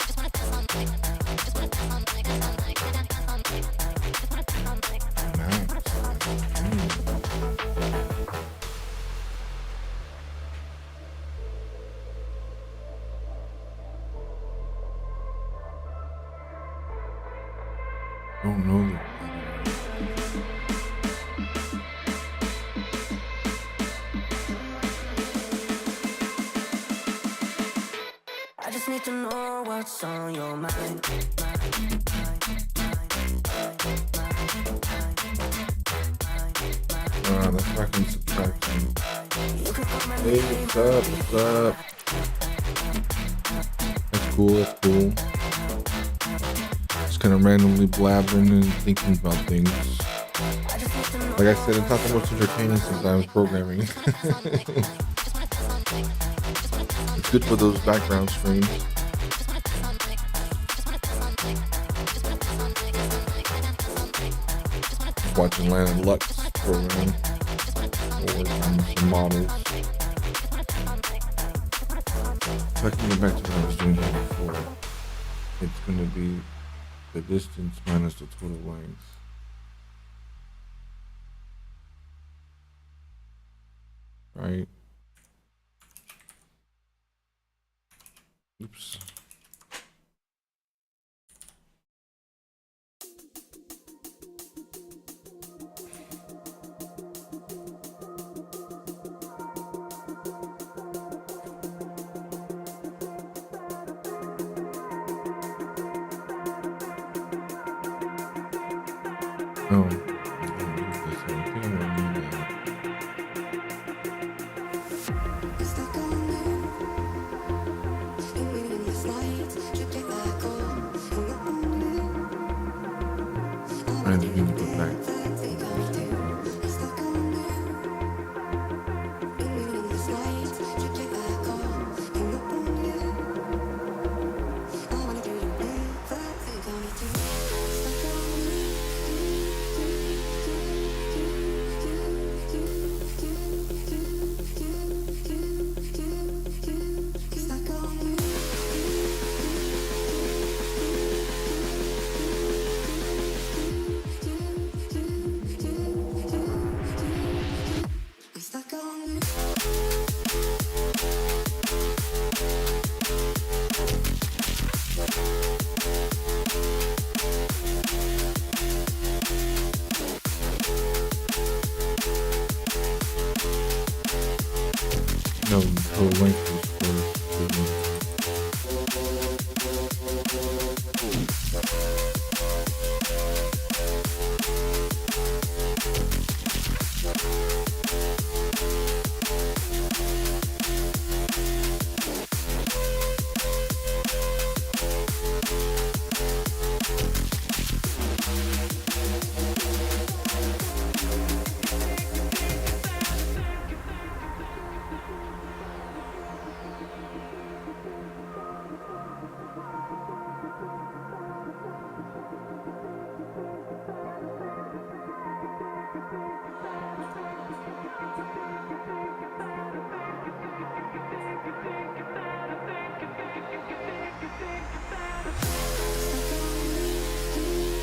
S3: Dance all night. Dance all night. Just wanna dance all night.
S1: Nice. Don't know that.
S5: I just need to know what's on your mind.
S1: That's fucking subtraction.
S5: You could call my
S1: Hey,
S5: name,
S1: what's up? What's up? That's cool. That's cool. Just kind of randomly blabbering and thinking about things.
S5: I just need to know.
S1: Like I said, it's not the most entertaining sometimes programming. It's good for those background screens. Watching Landon Lux program or some models. If I can get back to what I was doing here before, it's going to be the distance minus the total length. Right? Oops. Oh, I think I'm gonna need that. I just need to put back. No, the length is for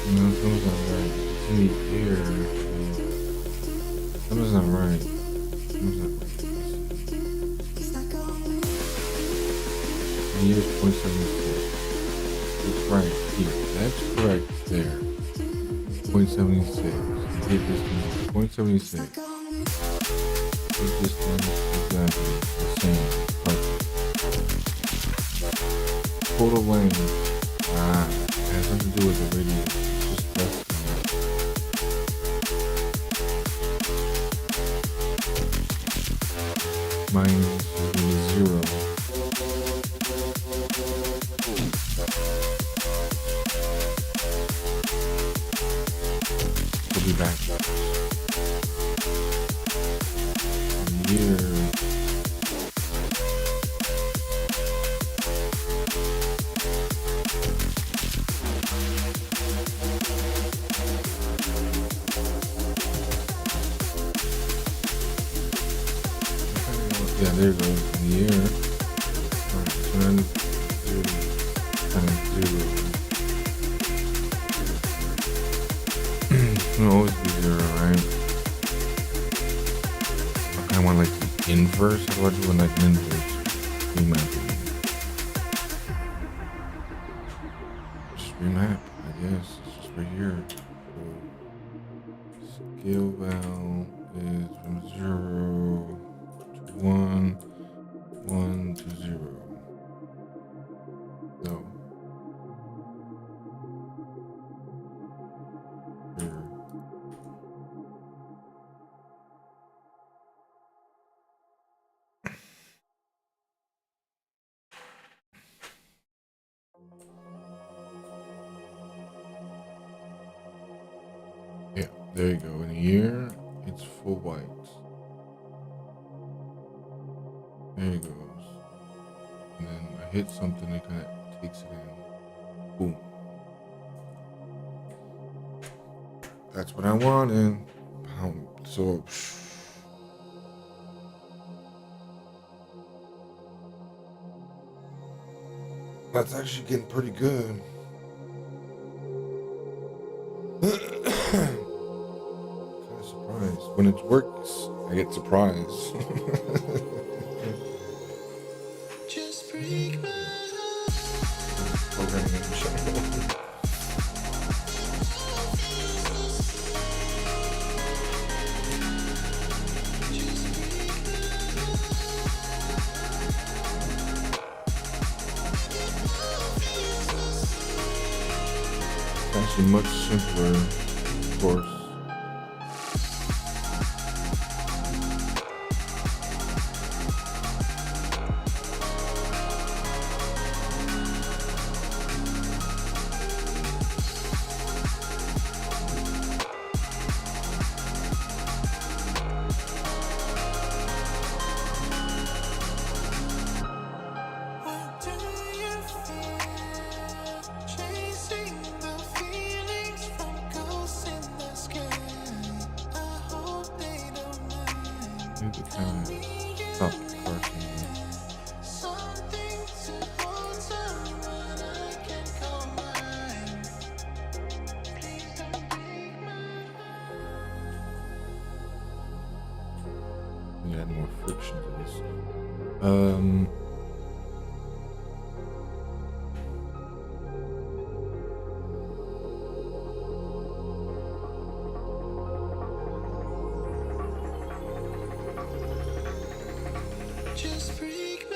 S1: No, something's not right. It's in the air. Something's not right. Something's not right. The year is 0.76. It's right here. That's correct there. 0.76. Hit distance 0.76. Hit distance exactly the same. Perfect. Total length. It has nothing to do with the radius. Just that's minus 0. We'll be back. Year. Yeah, there it goes. In the year. Alright, so then 0 times 0. It'll always be 0, right? I kind of want like the inverse. How do I do like an inverse? Remapping. Just remap, I guess. It's just right here. So scale val is from 0 to 1, 1 to 0. So here. Yeah, there you go. In a year, it's full white. There it goes. And then I hit something that kind of takes it in. Boom. That's what I wanted. So, that's actually getting pretty good. Kind of surprised. When it works, I get surprised.
S6: Just break my
S1: Programming in the show. It's actually much simpler, of course.
S6: What do you feel? Chasing the feelings from ghosts in the sky. I hope they don't mind.
S1: Need to kind of stop parsing it.
S6: Something to hold someone I can call mine. Please don't break my heart.
S1: You add more friction to this.
S6: Just break my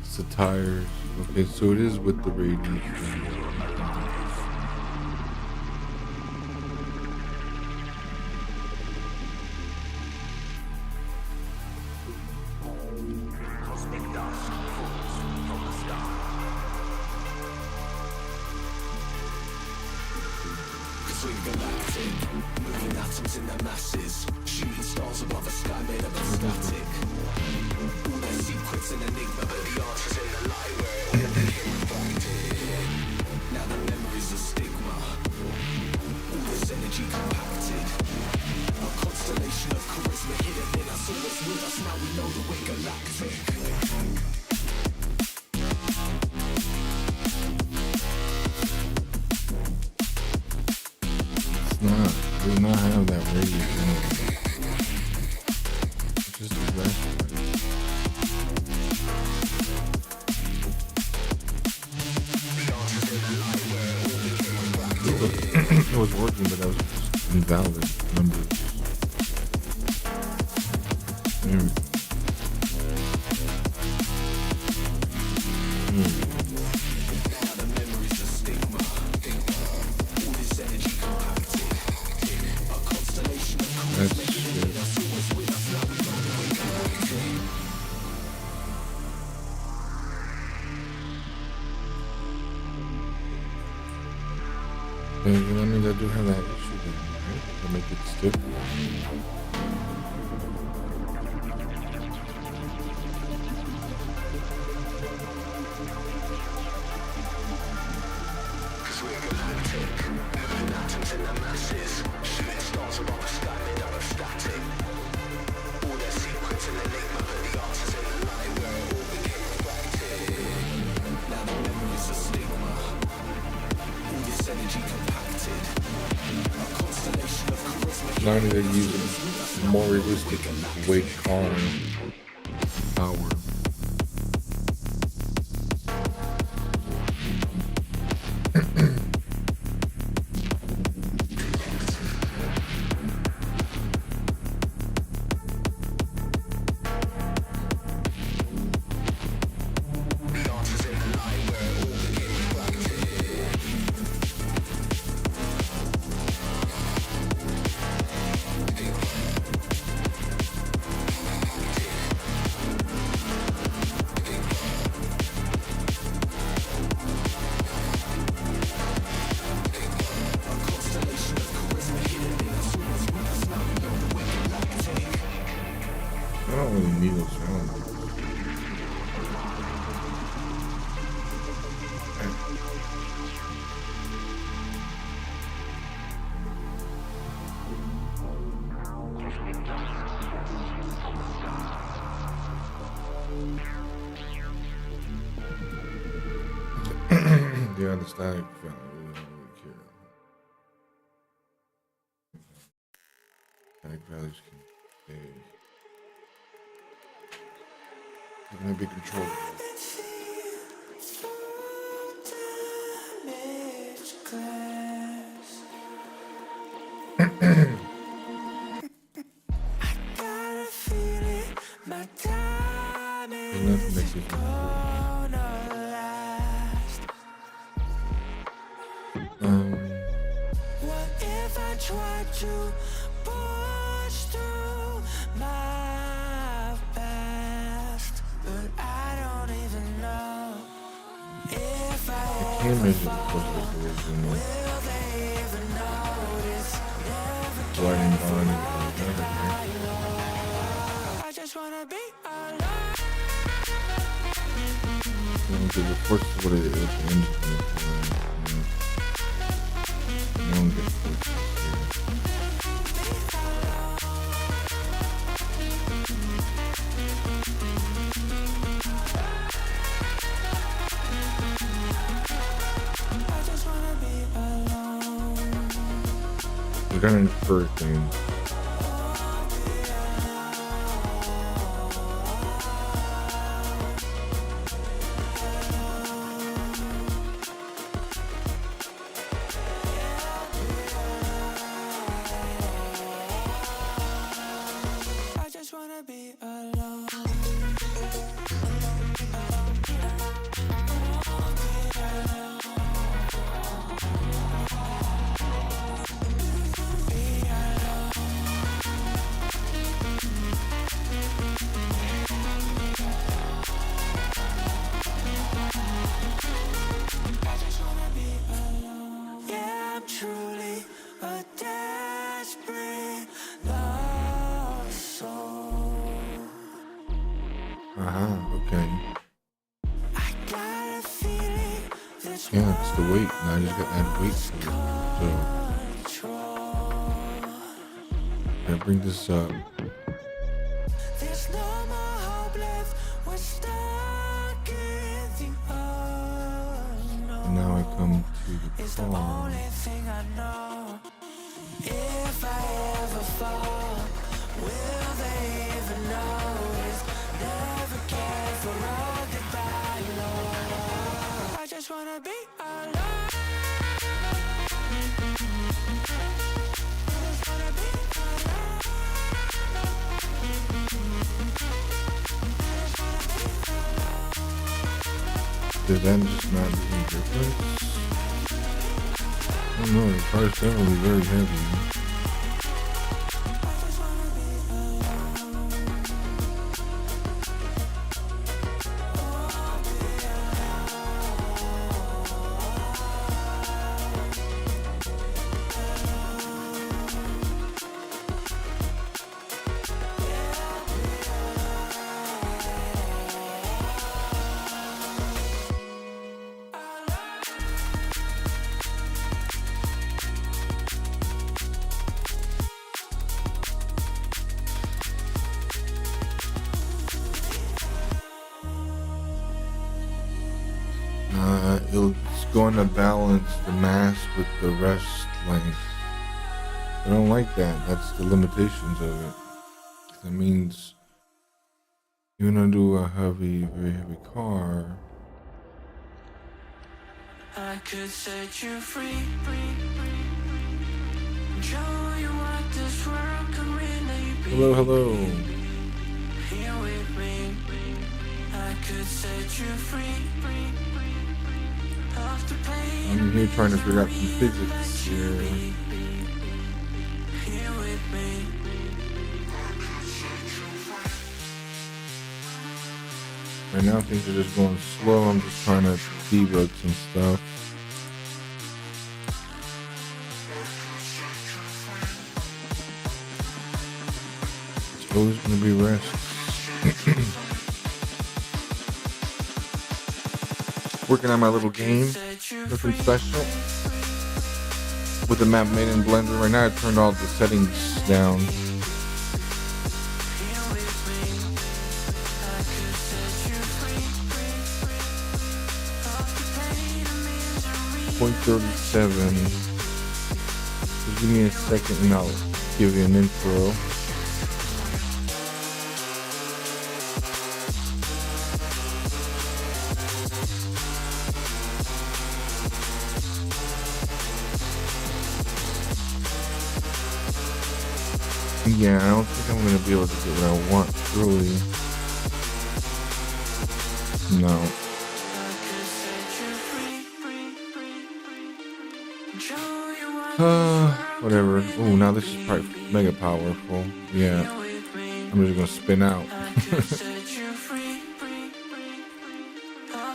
S1: It's the tires. Okay, so it is with the radiation. It does not have that radius in it. It's just a flashlight. It was working, but that was just invalid numbers. There we go. That's shit. That means I do have that issue then, right? To make it stick. Not only they're using more realistic weight car power. I don't really need those sounds. Yeah, the static value, I don't really care. Static values can stay. They're gonna be controlled. There's nothing that you can
S5: What if I tried to push through my past? But I don't even know if I
S1: can't imagine the first original
S5: will they even notice. Never
S1: lighting bond and everything.
S5: I just wanna be alone.
S1: Because of course is what it is. The engine is, you don't get forced.
S5: I just wanna be alone.
S1: We're gonna infer things.
S5: I just wanna be alone.
S1: Okay.
S5: I got a feeling this
S1: Yeah, it's the weight. Now I just got to add weight to it.
S5: control.
S1: So, I bring this up.
S5: There's no more hope left. We're stuck in the
S1: And now I
S5: unknown.
S1: come to the
S5: It's the
S1: car.
S5: only thing I know. If I ever fall, will they even notice? Never care for all that I know. I just wanna be alone. I just wanna be alone.
S1: Does that just not make any difference? I don't know. The car's definitely very heavy. It's going to balance the mass with the rest length. I don't like that. That's the limitations of it. That means you're gonna do a heavy, very heavy car.
S5: I could set you free, show you what this world can really be.
S1: Hello, hello.
S5: Here with me, I could set you free. Off the pain,
S1: I'm here trying to figure out some physics here.
S5: here with me.
S1: Right now things are just going slow. I'm just trying to debug some stuff. It's always gonna be rest. Working on my little game. Nothing special. With the map made in Blender. Right now I turned all the settings down. Point 37. Just give me a second and I'll give you an intro. Yeah, I don't think I'm gonna be able to get what I want truly. No. Whatever. Oh, now this is probably mega powerful. Yeah. I'm just gonna spin out.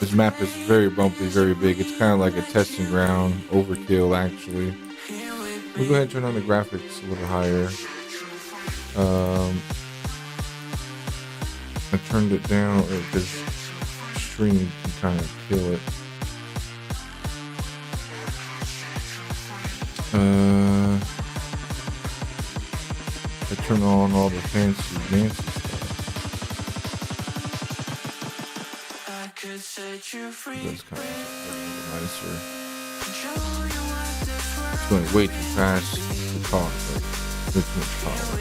S1: This map is very bumpy, very big. It's kind of like a testing ground. Overkill, actually. We'll go ahead and turn on the graphics a little higher. I turned it down because stream can kind of kill it. I turn on all the fancy dancy stuff. That's kind of nicer. It's going way too fast to talk, but way too much power.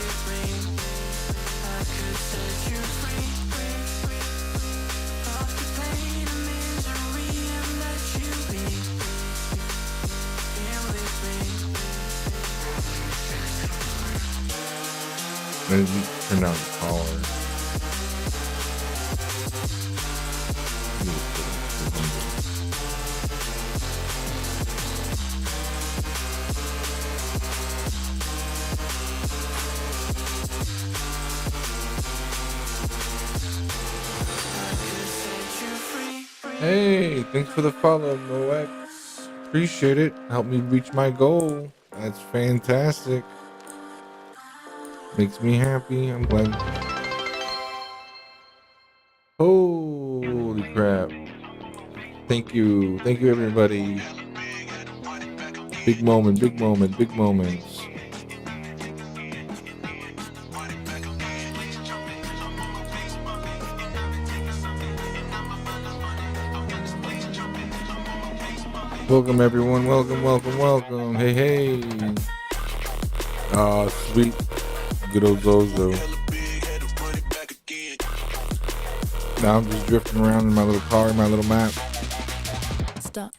S1: Maybe turn down the power. Hey, thanks for the follow, Moex. Appreciate it. Help me reach my goal. That's fantastic. Makes me happy. I'm glad. Holy crap. Thank you everybody. Big moment, big moment, big moments. Welcome everyone, welcome. Hey, hey. Ah, sweet. Good old Zozo. Now I'm just drifting around in my little car, in my little map.
S5: Stop.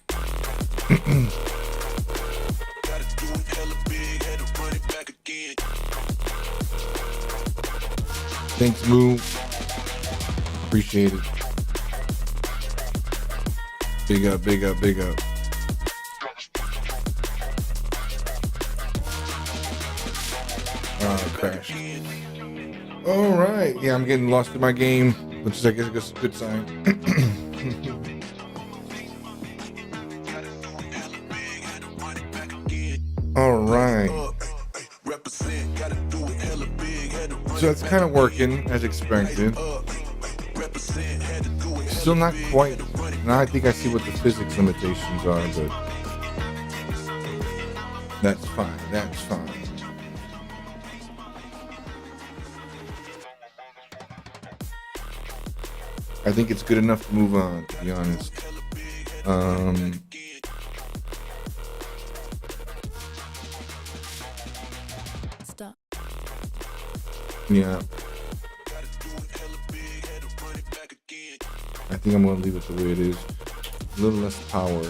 S1: Thanks, Moo. Appreciate it. Big up, big up, big up. Oh, crashed. All right. Yeah, I'm getting lost in my game, which is, I guess, a good sign. All right. So it's kind of working as expected. Still not quite. Now I think I see what the physics limitations are, but that's fine. That's fine. I think it's good enough to move on, to be honest.
S5: Stop.
S1: Yeah. I think I'm gonna leave it the way it is. A little less power.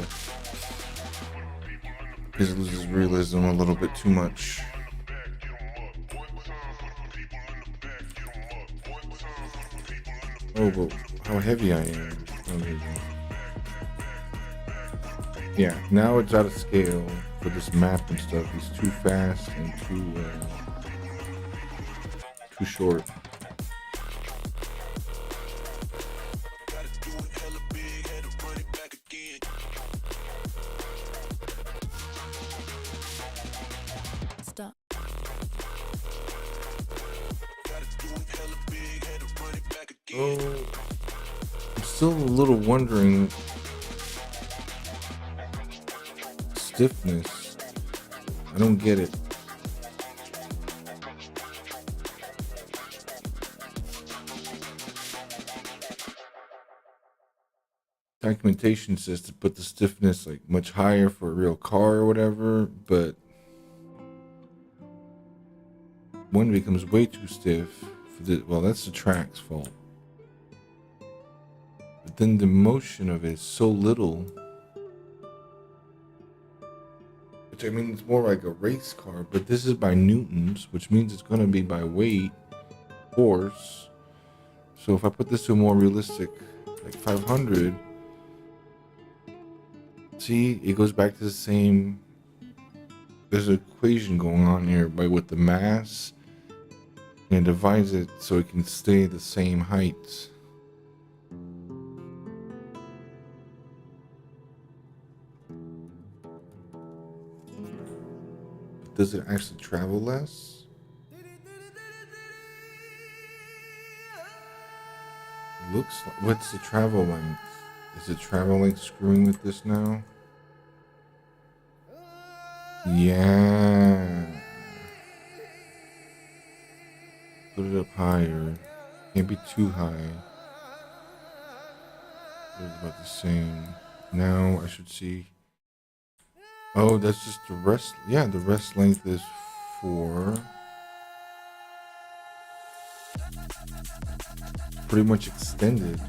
S1: Because it loses realism a little bit too much. Oh, but how heavy I am. Oh, there you go. Yeah, now it's out of scale for this map and stuff. He's too fast and too short.
S5: Stop.
S1: Oh, I'm still a little wondering. Stiffness. I don't get it. Documentation says to put the stiffness like much higher for a real car or whatever, but one becomes way too stiff for the, well, that's the track's fault. But then the motion of it is so little, which I mean it's more like a race car, but this is by newtons, which means it's going to be by weight, force. So if I put this to a more realistic, like 500, see, it goes back to the same, there's an equation going on here by with the mass, and divides it so it can stay the same height. Does it actually travel less? Looks like, what's the travel length? Is the travel length screwing with this now? Yeah. Put it up higher. Can't be too high. It's about the same. Now I should see. Oh, that's just the rest. Yeah, the rest length is 4. Pretty much extended.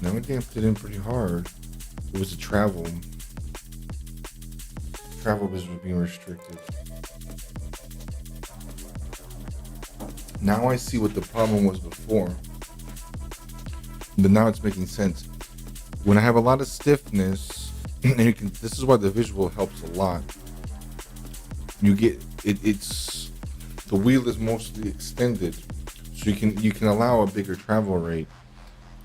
S1: Now I damped it in pretty hard. It was a travel. Travel was being restricted. Now I see what the problem was before. But now it's making sense. When I have a lot of stiffness, and you can, this is why the visual helps a lot. You get it's the wheel is mostly extended, so you can allow a bigger travel rate.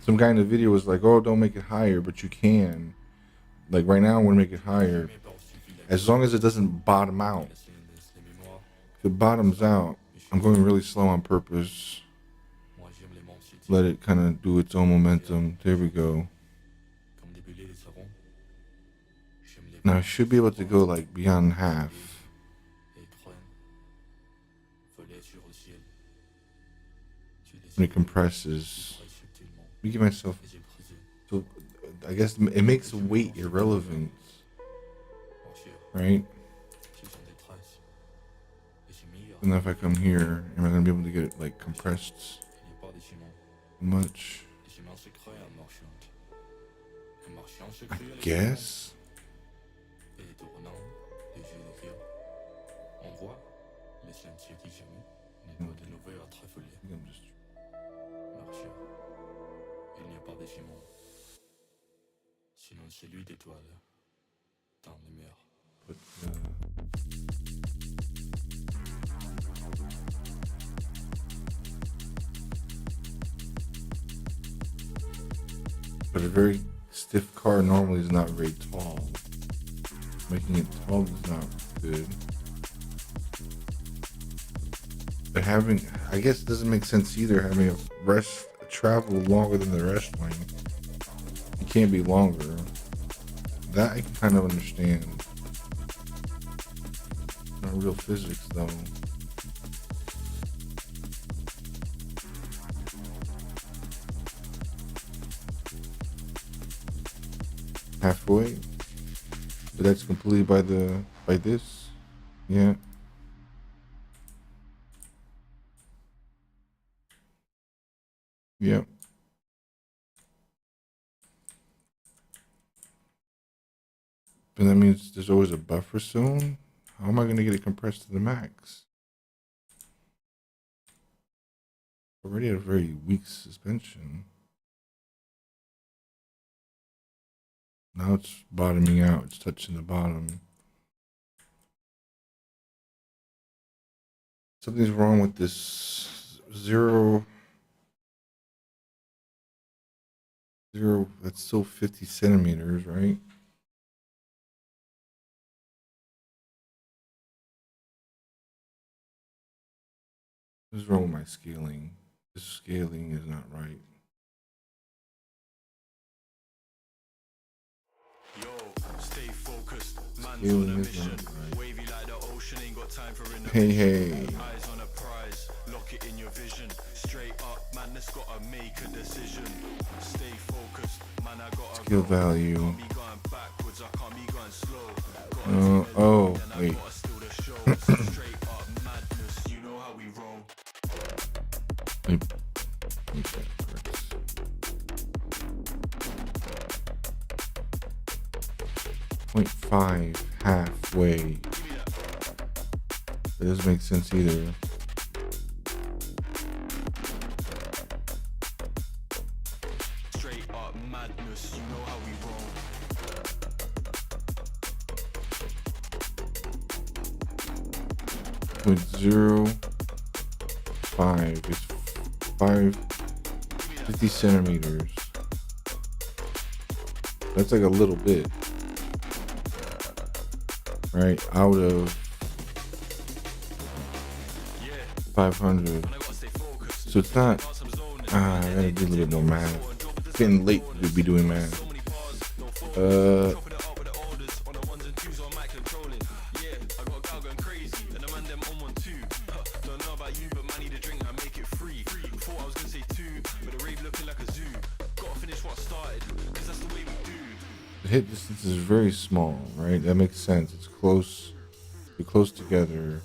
S1: Some guy in the video was like, "Oh, don't make it higher," but you can. Like right now, I want to make it higher. As long as it doesn't bottom out. If it bottoms out, I'm going really slow on purpose. Let it kind of do its own momentum. There we go. Now I should be able to go like beyond half. When it compresses. Let me give myself. So I guess it makes weight irrelevant. Right? And if I come here, am I going to be able to get it like compressed much? I guess. But, but a very stiff car normally is not very tall. Making it tall is not good. But having, I guess it doesn't make sense either, having a travel longer than the rest lane. It can't be longer. That I can kind of understand. Not real physics though. Halfway, but that's completely by this. Yeah. Yep. But that means there's always a buffer zone. How am I going to get it compressed to the max? Already had a very weak suspension. Now it's bottoming out. It's touching the bottom. Something's wrong with this zero. That's still 50 centimeters, right? What's wrong with my scaling? This scaling is not right. Scaling is not right. Hey, hey.
S7: Eyes on a prize, lock it in your vision. Straight up, man, that's gotta make a decision. Stay focused, man, I gotta
S1: Skill value.
S7: Can't be going backwards, I can't be going slow.
S1: Oh, wait.
S7: Straight up madness, you know how we roll.
S1: Let me check first. .5 halfway. That doesn't make sense either.
S7: Straight up madness, you know how we roll.
S1: .05 is 50 centimeters. That's like a little bit. Right, out of 500. So it's not, I gotta do a little bit more math. It's getting late to be doing math. The hit distance is very small, right? That makes sense. It's close. You're close together.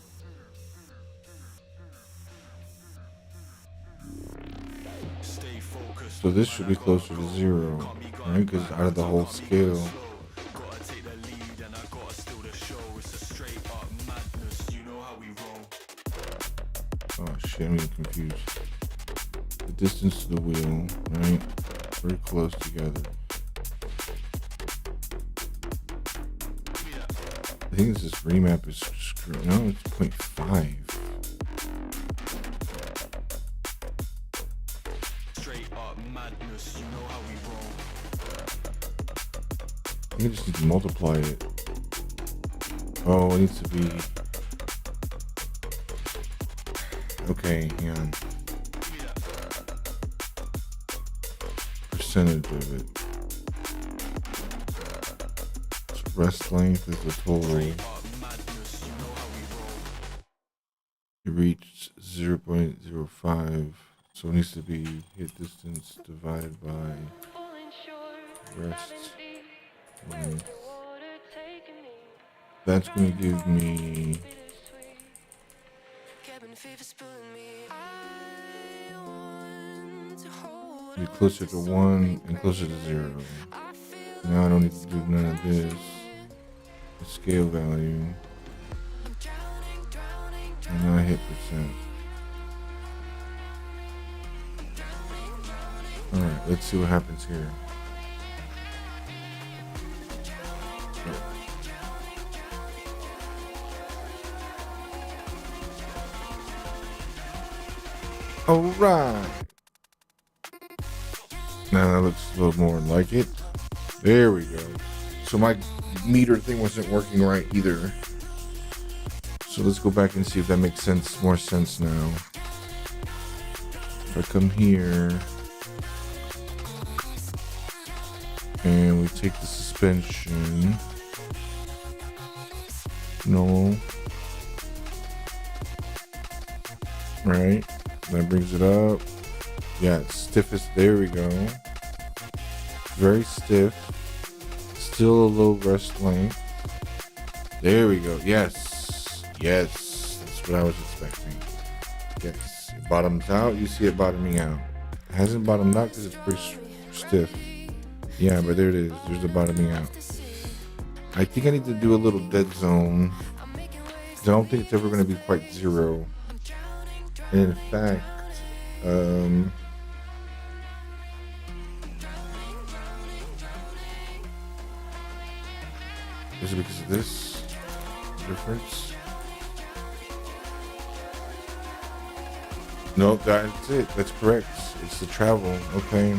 S1: So this should be closer to 0, right? Because out of the whole scale. Oh shit, I'm getting confused. The distance to the wheel, right? Very close together. I think this remap is screwed. No, it's 0.5.
S7: Straight up madness, you know how we roll.
S1: You just need to multiply it. Oh, it needs to be. Okay, hang on. Percentage of it. So rest length is the total. It reached 0.05. So it needs to be hit distance divided by rest length. That's going to give me be closer to 1 and closer to 0. Now I don't need to do none of this. The scale value. And now I hit percent. Alright, let's see what happens here. Alright. Now that looks a little more like it. There we go. So my meter thing wasn't working right either. So let's go back and see if that makes more sense now. If I come here and we take the suspension. No. Right. That brings it up. Yeah, it's stiffest. There we go. Very stiff. Still a low rest length. There we go. Yes. Yes. That's what I was expecting. Yes. It bottoms out. You see it bottoming out. It hasn't bottomed out because it's pretty stiff. Yeah, but there it is. There's the bottoming out. I think I need to do a little dead zone. I don't think it's ever going to be quite 0. And in fact, is it because of this difference? No, that's it. That's correct. It's the travel. Okay.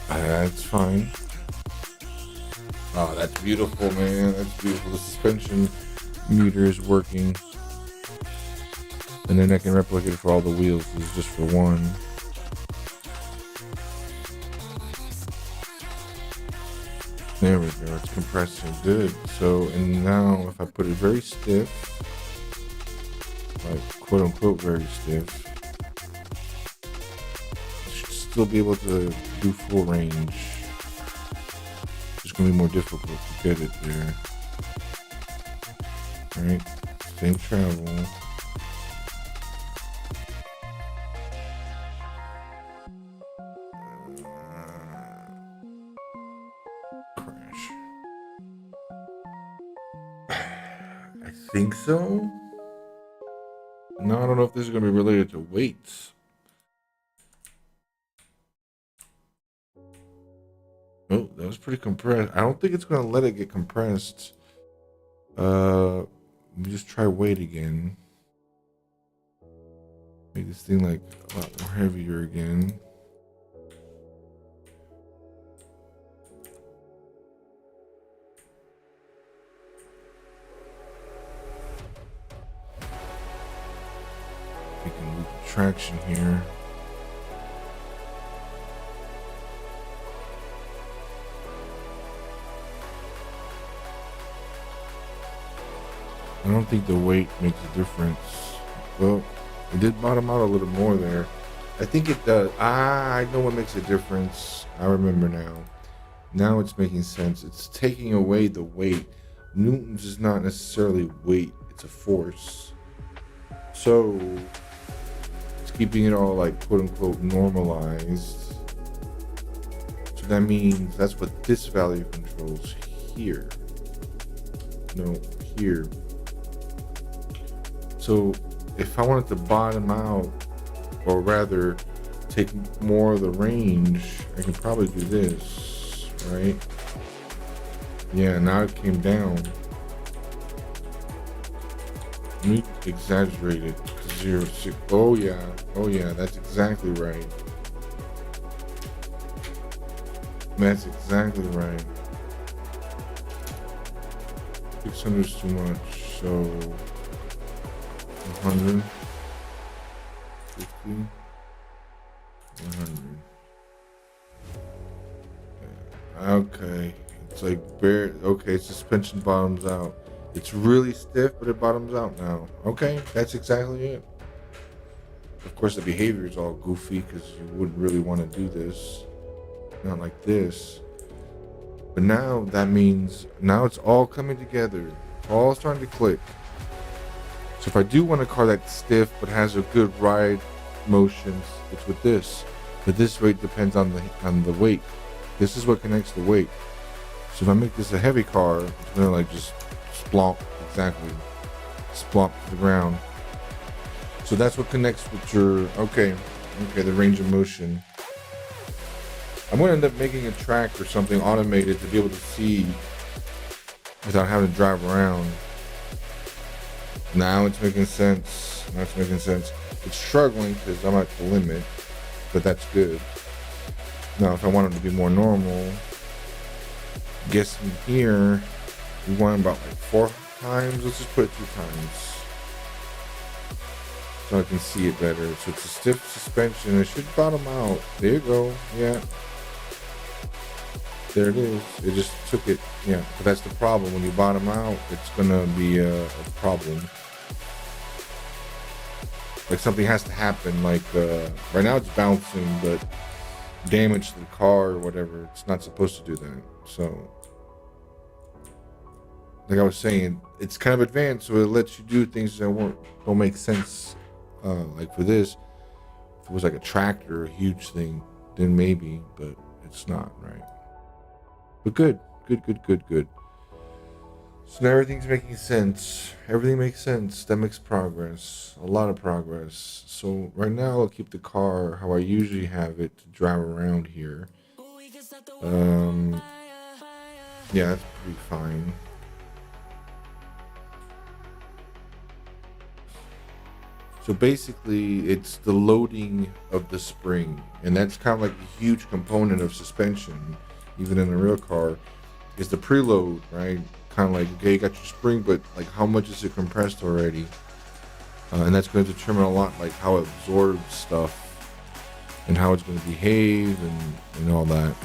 S1: That's fine. Oh, that's beautiful, man. That's beautiful. The suspension meter is working. And then I can replicate it for all the wheels. This is just for one. There we go. It's compressing. Good. So, and now if I put it very stiff, like quote unquote very stiff, I should still be able to do full range. It's going to be more difficult to get it there. Alright. Same travel. I think so. No, I don't know if this is going to be related to weights. Oh, that was pretty compressed. I don't think it's going to let it get compressed. Let me just try weight again. Make this thing like a lot more heavier again. We can move the traction here. I don't think the weight makes a difference. Well, it did bottom out a little more there. I think it does. I know what makes a difference. I remember now. Now it's making sense. It's taking away the weight. Newtons is not necessarily weight. It's a force. So it's keeping it all like quote unquote normalized. So that means that's what this value controls here. No, here. So if I wanted to bottom out, or rather take more of the range, I can probably do this, right? Yeah, now it came down. Let me exaggerate it. 0.6. Oh yeah, that's exactly right. That's exactly right. 600 is too much, so 100, 50, 100. Okay, it's like bare. Okay, suspension bottoms out. It's really stiff, but it bottoms out now. Okay, that's exactly it. Of course, the behavior is all goofy because you wouldn't really want to do this. Not like this. But now that means now it's all coming together. All starting to click. So if I do want a car that's stiff but has a good ride motions, it's with this. But this weight depends on the weight. This is what connects the weight. So if I make this a heavy car, it's gonna like just splomp, exactly. Splomp to the ground. So that's what connects with your, okay, the range of motion. I'm gonna end up making a track or something automated to be able to see without having to drive around. Now it's making sense. It's struggling because I'm at the limit, but that's good. Now, if I want it to be more normal, guessing here, we want about like 4 times. Let's just put it 2 times so I can see it better. So it's a stiff suspension. It should bottom out. There you go. Yeah. There it is. It just took it. Yeah. But that's the problem. When you bottom out, it's going to be a problem. Like something has to happen. Like right now it's bouncing, but damage to the car or whatever. It's not supposed to do that. So, like I was saying, it's kind of advanced, so it lets you do things that don't make sense. Like for this, if it was like a tractor, a huge thing, then maybe, but it's not, right? But good. So now everything's making sense. Everything makes sense. That makes progress. A lot of progress. So right now I'll keep the car how I usually have it to drive around here. Yeah, that's pretty fine. So basically it's the loading of the spring, and that's kind of like a huge component of suspension, even in a real car, is the preload, right? Kind of like, okay, you got your spring, but like how much is it compressed already? And that's going to determine a lot, like how it absorbs stuff and how it's going to behave and all that.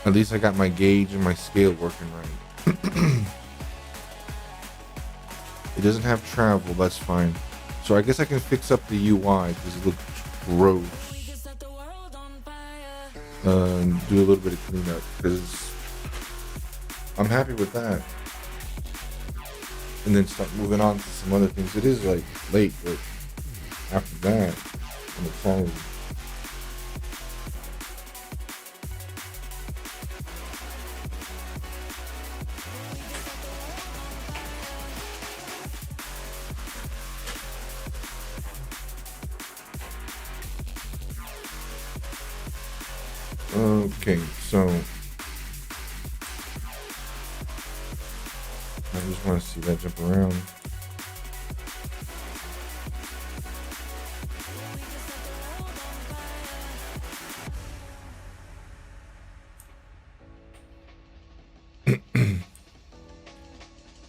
S1: At least I got my gauge and my scale working right. It doesn't have travel, that's fine. So I guess I can fix up the UI because it looks gross. Do a little bit of cleanup because I'm happy with that. And then start moving on to some other things. It is like late, but after that, I'm excited. Okay, so I just want to see that jump around.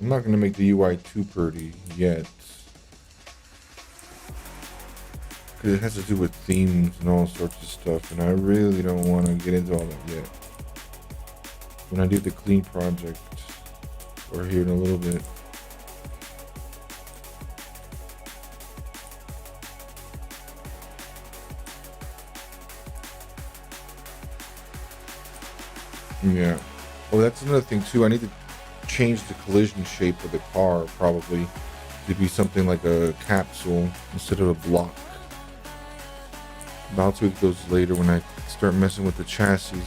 S1: I'm not going to make the UI too pretty yet, because it has to do with themes and all sorts of stuff, and I really don't want to get into all that yet. When I do the clean project, or here in a little bit. Yeah. Well, that's another thing too. I need to change the collision shape of the car, probably, to be something like a capsule instead of a block. But I'll tweak those later when I start messing with the chassis.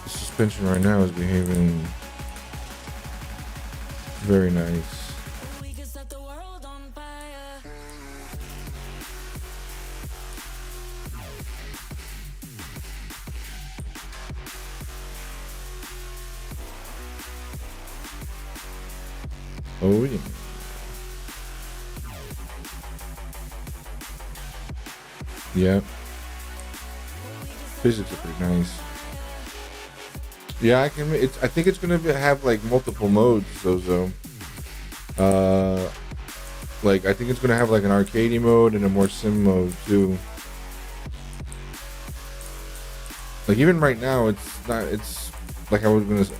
S1: The suspension right now is behaving very nice. Oh yeah. Yeah. Physics are pretty nice. Yeah, I can. I think it's gonna have like multiple modes. Though. Like I think it's gonna have like an arcade mode and a more sim mode too. Like even right now, it's not. It's like I was gonna say,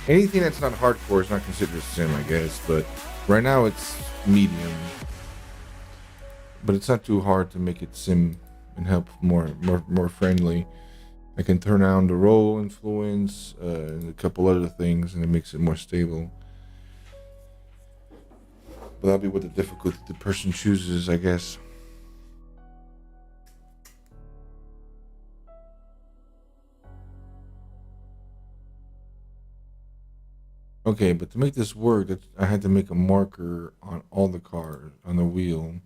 S1: anything that's not hardcore is not considered a sim, I guess. But right now it's medium. But it's not too hard to make it sim and help more friendly. I can turn on the roll influence and a couple other things, and it makes it more stable. But that'll be what the difficulty the person chooses, I guess. Okay, but to make this work, I had to make a marker on all the cars on the wheel.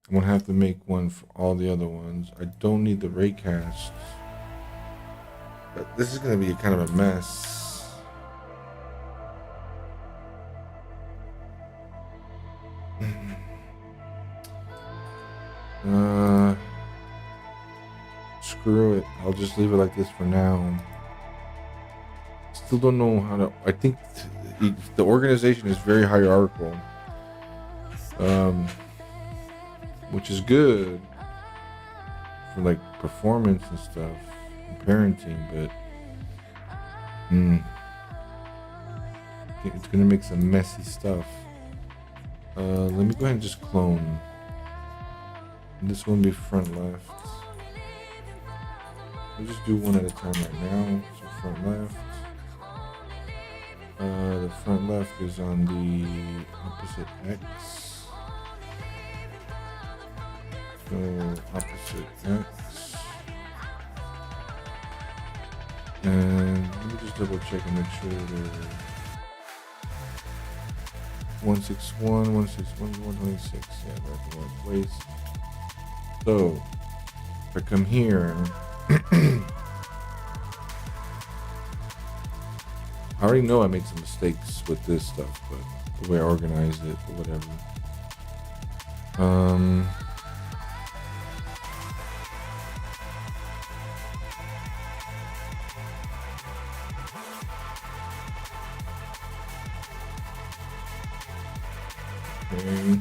S1: I'm gonna have to make one for all the other ones. I don't need the raycasts. But this is gonna be kind of a mess. Screw it. I'll just leave it like this for now. Still don't know how to. I think the organization is very hierarchical, which is good for like performance and stuff, and parenting. But it's gonna make some messy stuff. Let me go ahead and just clone. This one be front left. We'll just do one at a time right now. So front left. The front left is on the opposite X. So opposite X. And let me just double check and make sure they're 161, 161, 126. Yeah, that's the right place. So if I come here, I already know I made some mistakes with this stuff, but the way I organized it or whatever. Okay.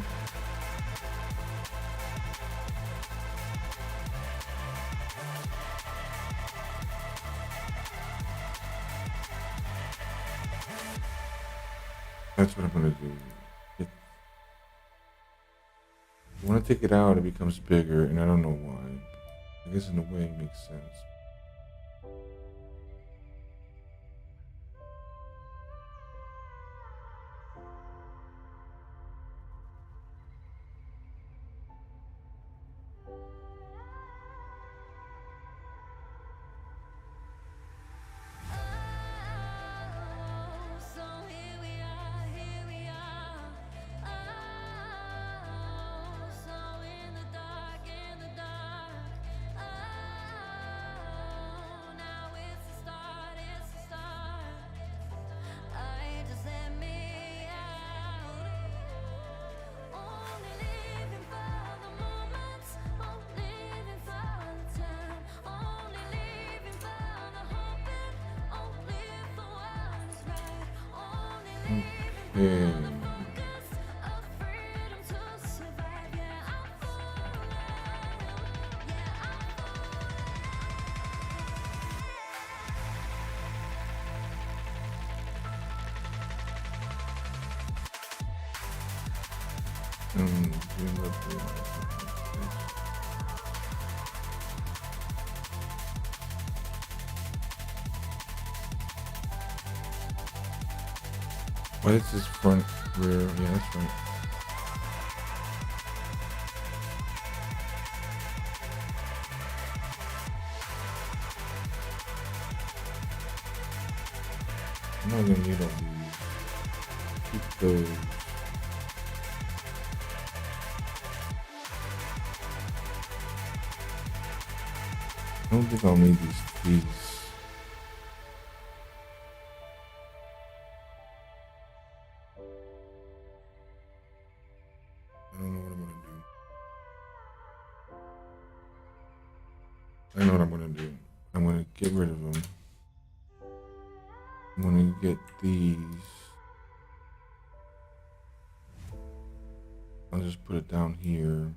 S1: That's what I'm gonna do. When I take it out, it becomes bigger, and I don't know why. I guess in a way it makes sense.
S2: So here we are, here we are. Oh, so in the dark, in the dark. Oh, now it's the start, it's the start. I just let me out. Only living for the moments, only living for the time, only living for the hoping, only for what's right, only living
S1: Yeah.
S2: focus of freedom to survive. Yeah, I'm for yeah,
S1: Doing what they want. What is this front rear? Yeah, that's right. I'm not gonna need all these. Keep those. I don't think I'll need these. I don't know what I'm gonna do. I know what I'm gonna do. I'm gonna get rid of them. I'm gonna get these. I'll just put it down here.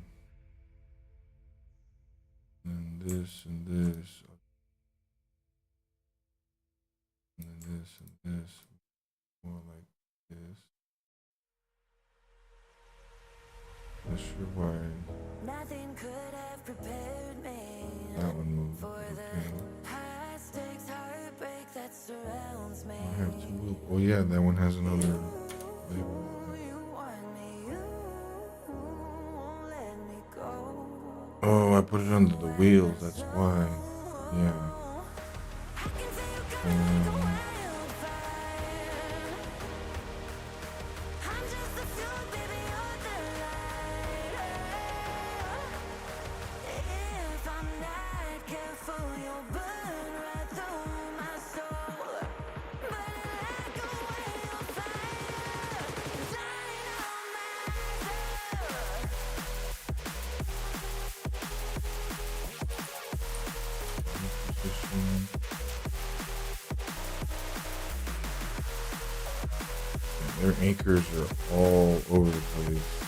S1: And this and this. And then this and this. More like this. Not sure why
S5: Nothing could have prepared me
S1: that one moved.
S5: for
S1: Okay.
S5: the high stakes heartbreak that surrounds me.
S1: I have two wheel. Oh yeah, that one has another label.
S5: You want me, you won't let me go.
S1: Oh, I put it under the wheels. That's why. Yeah.
S5: I can feel you coming like a
S1: Um,
S5: wildfire. I'm just the fuel, baby, you're the lighter. If I'm not careful, you'll burn right through my soul. Burning like a wildfire.
S1: position. Their anchors are all over the place.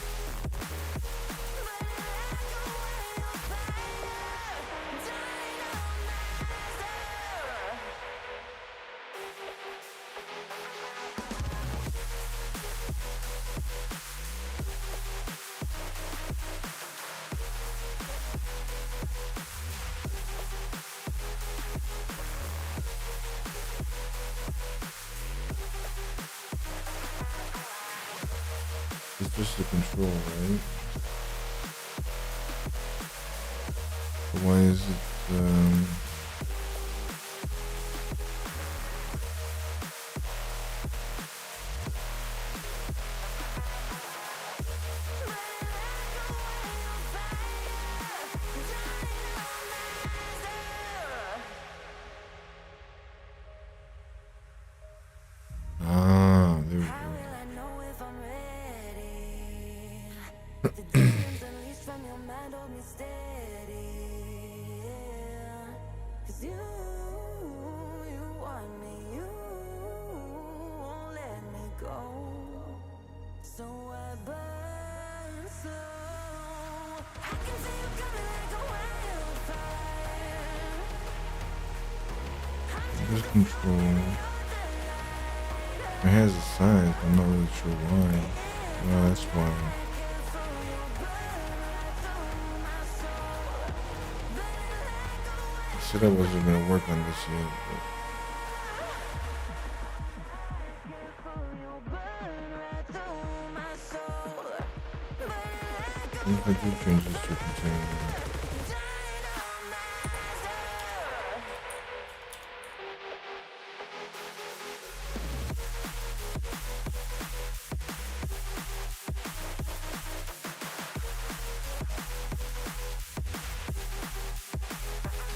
S1: It's just the control, right? But why is it, there we
S5: How
S1: go.
S5: will I know if I'm ready? The demons unleashed from your mind hold me steady. Yeah. 'Cause you want me, you won't let me go. So I burn slow. I can feel you coming like a wildfire.
S1: There's control. It has a size, but I'm not really sure why. No, that's why. I said I wasn't gonna work on this yet, but what if I do change this to a container?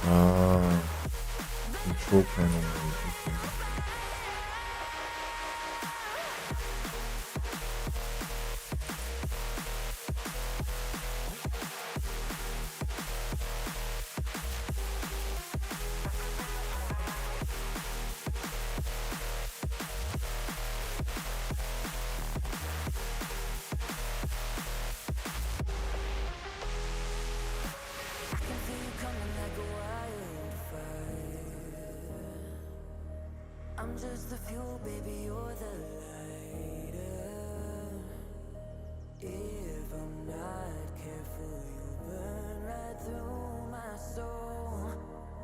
S1: Ah, control panel. Okay.
S5: I can feel you coming like a wildfire. I'm just the fuel, baby, you're the lighter. If I'm not careful, you'll burn right through my soul.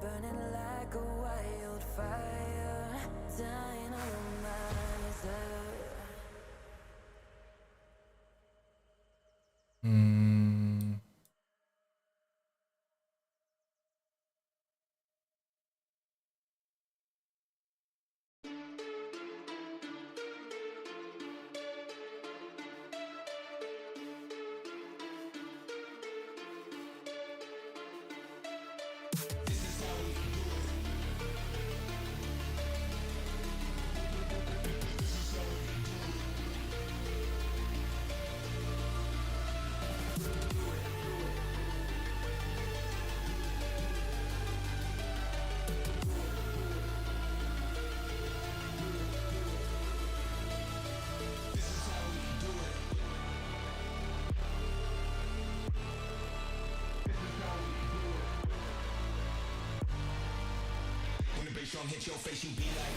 S5: Burning like a wildfire. Dynamizer.
S1: Hmm.
S8: Drum hit your face, you be like.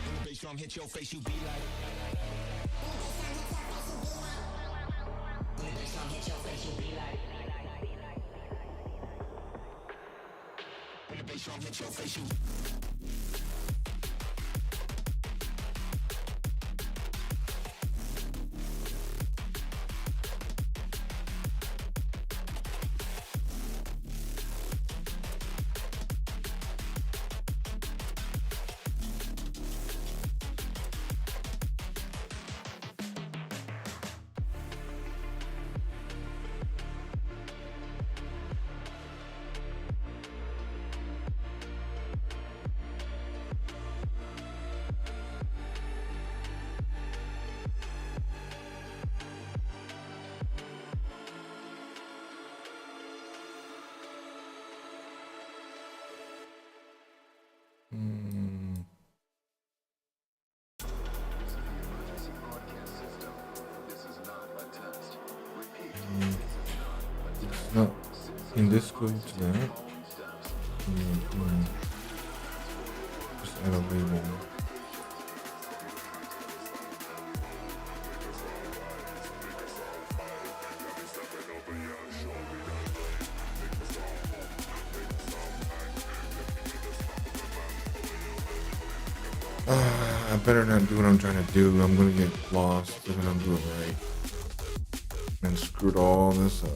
S8: When the bass drum hit your face, you be like. When the bass drum hit your face, you.
S1: No, in this go to that. Just add a label. I better not do what I'm trying to do. I'm gonna get lost if I don't do it right. And screwed all this up.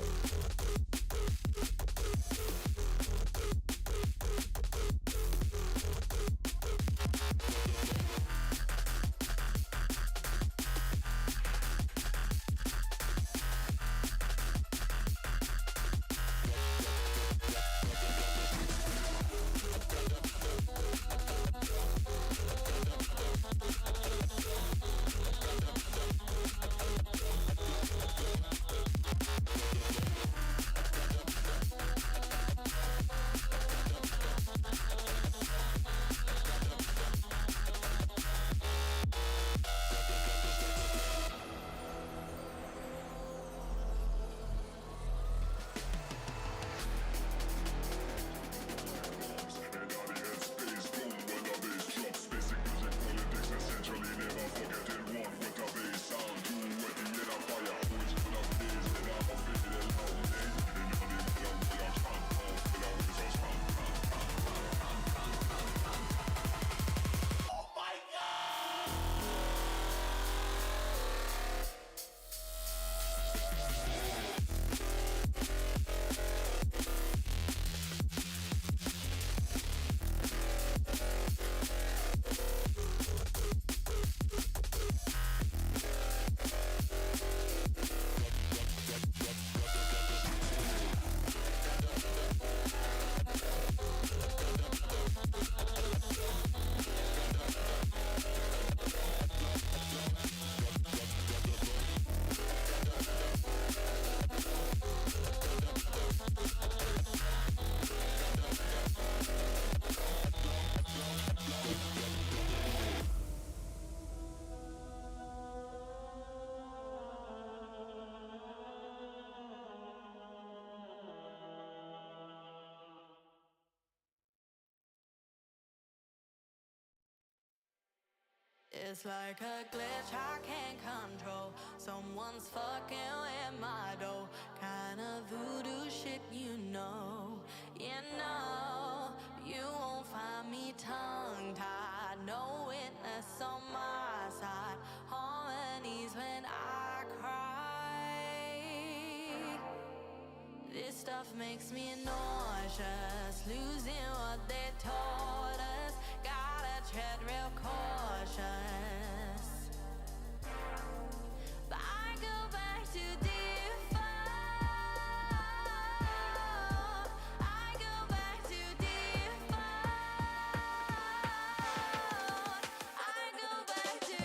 S2: It's like a glitch I can't control. Someone's fucking with my dough. Kind of voodoo shit, you know. You know, you won't find me tongue-tied. No witness on my side. Harmonies when I cry. This stuff makes me nauseous. Losing what they taught us. Gotta tread real cautious. But I go back to default. I go back to default. I go back to.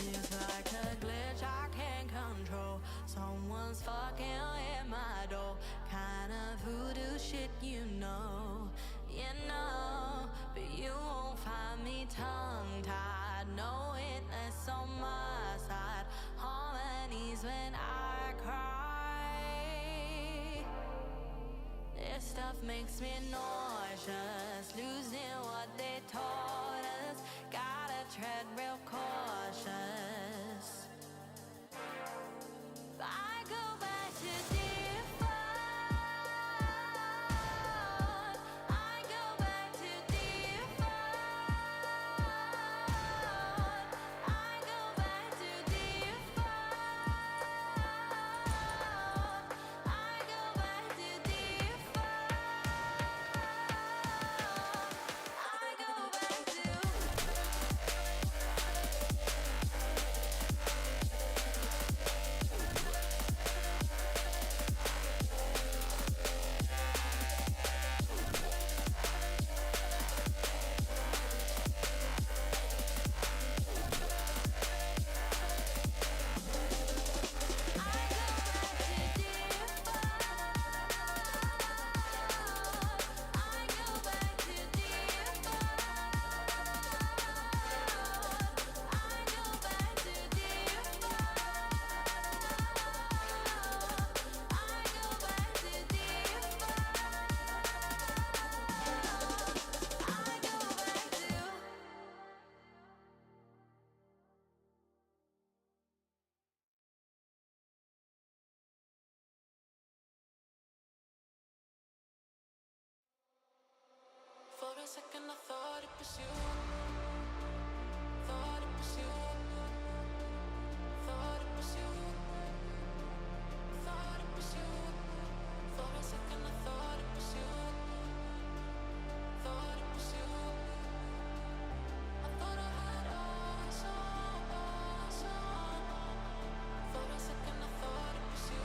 S2: It's like a glitch I can't control. Someone's fucking in my door. Kind of voodoo shit, you know. You know, but you won't find me tongue-tied. No witness on my side. Harmonies when I cry. This stuff makes me nauseous. Losing what they taught us. Gotta tread real cautious. But I go back to default. I go back to default. I go back to default. I go back to default. I go back to. For a second I thought it was you. Thought it was you. Thought it was you. Thought it was you. For a second I thought it was you. Thought it was you. I thought I had all song. For a second I thought it was you.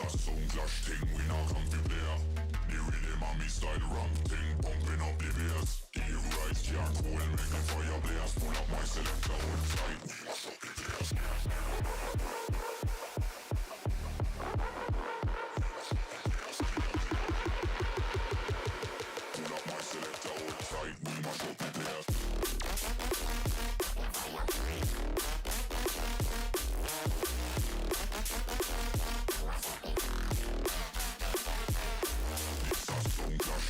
S4: a sound clash thing, we not come to play. The rhythm and me style ramp thing, pumping up the bass. The rise can't cool, make the fire blaze. Pull up my selector outside, we mash up the place. Pull up my selector outside, we mash up the place. This a sound clash.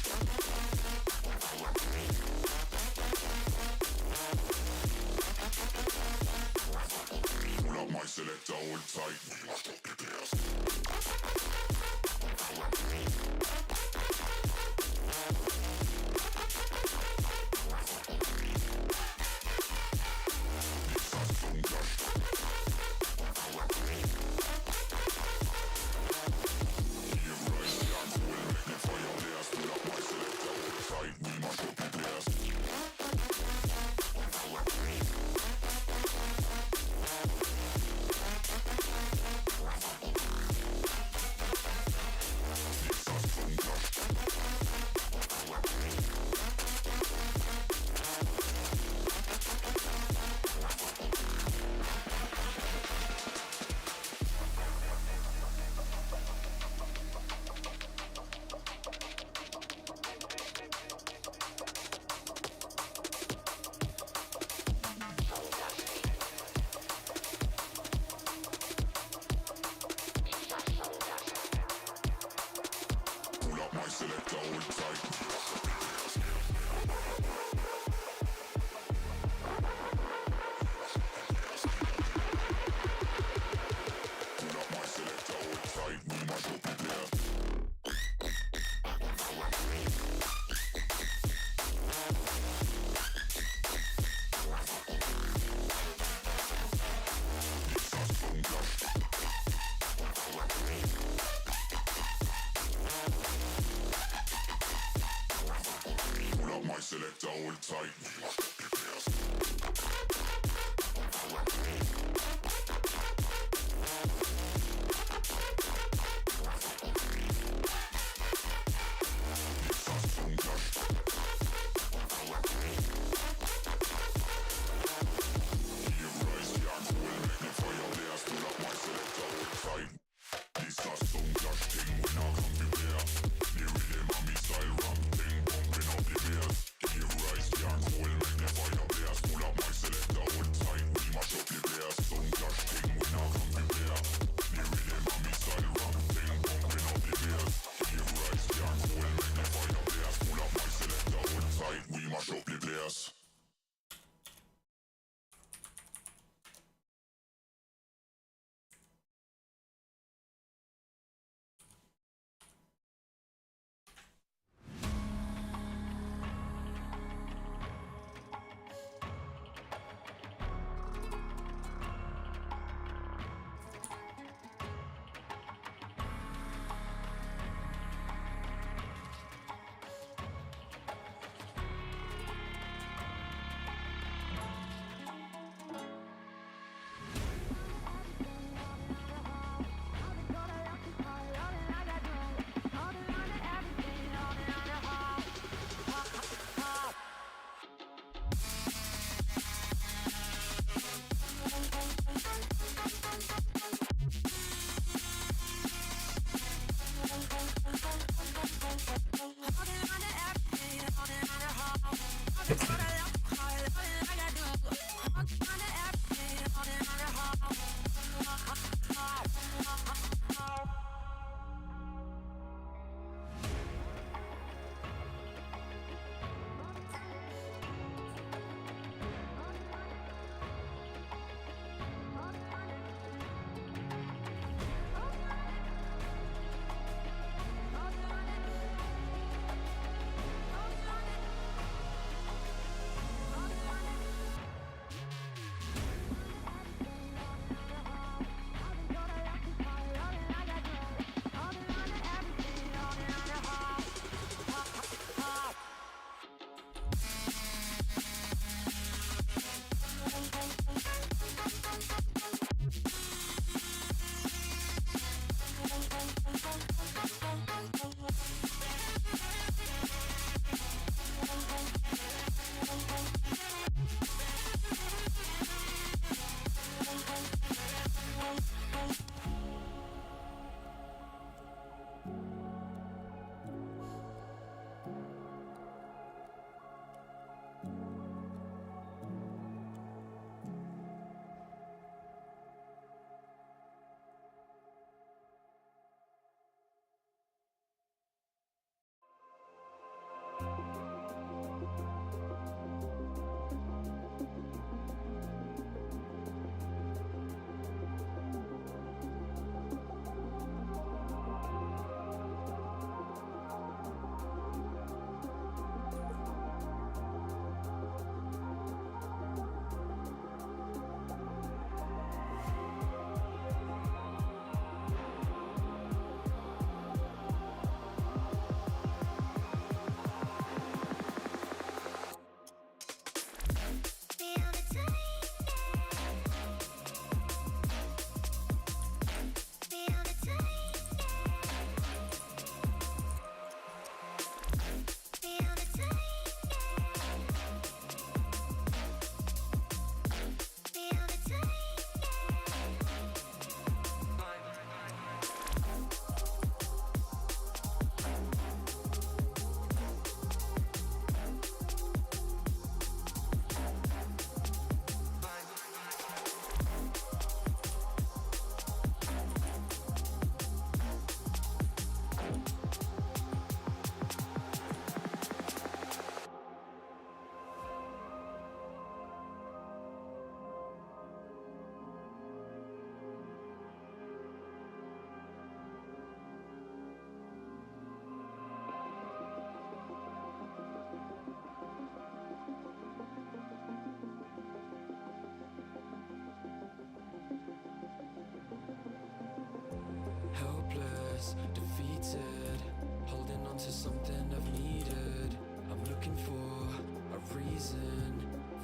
S6: helpless, defeated, holding on to something I've needed. I'm looking for a reason,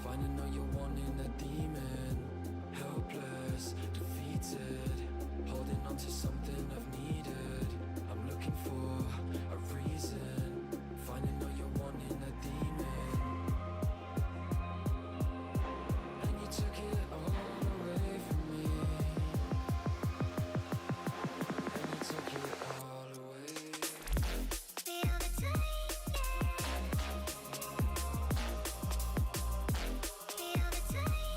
S6: finding out you're wanting a demon. Helpless, defeated, holding on to something I've needed. I'm looking for a reason, finding out you're wanting a demon. And you took it all away from me. And you took it all away.
S9: Feel the time. Feel the time.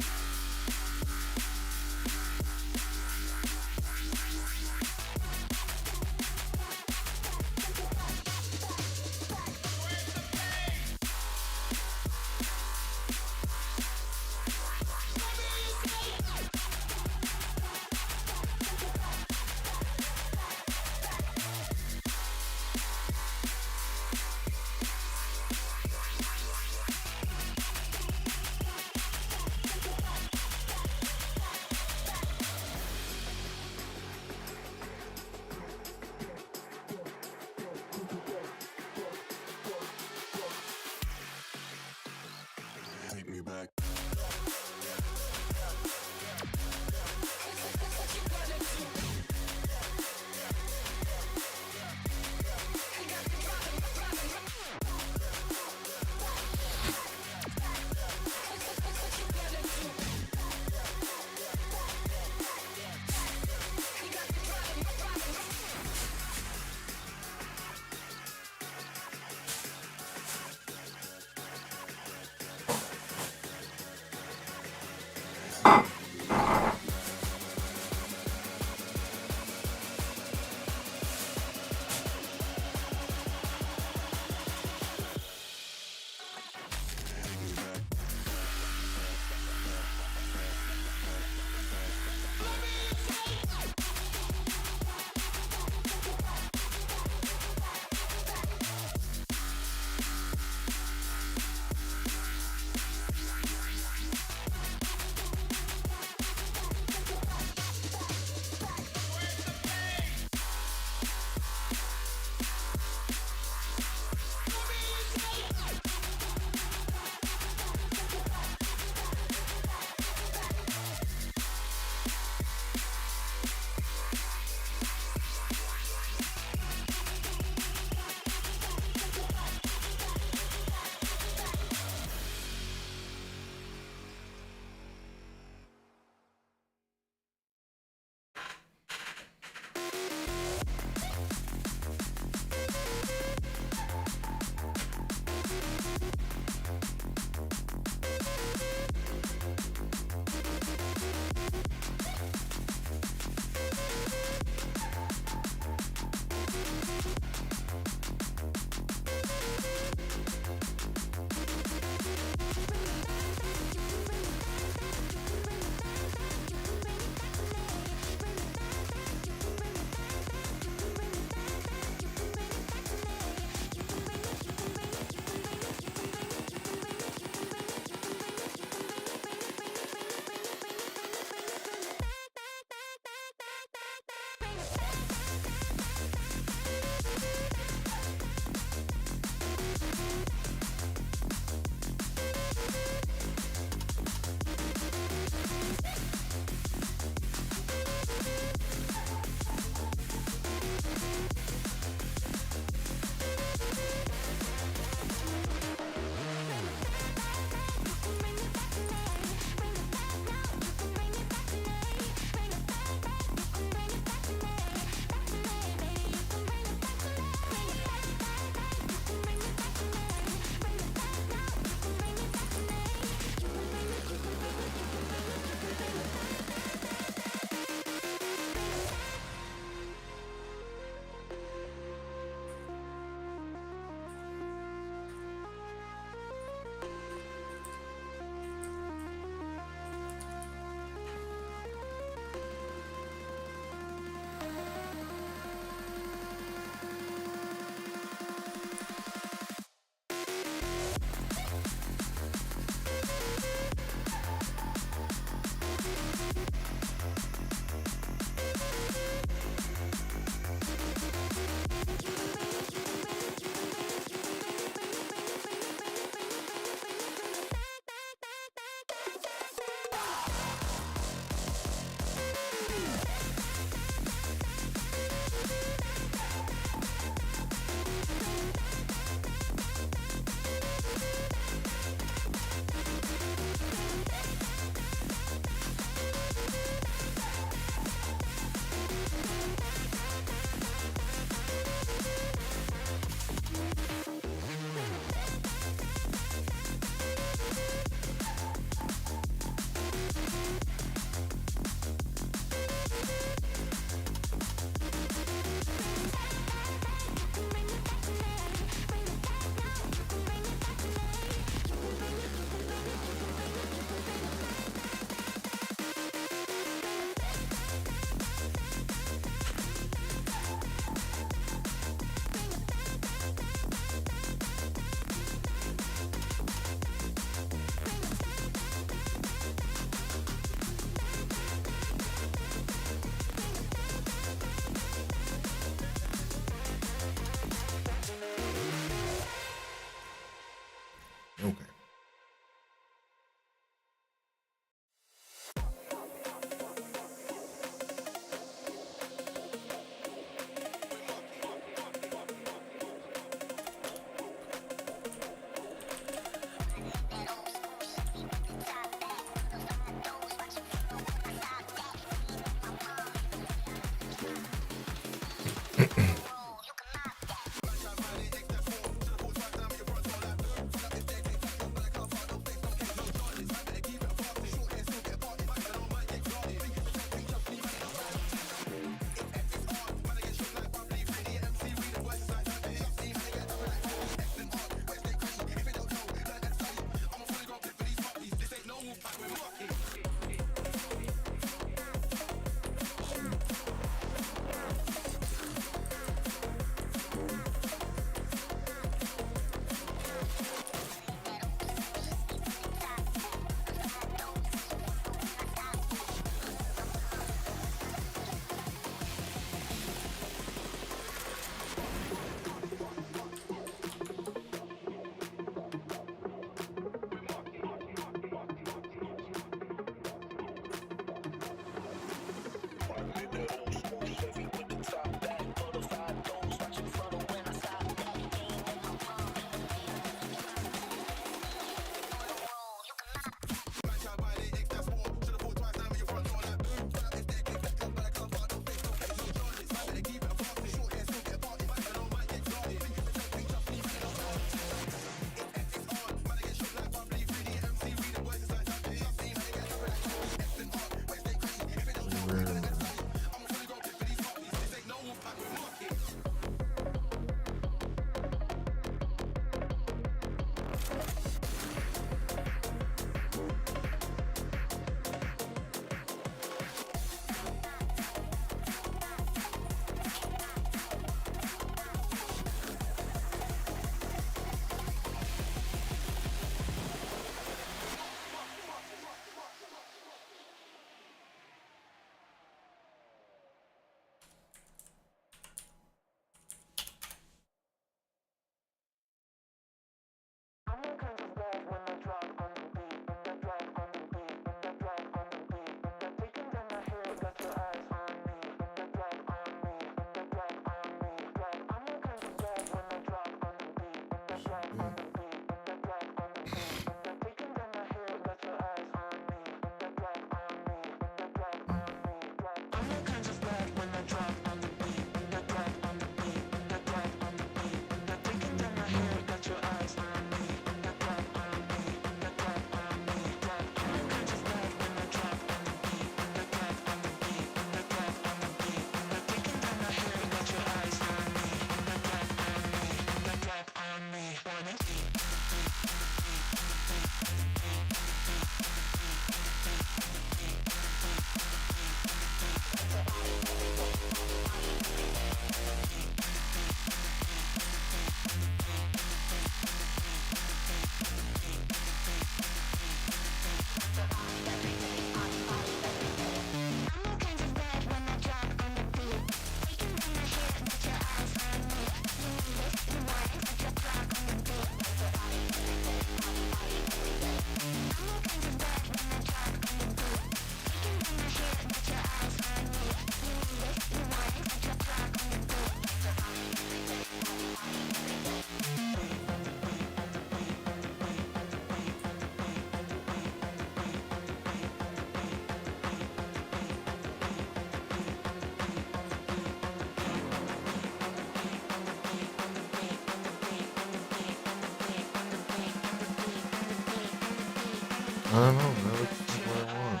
S1: I don't know, man. Let's see what I want.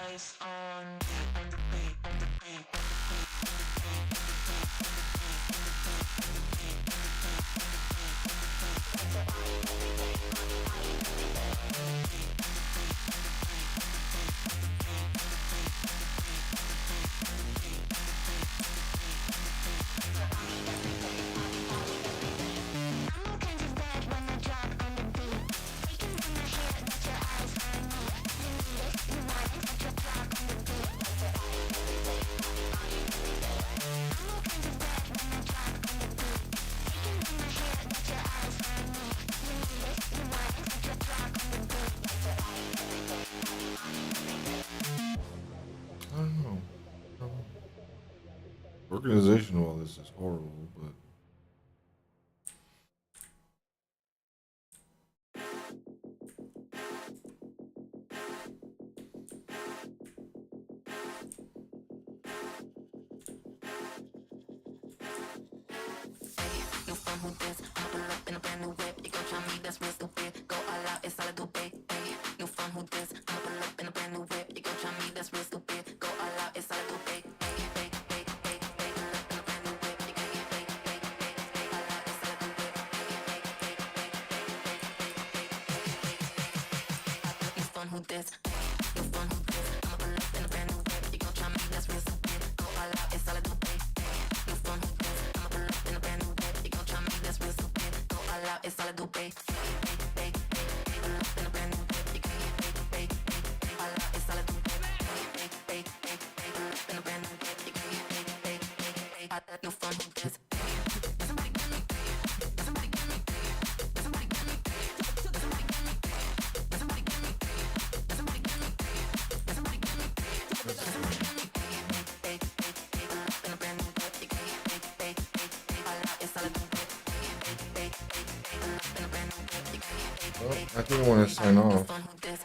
S1: I don't know. Organization of all this is horrible, but
S3: New phone, who this? I'ma pull up in a brand new whip. You gon' try me, that's real stupid. Go all out, it's all I do, babe. New phone, who this? I'ma pull up in a brand new whip. You gon' try me, that's real stupid. Go all out, it's all I do, babe. New phone, who this? New phone, who this? I'ma pull up in a brand new whip. You gon' try me, that's real stupid. Go all out, it's all I do, babe. New phone, who this? I'ma pull up in a brand new whip. You gon' try me, that's real stupid. Go all out, it's all I do, babe. Pull up in a brand new whip. You gon' all out, it's all I do, babe. Pull up in a brand new whip. You gon' new phone, who this? Somebody get me. Somebody get me. Somebody get me. Somebody get me. Somebody get me. Somebody get me. Somebody get me. Somebody get me. Pull up in a brand new whip. You gon' all out, it's all I do, babe. Pull up in a brand new whip. You gon'
S1: well, I think I want to sign off.
S3: phone, who this?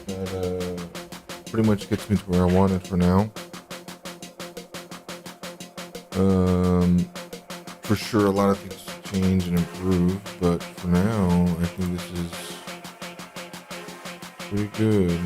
S1: That pretty much gets me to where I wanted for now. For sure, a lot of things change and improve, but for now, I think this is pretty good.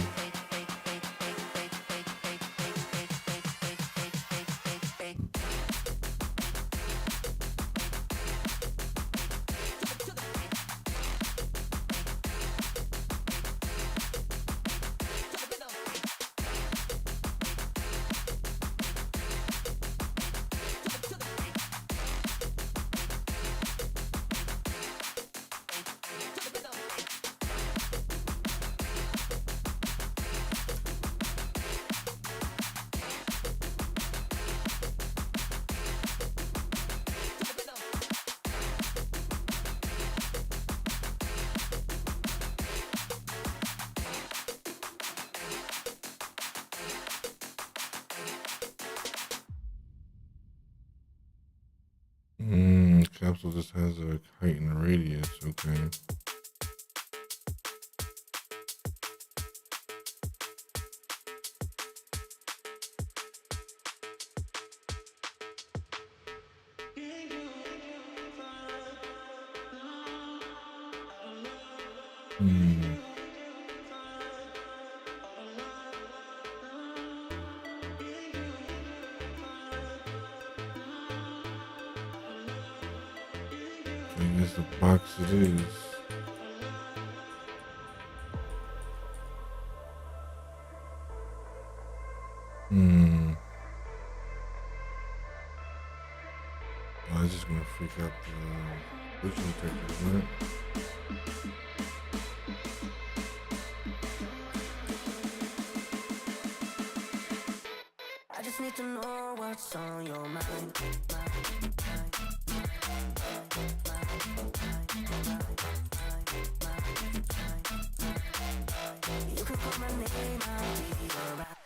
S1: Capsule just has a heightened radius, okay. I guess the box it is. I was just gonna freak out the vision detector, isn't it?
S5: I just need to know what's on your mind. You could call my name, I'll be alright.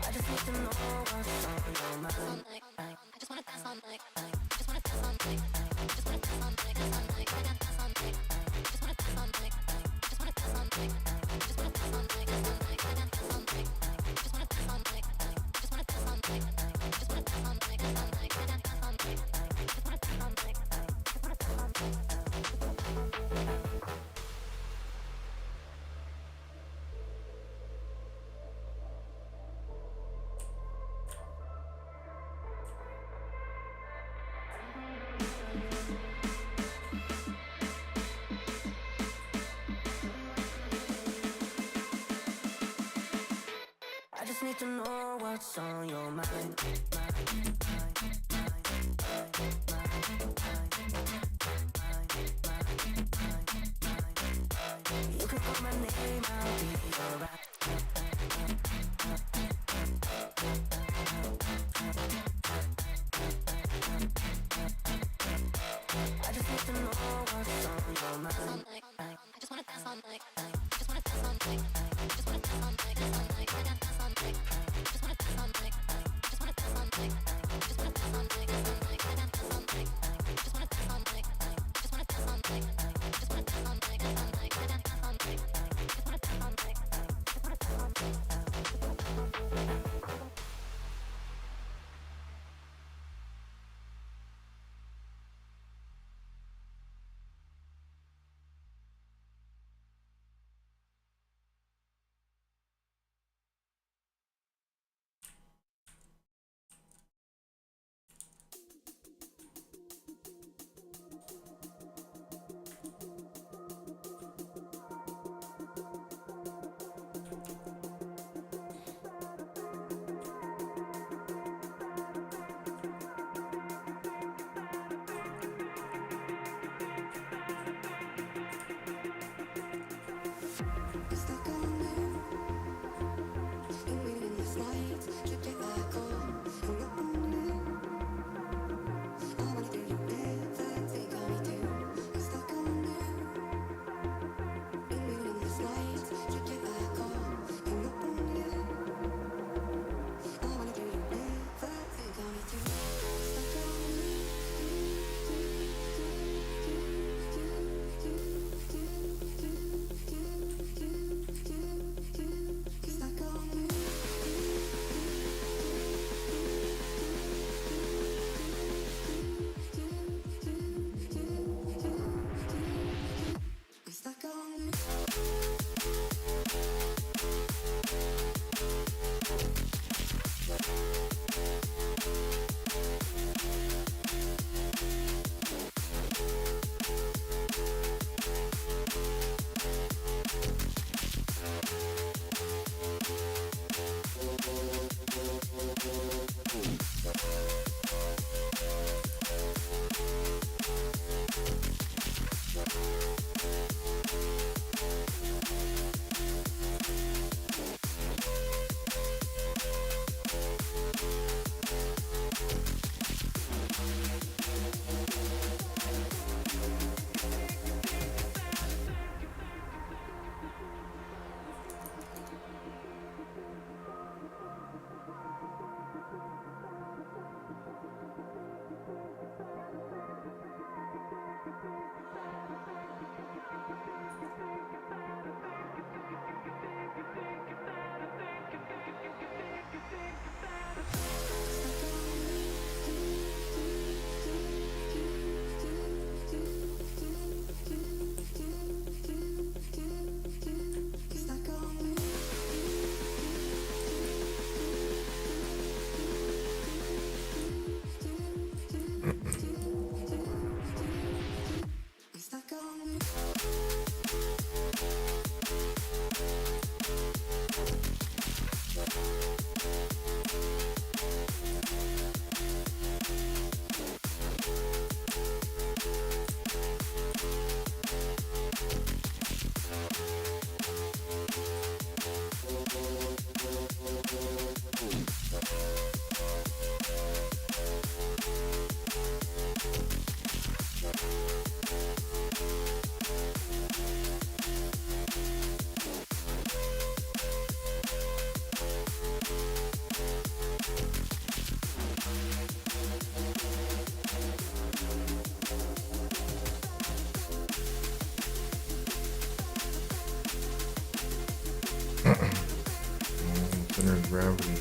S5: I just need to know what's on your mind.
S3: I just wanna dance all night. I just wanna dance all night. I just wanna dance all night. Dance all night. I dance all night. I just wanna dance all night. I just wanna dance all night. I just wanna dance all night. Dance all night. I dance all night. I just wanna dance all night. I just wanna dance all night. I just wanna dance all night. Dance all night. I dance
S5: just need to know what's on your mind. You can call my name, I'll be alright. I just need to know what's on your mind.
S3: I just wanna dance all night. I just wanna dance all night. I just wanna dance all night. Dance all night. I dance all night. I just wanna dance all night. I just wanna dance all night. I just wanna dance all night. Dance all night. I dance all night. I just wanna dance all night. I just wanna dance all night. I just wanna dance all night. Dance all night. I dance all night. I just wanna dance all night. I just wanna dance all night.
S1: Center of gravity.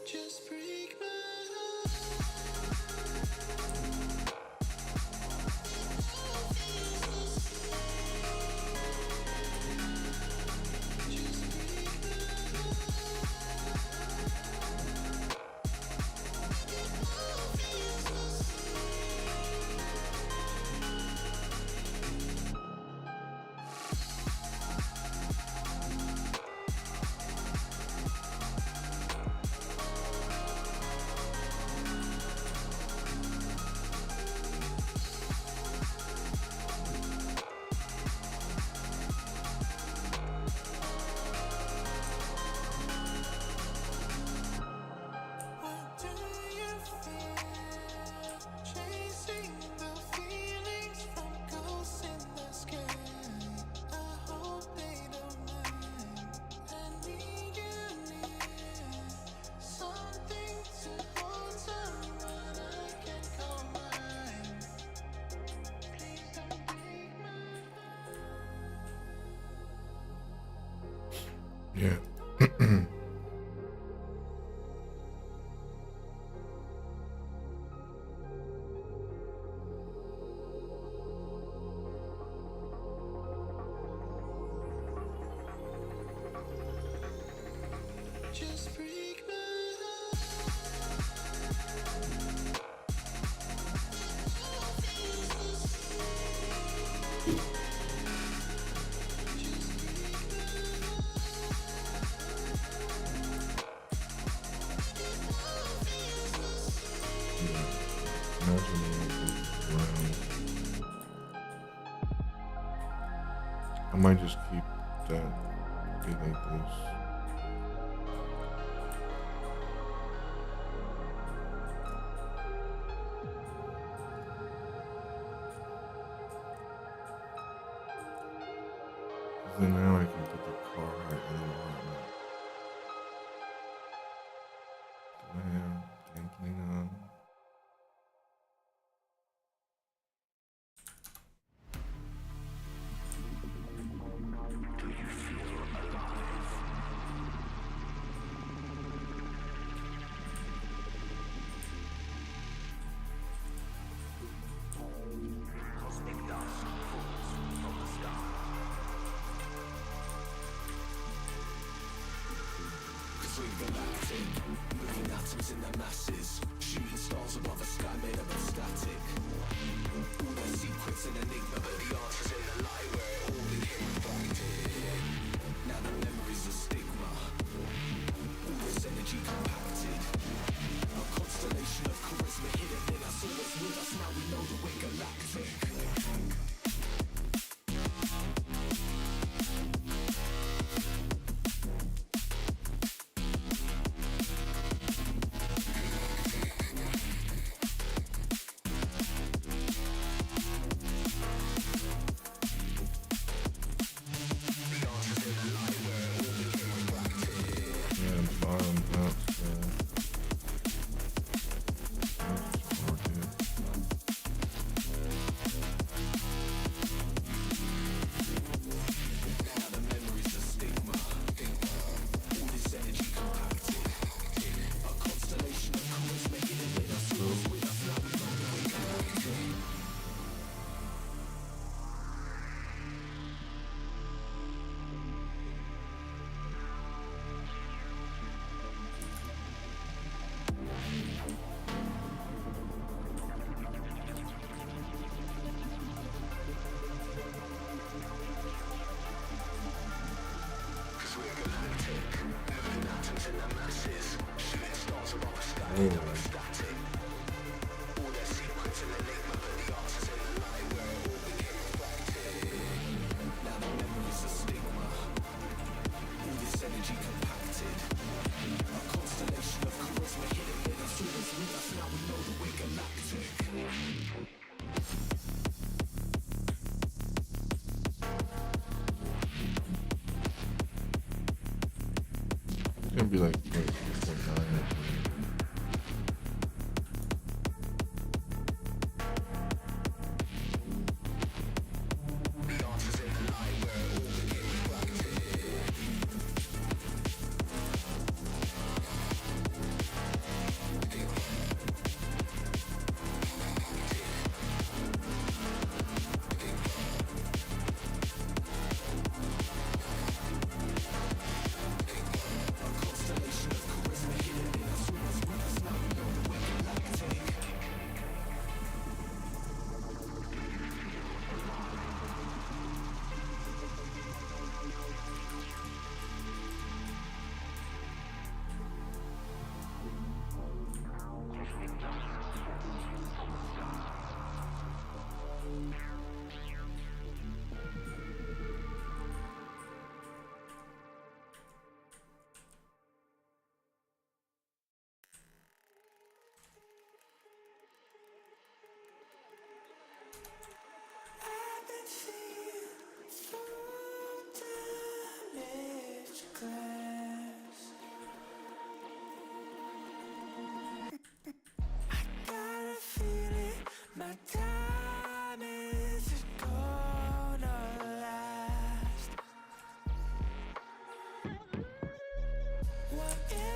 S10: Just break my
S1: Yeah.
S10: just break my
S1: Imagine around. I might just keep that be like this. Then now I can put the car height in the apartment. Damn, dampening on.
S6: Moving atoms in the masses, shooting stars above a sky made up of static. All their secrets an enigma, but the answer's in the light where it all became reflected. Now the memory's a stigma, all this energy compacted. A constellation of charisma hidden in us, always with us. Now we know that we're galactic.
S1: It'd be like 0.9.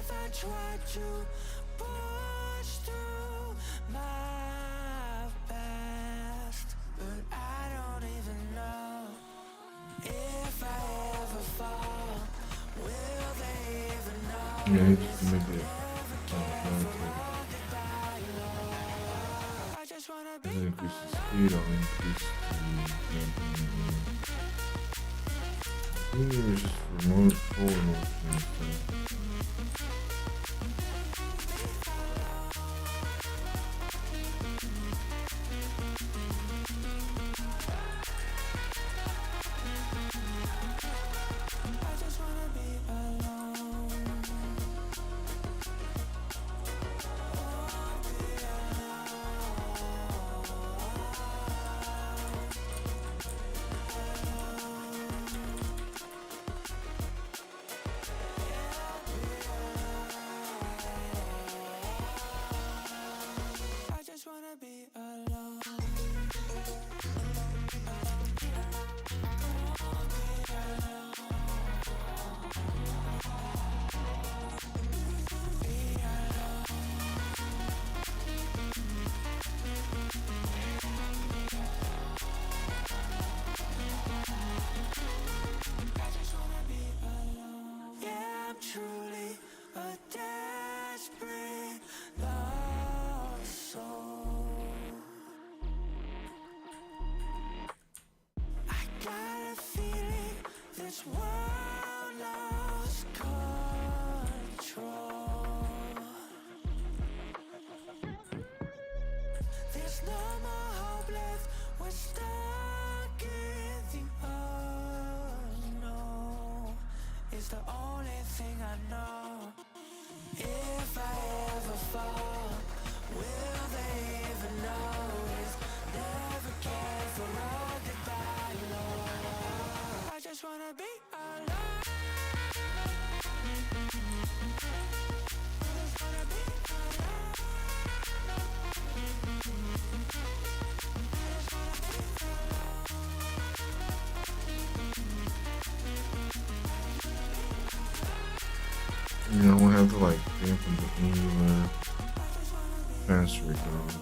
S5: if I tried to push through my past, but I don't even know if I ever fall. Will they even know?
S1: Yeah, he just make it.
S5: I just wanna
S1: As
S5: be
S1: I increase the speed, I'll increase the jumping. I think it was just remote forward motion and stuff.
S5: I just wanna be alone. I just wanna be alone. Yeah, I'm truly a desperate lost soul. I got a feeling this world lost control. There's no more hope left. We're stuck in the unknown. It's the only thing I know. If I ever fall, will they even notice? Never care for all goodbye, Lord. I just wanna be alone. I just wanna be alone.
S1: You know, I won't have to like dampen the angular faster it goes.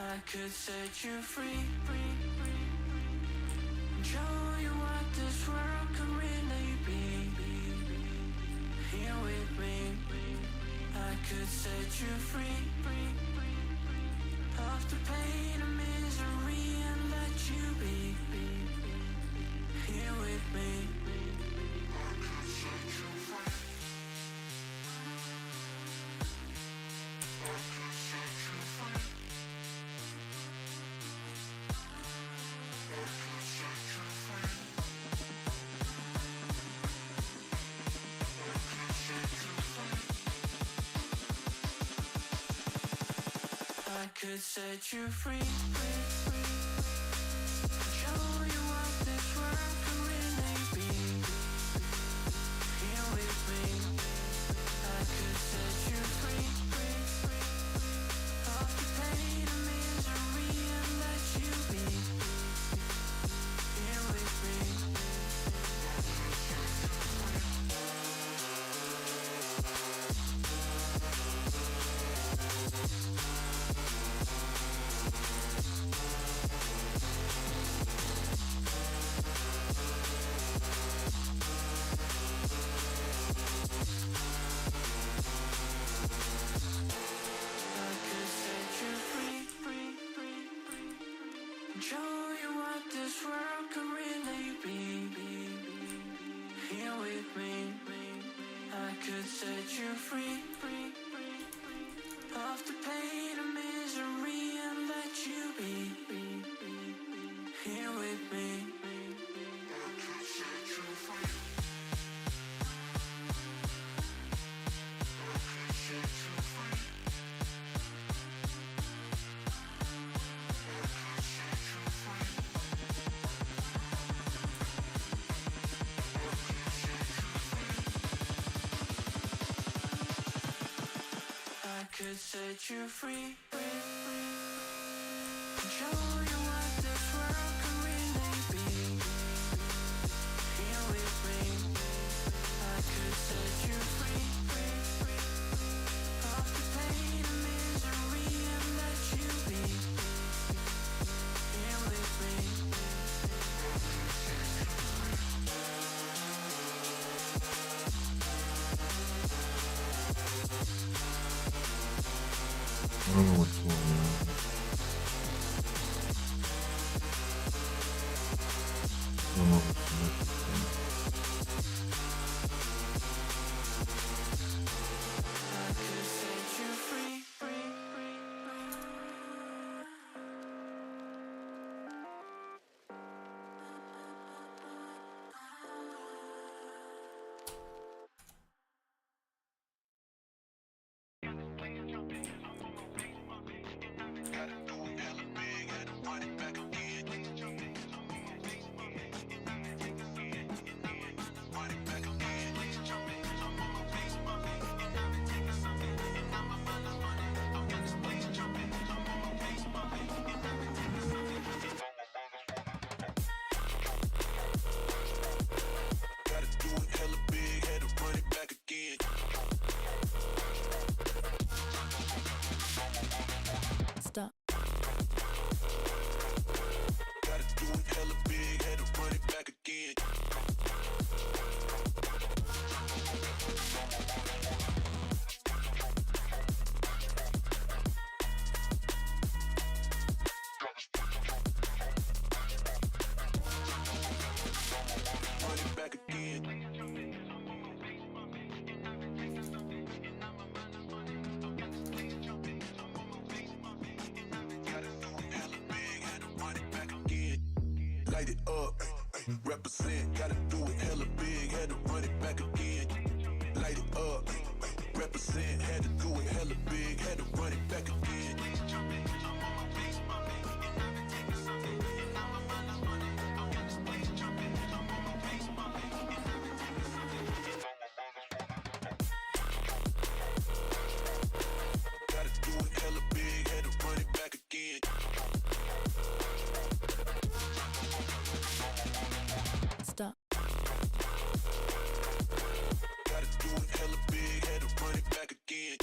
S5: I could set you free, show you what this world could really be. Here with me, I could set you free of the pain and misery and let you be. Here with me, I could set you free. I could set you free. I could set you free. Show you what this world can really be. Here with me, I could set you free of the pain and misery and let you be. Here with me. I
S6: I could set you free of the pain and misery and let you be here with me. I could set you free. I could set you free. I could set you free. I could set you free. And show you what this world can really be. Here with me. I could set you free of the pain and misery and let you be. Here with me.
S1: I don't know what's going on. I don't know what's necessary.
S6: I could set you free.
S4: Gotta do it hella big, had to run it back again. Run it back again. Gotta do it hella big, had to run it back again.
S5: Stop.
S4: Gotta do it hella big, had to run it back again. Run it back again. Gotta do it hella big, had to run it back again. Light it up, represent. Gotta do it hella big, had to run it back again. Light it up, represent. Had to do it hella big, had to run it back again. Gotta do it hella big, had to run it back again.
S5: Stop.
S4: Gotta do it hella big, had to run it back again.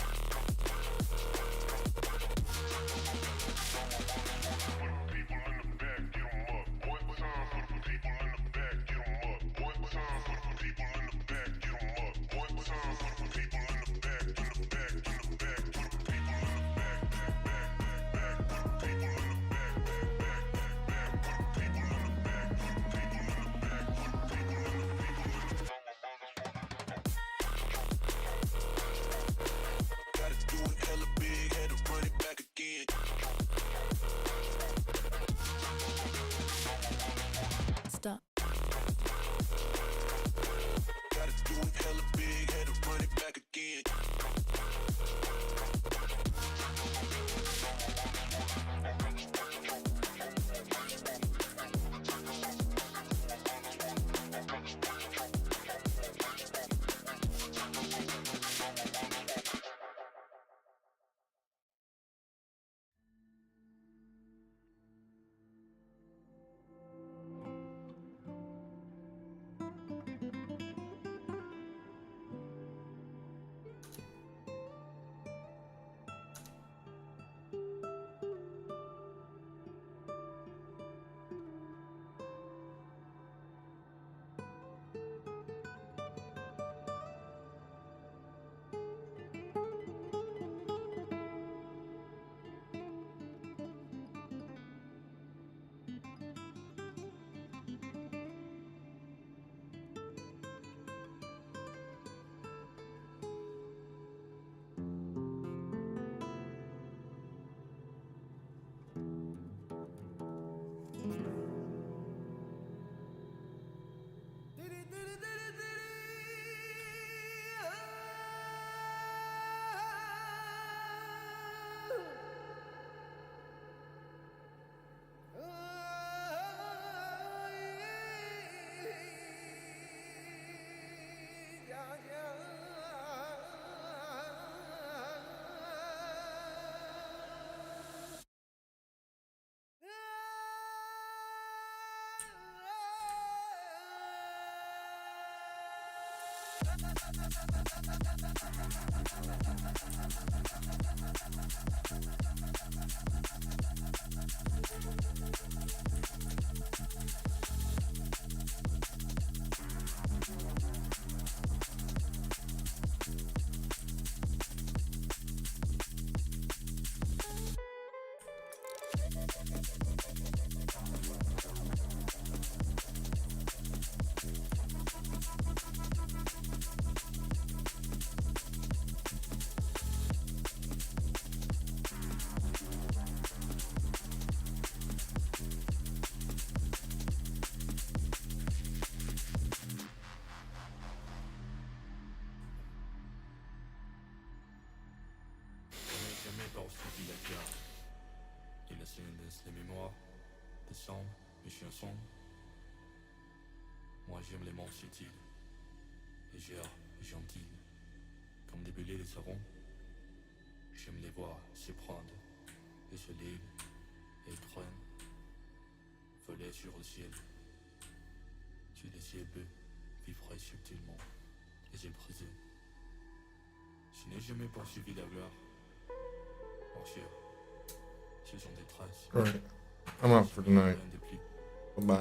S6: Jamais pas suivi la gare. Il a silence les mémoires, des sons, les chansons. Moi j'aime les mots subtils, légères et gentils, comme des bulles de savon. J'aime les voir se prendre, et se lèvent, et traînent, voler sur le ciel. Sur les cieux bleus, vibrer subtilement, et j'ai brisé. Je n'ai jamais poursuivi la gloire. Mon cher, ce sont des traces.
S1: All right. I'm out for tonight.
S6: Rien de plus.
S1: Bye.